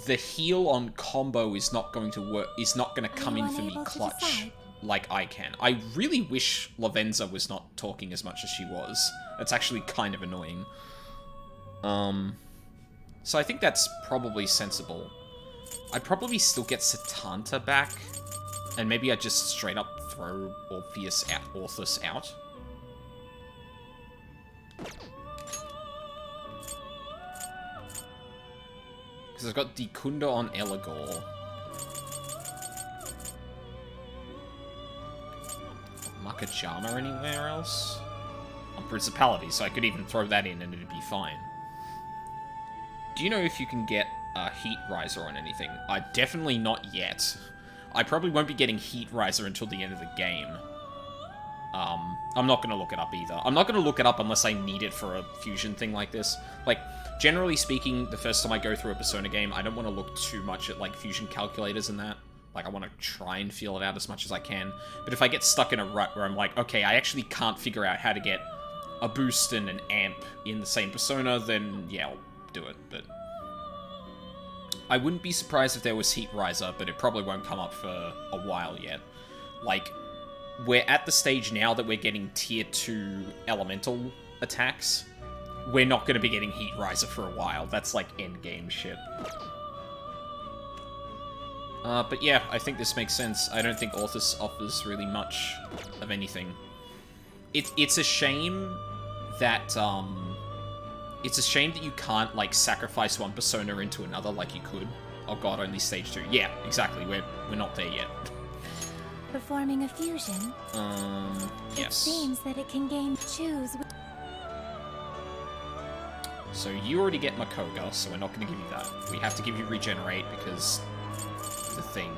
the heal on combo is not going to work, is not going to come in for me clutch like I can. I really wish Lavenza was not talking as much as she was. That's actually kind of annoying. So I think that's probably sensible. I'd probably still get Satanta back, and maybe I'd just straight up throw Orthus out. Because I've got Dikunda on Eligor. Makajama anywhere else? On Principality, so I could even throw that in and it'd be fine. Do you know if you can get a Heat Riser on anything? Definitely not yet. I probably won't be getting Heat Riser until the end of the game. I'm not going to look it up either. I'm not going to look it up unless I need it for a fusion thing like this. Like, generally speaking, the first time I go through a Persona game, I don't want to look too much at, like, fusion calculators and that. Like, I want to try and feel it out as much as I can. But if I get stuck in a rut where I'm like, okay, I actually can't figure out how to get a boost and an amp in the same Persona, then, yeah, I'll do it. But I wouldn't be surprised if there was Heat Riser, but it probably won't come up for a while yet. Like, we're at the stage now that we're getting tier 2 elemental attacks. We're not going to be getting Heat Riser for a while. That's like endgame shit. But yeah, I think this makes sense. I don't think Orthus offers really much of anything. It's a shame that, it's a shame that you can't, like, sacrifice one persona into another like you could. Oh god, only stage 2. Yeah, exactly. We're not there yet. Performing a fusion. Yes. It seems that it can gain choose. So you already get Makoga, so we're not going to give you that. We have to give you Regenerate because the thing.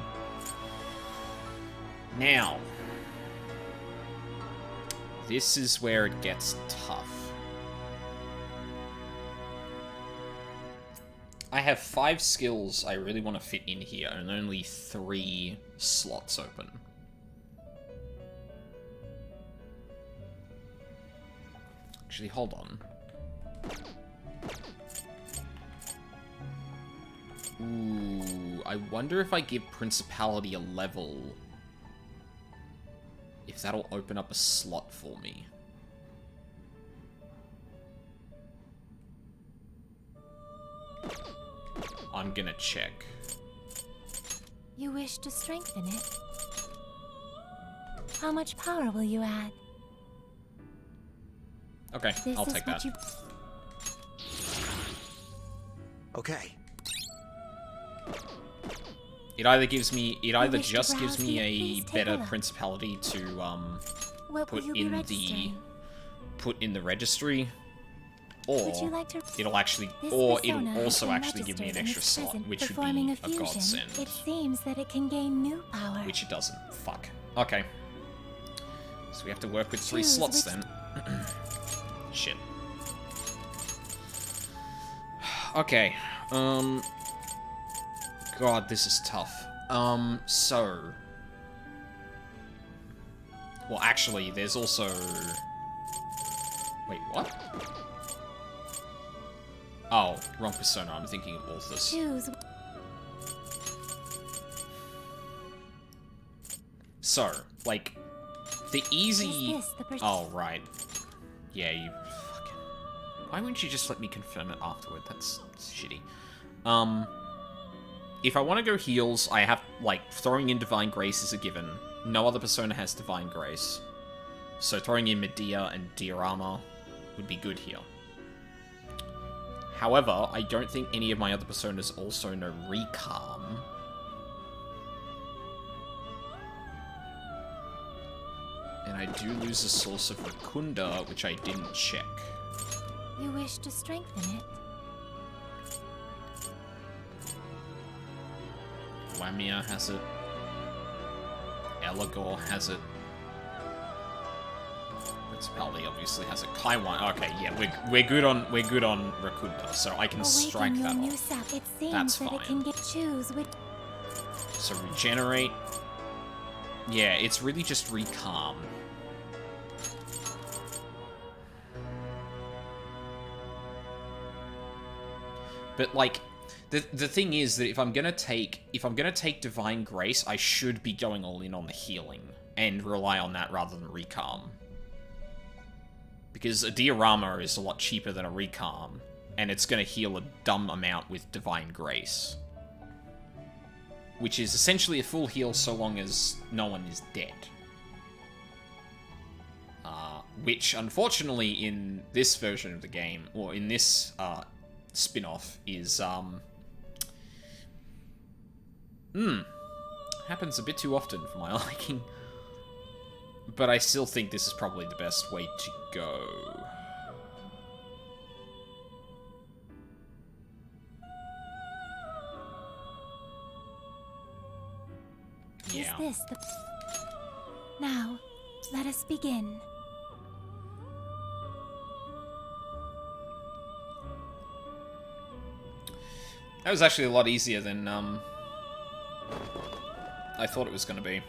Now, this is where it gets tough. I have 5 skills I really want to fit in here, and only 3 slots open. Actually, hold on. Ooh, I wonder if I give Principality a level, if that'll open up a slot for me. I'm gonna check. You wish to strengthen it? How much power will you add? Okay, This I'll is take what that. you... Okay. It either gives me, it either wish to just gives browse me here? a Please take a better look. Principality to What will put you be in the registering? registry, or Would you like to... it'll actually, This or persona it'll has also been actually give me an registered in extra its slot, present which would performing be a a fusion. godsend. It seems that it can gain new power. Which it doesn't. Fuck. Okay. So we have to work with 3 Choose slots which- then. Shit. Okay. God, this is tough. So... Well, actually, there's also... Wait, what? Oh, wrong persona. I'm thinking of authors. Choose. So, like, the easy... Is this the Oh, right. Yeah, you fucking... Why wouldn't you just let me confirm it afterward? That's shitty. If I want to go heals, I have, like, throwing in Divine Grace is a given. No other persona has Divine Grace. So throwing in Medea and Diorama would be good here. However, I don't think any of my other personas also know Recalm. And I do lose a source of Rakunda, which I didn't check. You wish to strengthen it? Lamia has it. Elagor has it. Principality obviously has it. Kaiwan. Okay, yeah, we're good on Rakunda, so I can strike Awaken that your new off. self. It seems That's that fine. it can get choose which... So regenerate. Yeah, it's really just Recalm. But like, the thing is that if I'm gonna take Divine Grace, I should be going all in on the healing and rely on that rather than Recalm. Because a Diorama is a lot cheaper than a Recalm, and it's gonna heal a dumb amount with Divine Grace. Which is essentially a full heal so long as no one is dead. Which, unfortunately, in this version of the game, or in this spin-off, is, happens a bit too often for my liking. But I still think this is probably the best way to go. Yeah. Is this the... Now, let us begin. That was actually a lot easier than, I thought it was going to be.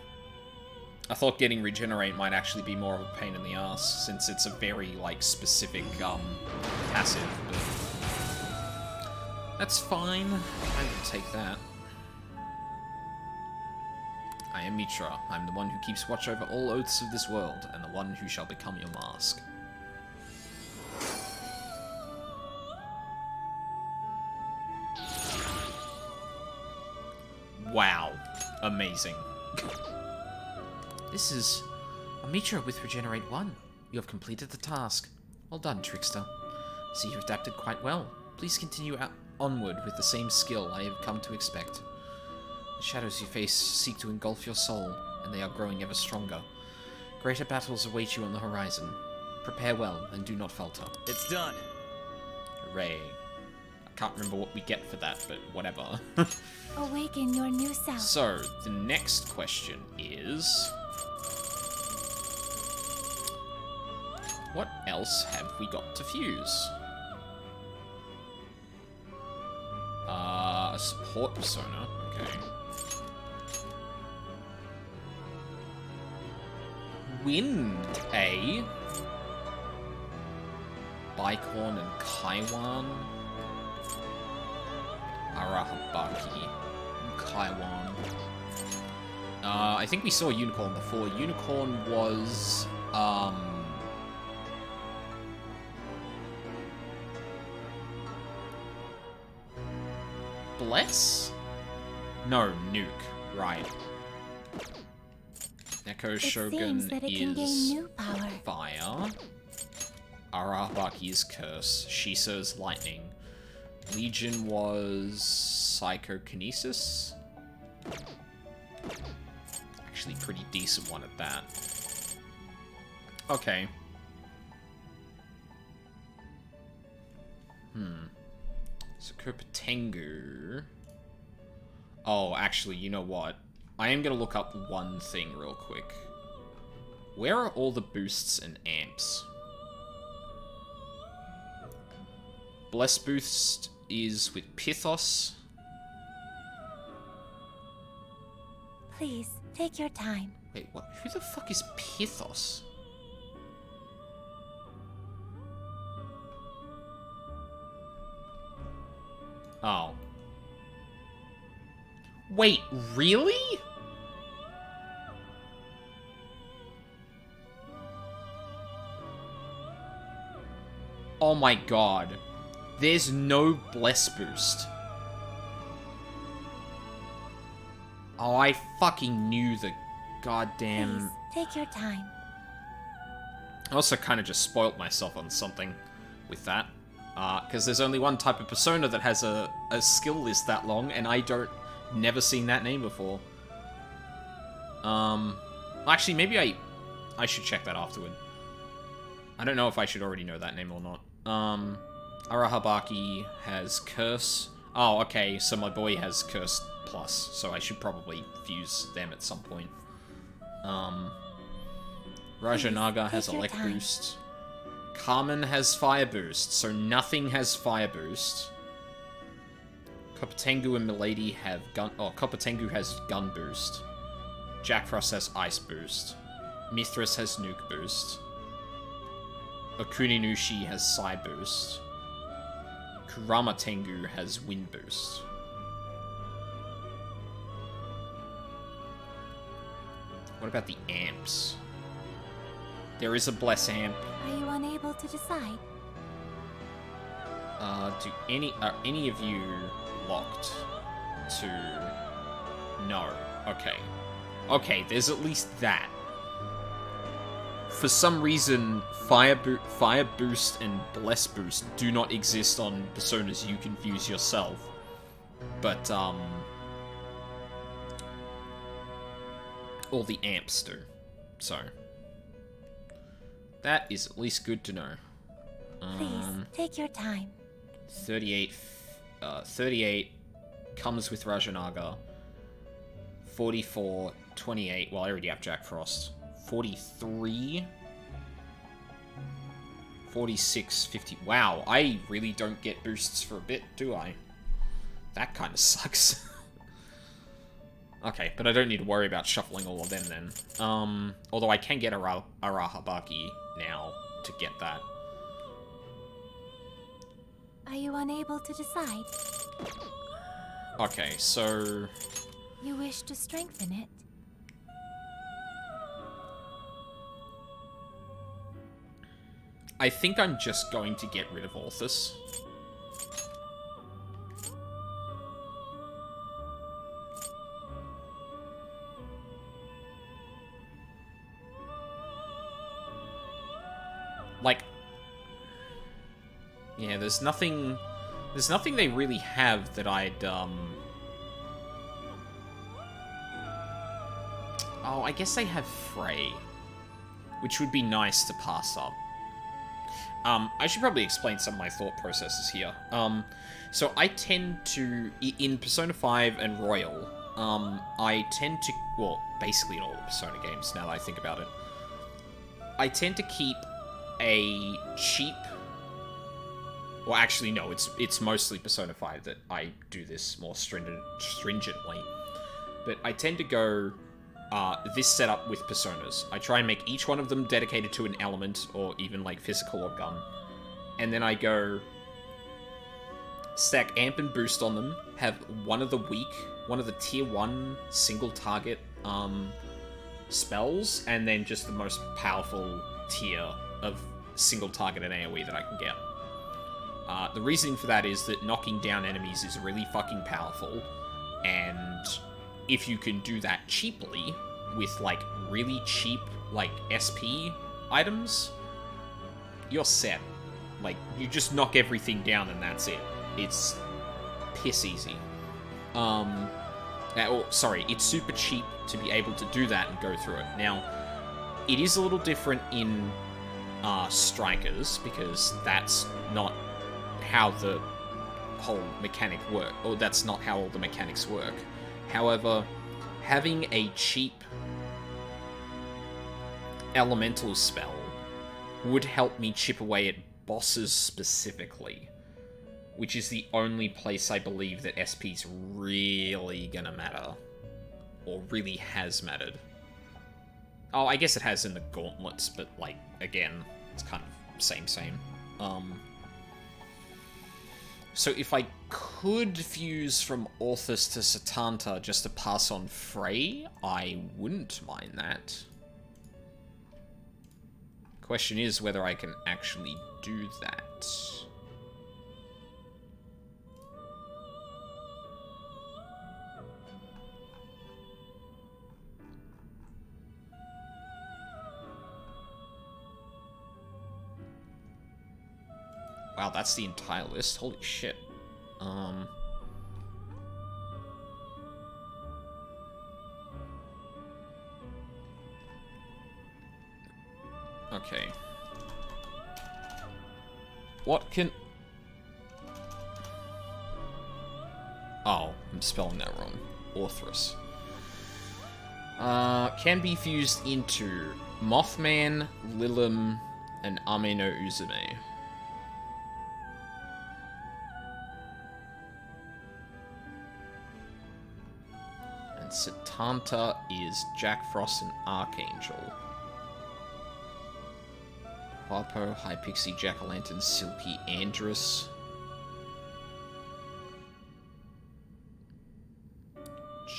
I thought getting Regenerate might actually be more of a pain in the ass, since it's a very, like, specific, passive, but... That's fine. I can take that. I am Mitra. I'm the one who keeps watch over all oaths of this world, and the one who shall become your mask. Wow. Amazing. This is Mitra with Regenerate 1. You have completed the task. Well done, Trickster. See, you've adapted quite well. Please continue onward with the same skill I have come to expect. The shadows you face seek to engulf your soul, and they are growing ever stronger. Greater battles await you on the horizon. Prepare well, and do not falter. It's done. Hooray. I can't remember what we get for that, but whatever. Awaken your new self. So, the next question is... what else have we got to fuse? A support persona, okay. Wind, eh? Baikorn and Kaiwan. Arahabaki. Kaiwan. I think we saw Unicorn before. Unicorn was, Bless? No, Nuke. Right. Neko Shogun that it can gain is new power. Fire. Arabaki's Curse. Shiisa's Lightning. Legion was Psychokinesis. Actually, pretty decent one at that. Okay. So Kopatengu. Oh, actually, you know what? I am gonna look up one thing real quick. Where are all the boosts and amps? Bless boost is with Pithos. Please, take your time. Wait, what? Who the fuck is Pithos? Oh. Wait, really? Oh my god. There's no Bless boost. Oh, I fucking knew the goddamn... Please, take your time. I also kind of just spoilt myself on something with that. Because there's only one type of persona that has a skill list that long, and I never seen that name before. Actually, maybe I should check that afterward. I don't know if I should already know that name or not. Arahabaki has Curse. Oh, okay, so my boy has Curse Plus, so I should probably fuse them at some point. Rajanaga has Elect Boost. Carmen has Fire Boost, so nothing has Fire Boost. Kopatengu and Milady have Gun... Oh, Kopatengu has Gun Boost. Jack Frost has Ice Boost. Mithras has Nuke Boost. Okuninushi has Psy Boost. Kurama Tengu has Wind Boost. What about the amps? There is a Bless amp. Are you unable to decide? Are any of you locked to... No. Okay. Okay, there's at least that. For some reason, Fire Boost and Bless Boost do not exist on personas you can fuse yourself. But, all the amps do. So... that is at least good to know. Please, take your time. 38 comes with Rajanaga. 44, 28, well I already have Jack Frost. 43, 46, 50, wow, I really don't get boosts for a bit, do I? That kind of sucks. Okay, but I don't need to worry about shuffling all of them then. Although I can get Arahabaki now to get that. Are you unable to decide? Okay, so... You wish to strengthen it? I think I'm just going to get rid of Orthus. Like, yeah, there's nothing they really have that I'd, Oh, I guess they have Frey, which would be nice to pass up. I should probably explain some of my thought processes here. So I tend to, in Persona 5 and Royal, I tend to, well, basically in all the Persona games, now that I think about it, I tend to keep a cheap... Well, actually, no, it's mostly Persona 5 that I do this more stringently. But I tend to go this setup with Personas. I try and make each one of them dedicated to an element, or even like physical or gun. and then I go stack amp and boost on them, have one of the tier 1 single target spells, and then just the most powerful tier of single targeted AoE that I can get. The reasoning for that is that knocking down enemies is really fucking powerful, and if you can do that cheaply with like really cheap like SP items, you're set. Like, you just knock everything down and that's it. It's piss easy. It's super cheap to be able to do that and go through it. Now, it is a little different in Strikers, because that's not how the whole mechanic work, or that's not how all the mechanics work. However, having a cheap elemental spell would help me chip away at bosses specifically, which is the only place I believe that SP's really gonna matter, or really has mattered. Oh, I guess it has in the gauntlets, but, like, again, it's kind of same. So if I could fuse from Orthus to Satanta just to pass on Frey, I wouldn't mind that. Question is whether I can actually do that. Wow, that's the entire list? Holy shit. Okay. What can... Oh, I'm spelling that wrong. Orthrus. Can be fused into Mothman, Lilim, and Ame no Uzume. And Satanta is Jack Frost and Archangel. Harpo, High Pixie, Jack-o'-lantern, Silky, Andrus.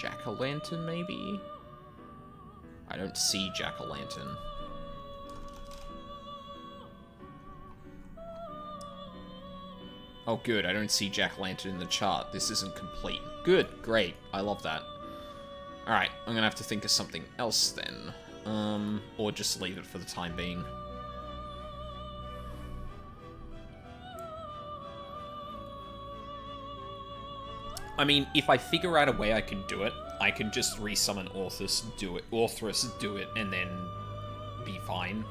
Jack-o'-lantern, maybe? I don't see Jack-o'-lantern. Oh, good, I don't see Jack-o'-lantern in the chart. This isn't complete. Good, great, I love that. Alright, I'm gonna have to think of something else then. Or just leave it for the time being. I mean, if I figure out a way I can do it, I can just resummon Orthrus, do it, and then be fine.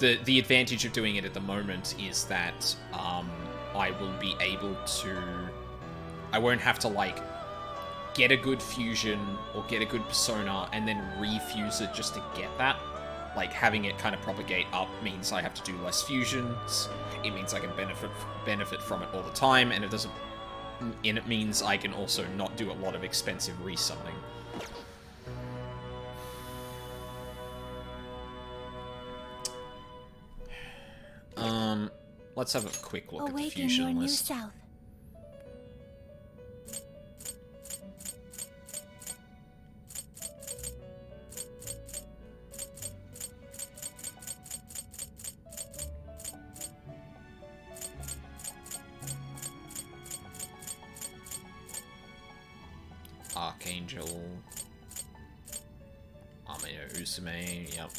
The advantage of doing it at the moment is that I will be able to... I won't have to, like, get a good fusion or get a good persona and then refuse it just to get that. Like, having it kind of propagate up means I have to do less fusions. It means I can benefit from it all the time, and it means I can also not do a lot of expensive resummoning. Let's have a quick look at the fusion list. South. Archangel. Ame no Uzume, yep.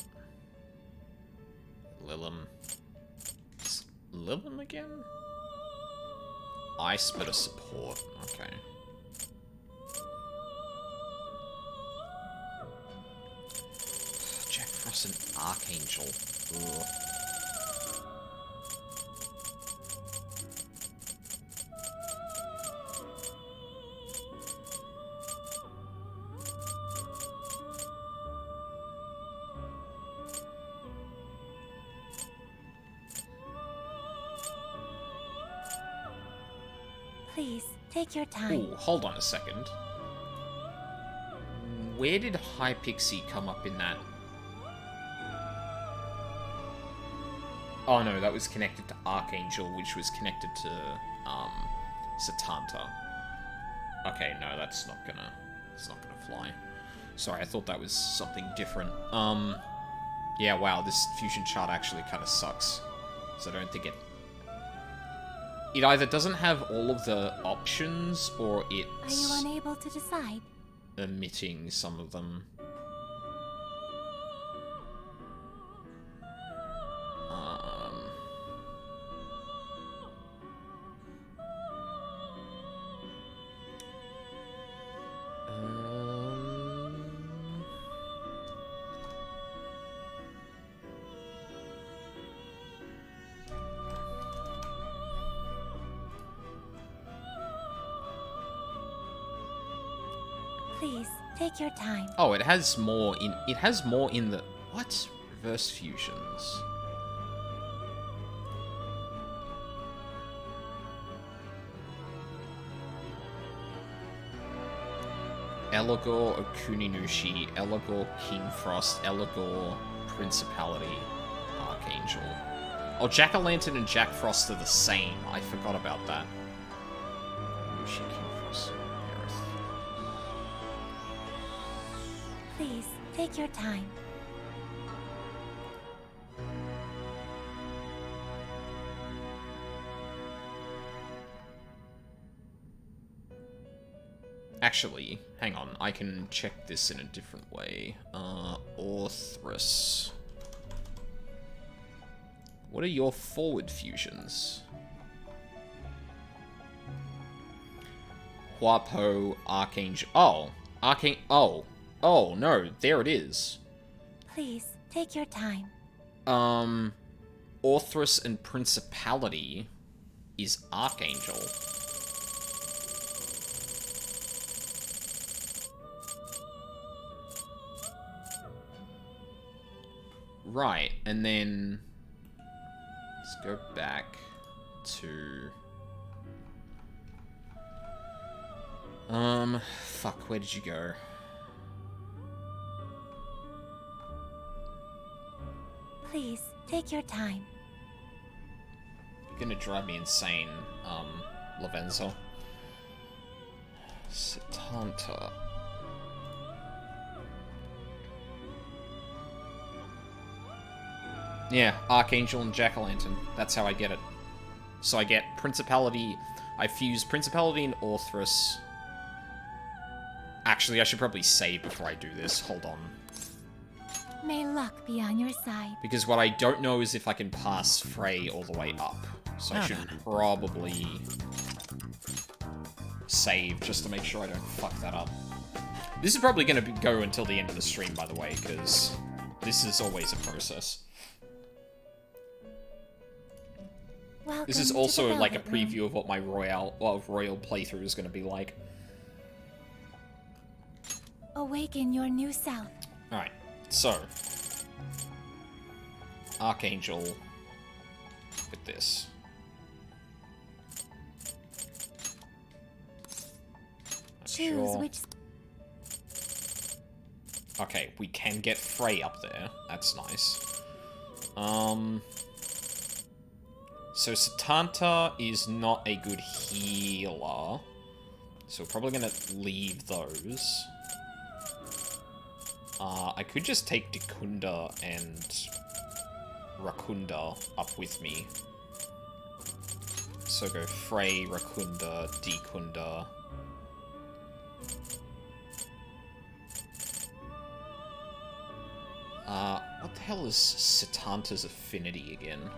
Lilim. Lilim again? Ice, but a support, okay. Jack Frost and Archangel. Ugh. Please, take your time. Ooh, hold on a second. Where did High Pixie come up in that? Oh no, that was connected to Archangel, which was connected to, Satanta. Okay, no, that's not gonna fly. Sorry, I thought that was something different. Yeah, wow, this fusion chart actually kind of sucks. So I don't think it... It either doesn't have all of the options, or it's... Are you unable to decide? Omitting some of them. Please, take your time. Oh, it has more in... It has more in the... What? Reverse fusions. Eligor Okuninushi, Eligor King Frost, Eligor Principality, Archangel. Oh, Jack-o'-lantern and Jack Frost are the same. I forgot about that. Nushi, King Frost, Aerith. Please, take your time. Actually, hang on. I can check this in a different way. Orthrus. What are your forward fusions? Huapo, Archangel. Oh, oh no, there it is. Please, take your time. Orthrus and Principality is Archangel. Right, and then let's go back to fuck, where did you go? Please, take your time. You're gonna drive me insane, Lavenza. Satanta. Yeah, Archangel and Jack-o'-lantern. That's how I get it. So I get Principality... I fuse Principality and Orthrus. Actually, I should probably save before I do this. Hold on. May luck be on your side. Because what I don't know is if I can pass Frey all the way up. So I should probably save just to make sure I don't fuck that up. This is probably going to go until the end of the stream, by the way, because this is always a process. Welcome This is to also the like a Velvet Room. preview of what my royal playthrough is going to be like. Awaken your new self. Alright, so Archangel with this. Choose which... Okay, we can get Frey up there. That's nice. So Satanta is not a good healer. So we're probably gonna leave those. I could just take Dekunda and Rakunda up with me. So go Frey, Rakunda, Dekunda. What the hell is Satanta's affinity again?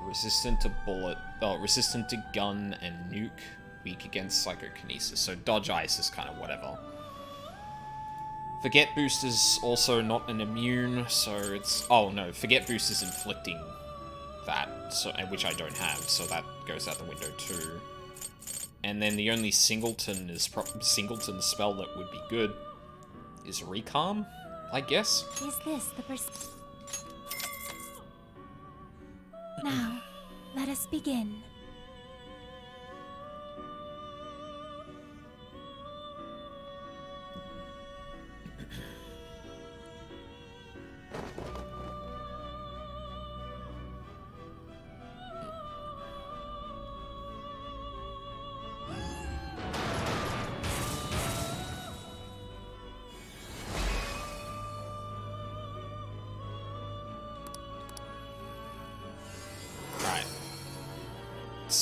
Resistant to bullet, resistant to gun and nuke, weak against psychokinesis. So dodge ice is kind of whatever. Forget boost is also not an immune, so it's... Oh no, forget boost is inflicting that, so which I don't have, so that goes out the window too. And then the only singleton spell that would be good is Recalm, I guess. Is this the person? Now, let us begin.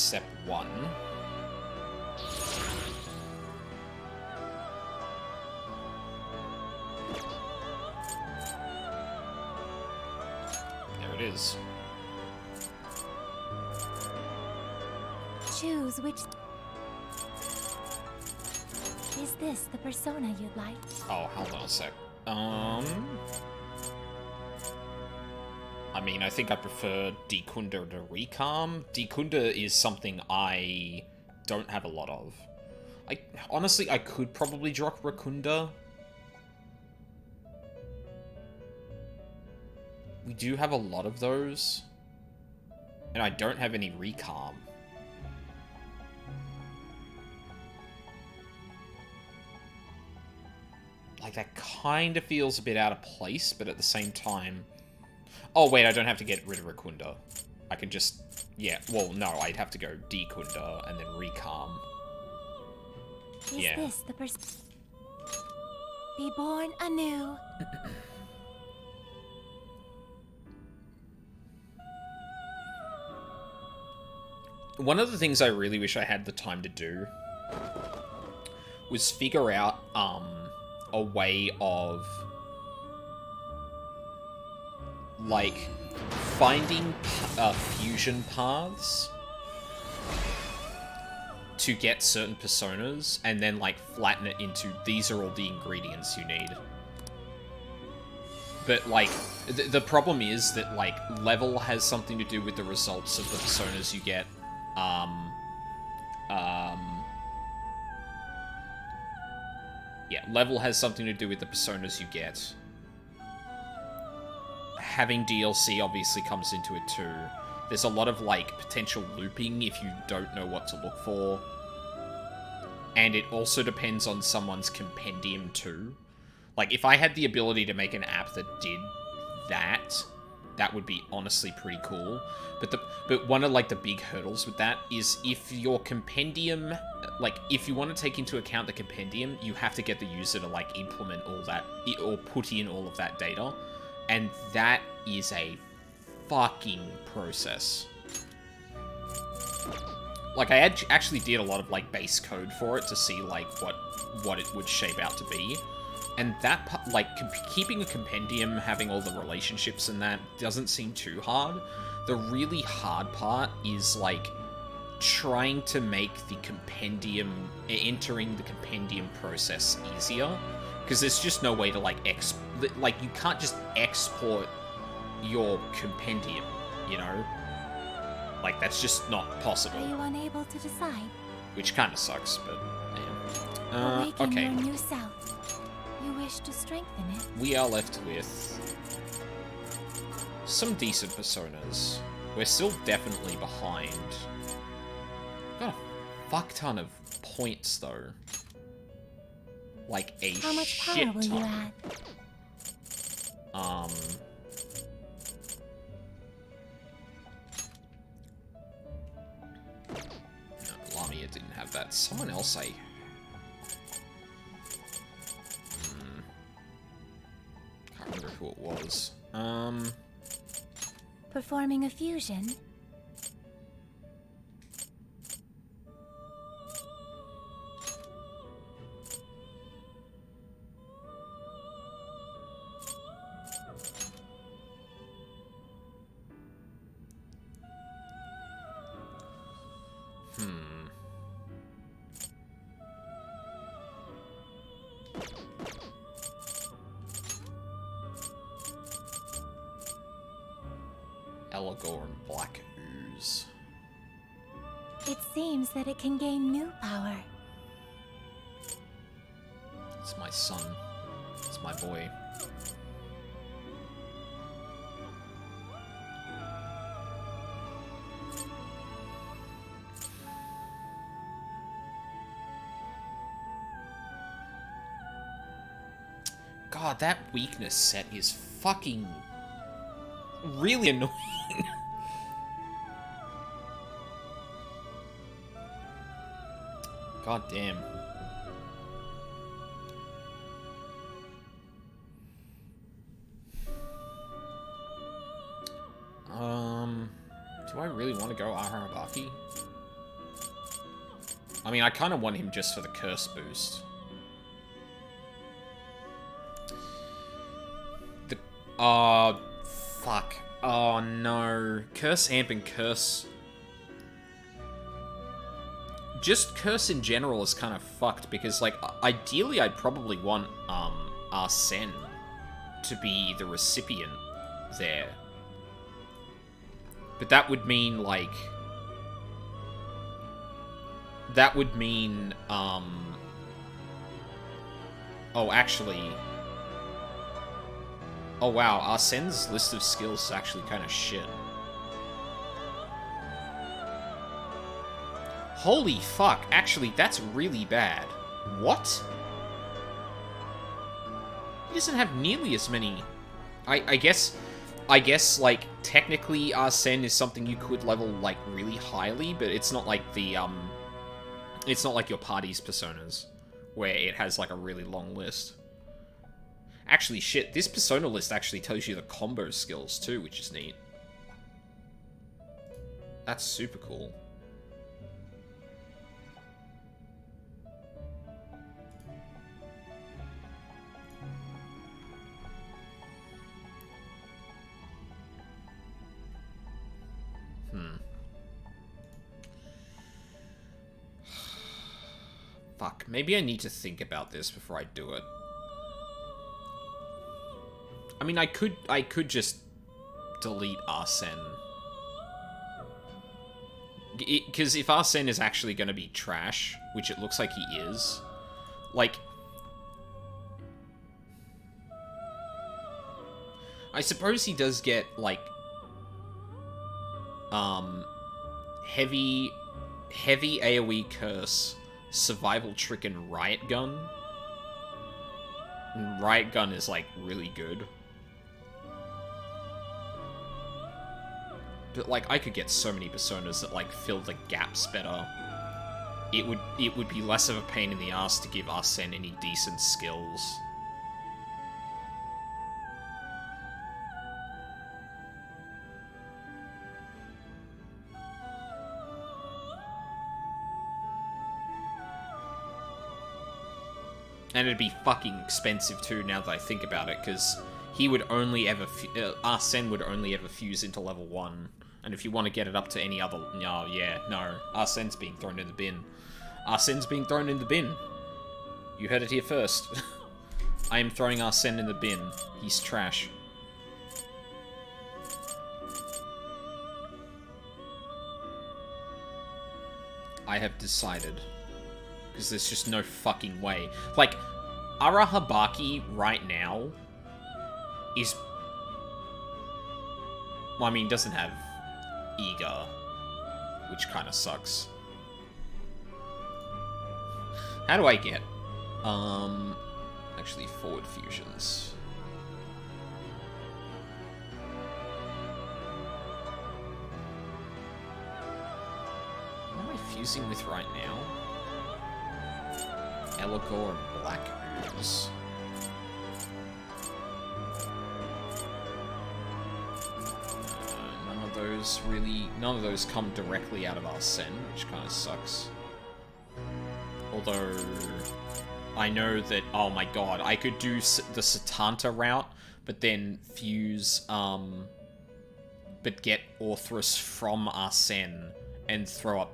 step 1. There it is. Choose which... Is this the persona you'd like? Oh, hold on a sec. I mean, I think I prefer Dekunda to Recalm. Dekunda is something I don't have a lot of. Honestly, I could probably drop Rakunda. We do have a lot of those. And I don't have any Recalm. Like, that kind of feels a bit out of place, but at the same time... Oh, wait, I don't have to get rid of Rakunda. I can just... Yeah, well, no, I'd have to go Dekunda and then Recalm. Is this the person? Be born anew. One of the things I really wish I had the time to do was figure out a way of like finding fusion paths to get certain personas and then like flatten it into these are all the ingredients you need. But like the problem is that like level has something to do with the results of the personas you get. Yeah, level has something to do with the personas you get. Having DLC obviously comes into it too. There's a lot of, like, potential looping if you don't know what to look for. And it also depends on someone's compendium too. Like, if I had the ability to make an app that did that, that would be honestly pretty cool. But one of, like, the big hurdles with that is if your compendium... Like, if you want to take into account the compendium, you have to get the user to, like, implement all that, or put in all of that data. And that is a fucking process. Like, I actually did a lot of, like, base code for it to see, like, what it would shape out to be. And that, like, keeping a compendium, having all the relationships and that, doesn't seem too hard. The really hard part is, like, trying to make the compendium, entering the compendium process easier. Because there's just no way to, like, you can't just export your compendium, you know? Like, that's just not possible. Are you unable to decide? Which kind of sucks, but, yeah. Awaken Okay. your new self. You wish to strengthen it. We are left with some decent personas. We're still definitely behind. Got a fuck ton of points, though. Like, a How much power shit will you ton. add? No, Lamia didn't have that. Someone else can't remember who it was. Performing a fusion? Eligor and Black Ooze. It seems that it can gain new power. It's my son. It's my boy. God, that weakness set is fucking really annoying. God damn. Do I really want to go Aharabaki? I mean, I kind of want him just for the curse boost. Fuck. Oh, no. Curse Amp and Curse... Just Curse in general is kind of fucked, because, like, ideally I'd probably want, Arsene to be the recipient there. But that would mean, like... That would mean, oh, actually... Oh, wow, Arsene's list of skills is actually kind of shit. Holy fuck, actually, that's really bad. What? He doesn't have nearly as many... I guess, like, technically Arsene is something you could level, like, really highly, but it's not like the, it's not like your party's personas, where it has, like, a really long list. Actually, shit, this persona list actually tells you the combo skills, too, which is neat. That's super cool. Fuck, maybe I need to think about this before I do it. I mean, I could just delete Arsene. Because if Arsene is actually going to be trash, which it looks like he is, like... I suppose he does get, like... Heavy AoE curse, survival trick, and riot gun. And riot gun is, like, really good. But, like, I could get so many personas that, like, fill the gaps better. It would be less of a pain in the ass to give Arsene any decent skills. And it'd be fucking expensive too, now that I think about it, because he would only ever... Arsene would only ever fuse into level 1. And if you want to get it up to any other... Oh, yeah, no. Arsene's being thrown in the bin. Arsene's being thrown in the bin. You heard it here first. I am throwing Arsene in the bin. He's trash. I have decided. Because there's just no fucking way. Like, Arahabaki right now is... Well, I mean, doesn't have Iga, which kind of sucks. How do I get... Actually, forward fusions. What am I fusing with right now? Eligor and Black Ooze. None of those come directly out of Arsene, which kind of sucks. Although, I know that, oh my god, I could do the Satanta route, but then fuse, but get Orthrus from Arsene and throw up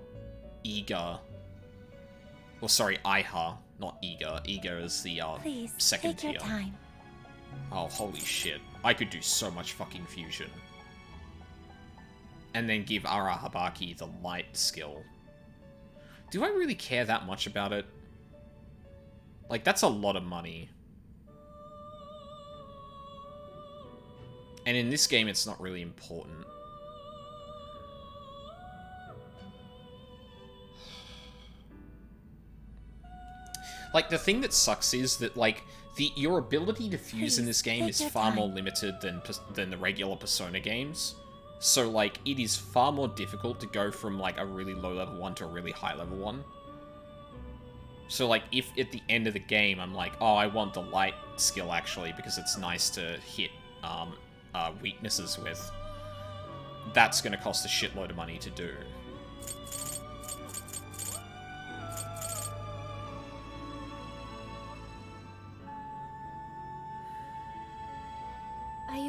Iga. Well, sorry, Iha, not Iga. Iga is the, Please, second take your tier. time. Oh, holy shit. I could do so much fucking fusion. And then give Arahabaki the light skill. Do I really care that much about it? Like, that's a lot of money. And in this game, it's not really important. Like, the thing that sucks is that, like, your ability to fuse in this game is far more limited than the regular Persona games. So, like, it is far more difficult to go from, like, a really low level one to a really high level one. So, like, if at the end of the game I'm like, oh, I want the light skill, actually, because it's nice to hit weaknesses with, that's going to cost a shitload of money to do.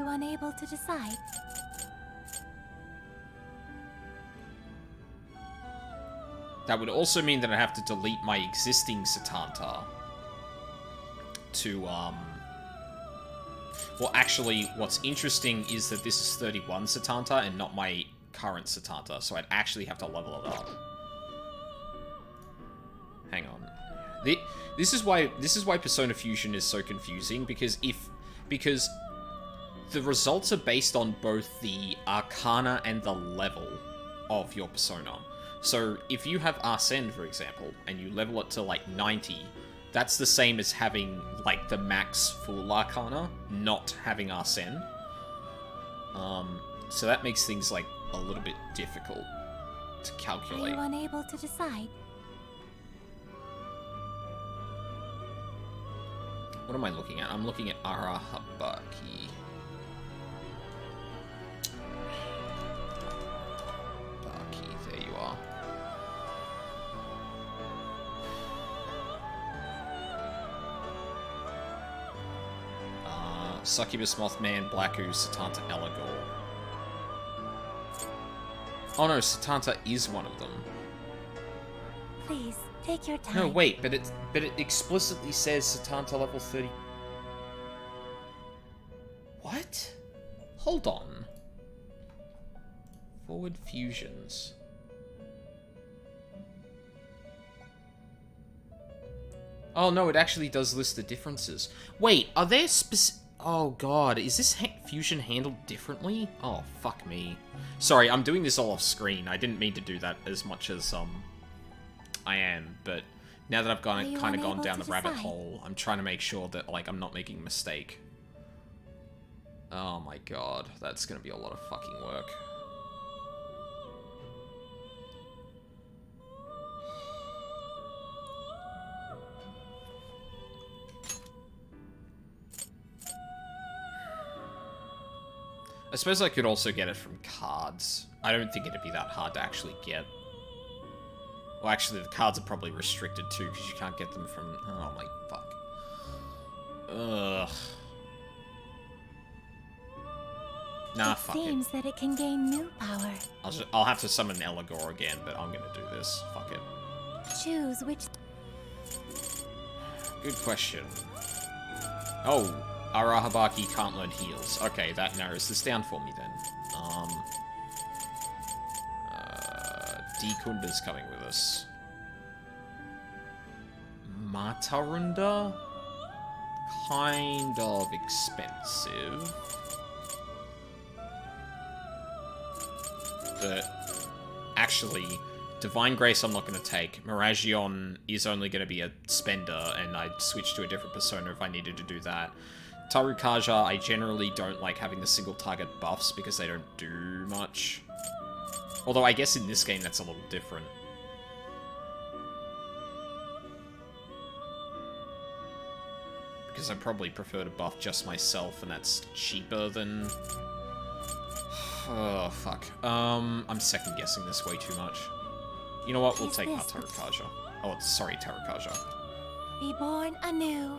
you unable to decide? That would also mean that I have to delete my existing Satanta to, Well, actually, what's interesting is that this is 31 Satanta and not my current Satanta, so I'd actually have to level it up. Hang on. This is why Persona Fusion is so confusing, because the results are based on both the Arcana and the level of your Persona. So, if you have Arsene, for example, and you level it to, like, 90, that's the same as having, like, the max full Arcana, not having Arsene. So that makes things, like, a little bit difficult to calculate. Are you unable to decide? What am I looking at? I'm looking at Arahabaki. Baki, there you are. Succubus, Mothman, Black Ooze, Satanta, Eligor. Oh no, Satanta is one of them. Please, take your time. No, wait, but it explicitly says Satanta level 30. What? Hold on. Forward fusions. Oh no, it actually does list the differences. Wait, are there Oh god, is this fusion handled differently? Oh, fuck me. Sorry, I'm doing this all off screen. I didn't mean to do that as much as, I am, but now that I've kind of gone down the rabbit hole, I'm trying to make sure that, like, I'm not making a mistake. Oh my god, that's gonna be a lot of fucking work. I suppose I could also get it from cards. I don't think it'd be that hard to actually get. Well, actually, the cards are probably restricted too, because you can't get them from... Oh my fuck. Ugh. Nah, fuck it. It seems that it can gain new power. I'll have to summon Eligor again, but I'm gonna do this. Fuck it. Choose which... Good question. Oh, Arahabaki can't learn heals. Okay, that narrows this down for me then. D Kunda's coming with us. Matarunda? Kind of expensive. But actually, Divine Grace I'm not going to take. Miragion is only going to be a spender, and I'd switch to a different persona if I needed to do that. Tarukaja, I generally don't like having the single target buffs because they don't do much. Although I guess in this game that's a little different. Because I probably prefer to buff just myself, and that's cheaper than... Oh, fuck. I'm second-guessing this way too much. You know what? We'll take our Tarukaja. Oh, sorry, Tarukaja. Be born anew.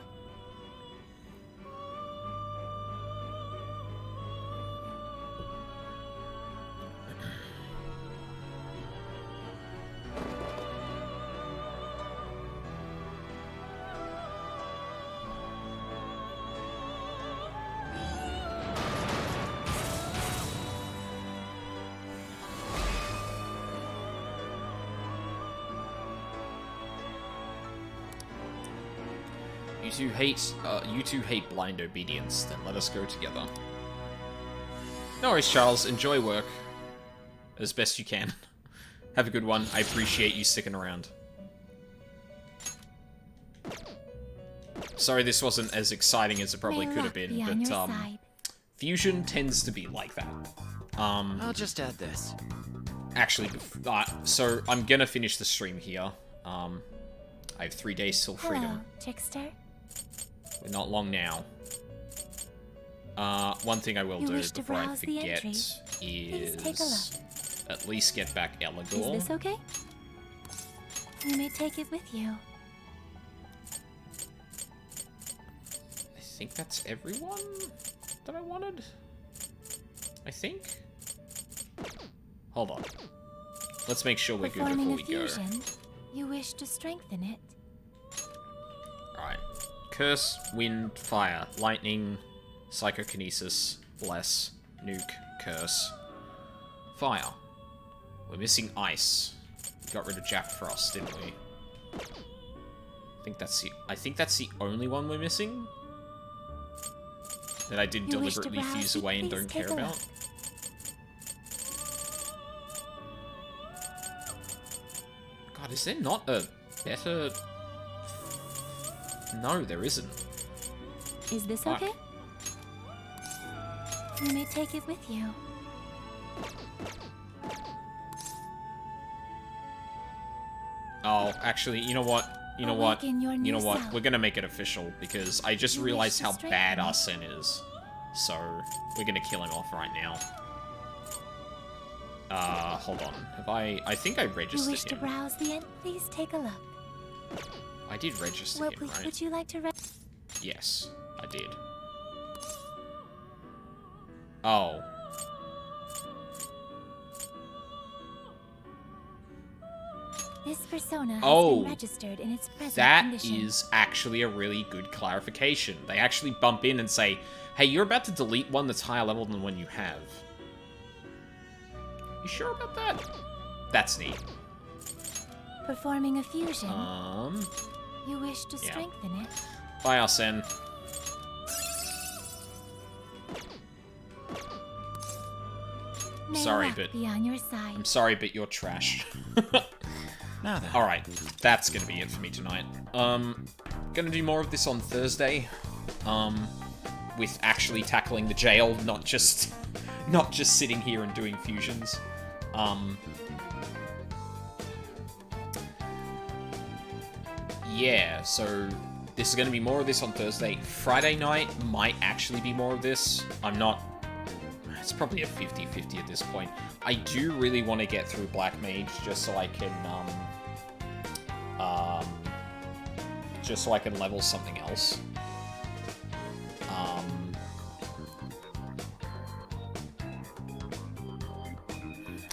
You two hate blind obedience, then let us go together. No worries, Charles. Enjoy work. As best you can. Have a good one. I appreciate you sticking around. Sorry this wasn't as exciting as it probably could have been, but, Fusion tends to be like that. I'll just add this. Actually, so I'm gonna finish the stream here. I have 3 days till freedom. Hello, Trickster. We're not long now. One thing I will do before I forget is at least get back Eligor. Is this okay? You may take it with you. I think that's everyone that I wanted. I think? Hold on. Let's make sure we're good Performing before we a go. fusion, you wish to strengthen it. Alright. Curse, wind, fire, lightning, psychokinesis, bless, nuke, curse, fire. We're missing ice. We got rid of Jack Frost, didn't we? I think that's the only one we're missing. That I did deliberately fuse away and don't care about. God, is there not a better... No, there isn't. Is this Fuck. okay? You may take it with you. Oh, actually, you know what? You know what? Awaken your You know new what? self. We're gonna make it official because I just You realized wish to how strengthen bad it. Arsene is. So, we're gonna kill him off right now. Hold on. Have I think I You registered wish to him. browse the end? Please take a look. I did register Well, him, right? would you like to Yes, I did. Oh. This persona has Oh, been registered in its present that condition. is actually a really good clarification. They actually bump in and say, hey, you're about to delete one that's higher level than one you have. You sure about that? That's neat. Performing a fusion. You wish to yeah. strengthen it. Bye, Arsene. May Sorry, luck but be on your side. I'm sorry, but you're trash. Now then. Alright, that's gonna be it for me tonight. Gonna do more of this on Thursday. With actually tackling the jail, not just sitting here and doing fusions. Yeah, so this is gonna be more of this on Thursday. Friday night might actually be more of this. It's probably a 50-50 at this point. I do really want to get through Black Mage just so I can level something else.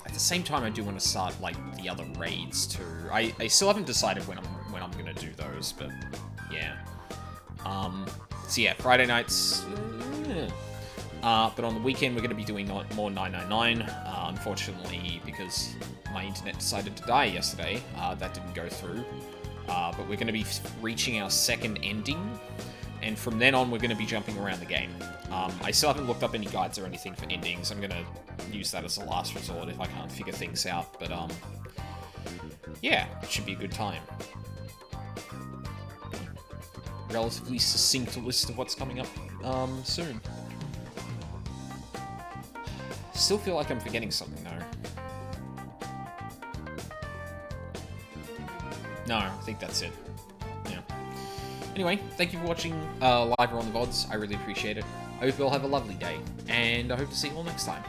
At the same time, I do want to start like the other raids too. I still haven't decided when I'm gonna do those, but yeah. So yeah, Friday nights. But on the weekend, we're going to be doing more 999. Unfortunately, because my internet decided to die yesterday, that didn't go through. But we're going to be reaching our second ending, and from then on, we're going to be jumping around the game. I still haven't looked up any guides or anything for endings. I'm going to use that as a last resort if I can't figure things out. But yeah, it should be a good time. Relatively succinct list of what's coming up soon. Still feel like I'm forgetting something, though. No, I think that's it. Yeah. Anyway, thank you for watching live or on the VODs. I really appreciate it. I hope you all have a lovely day, and I hope to see you all next time.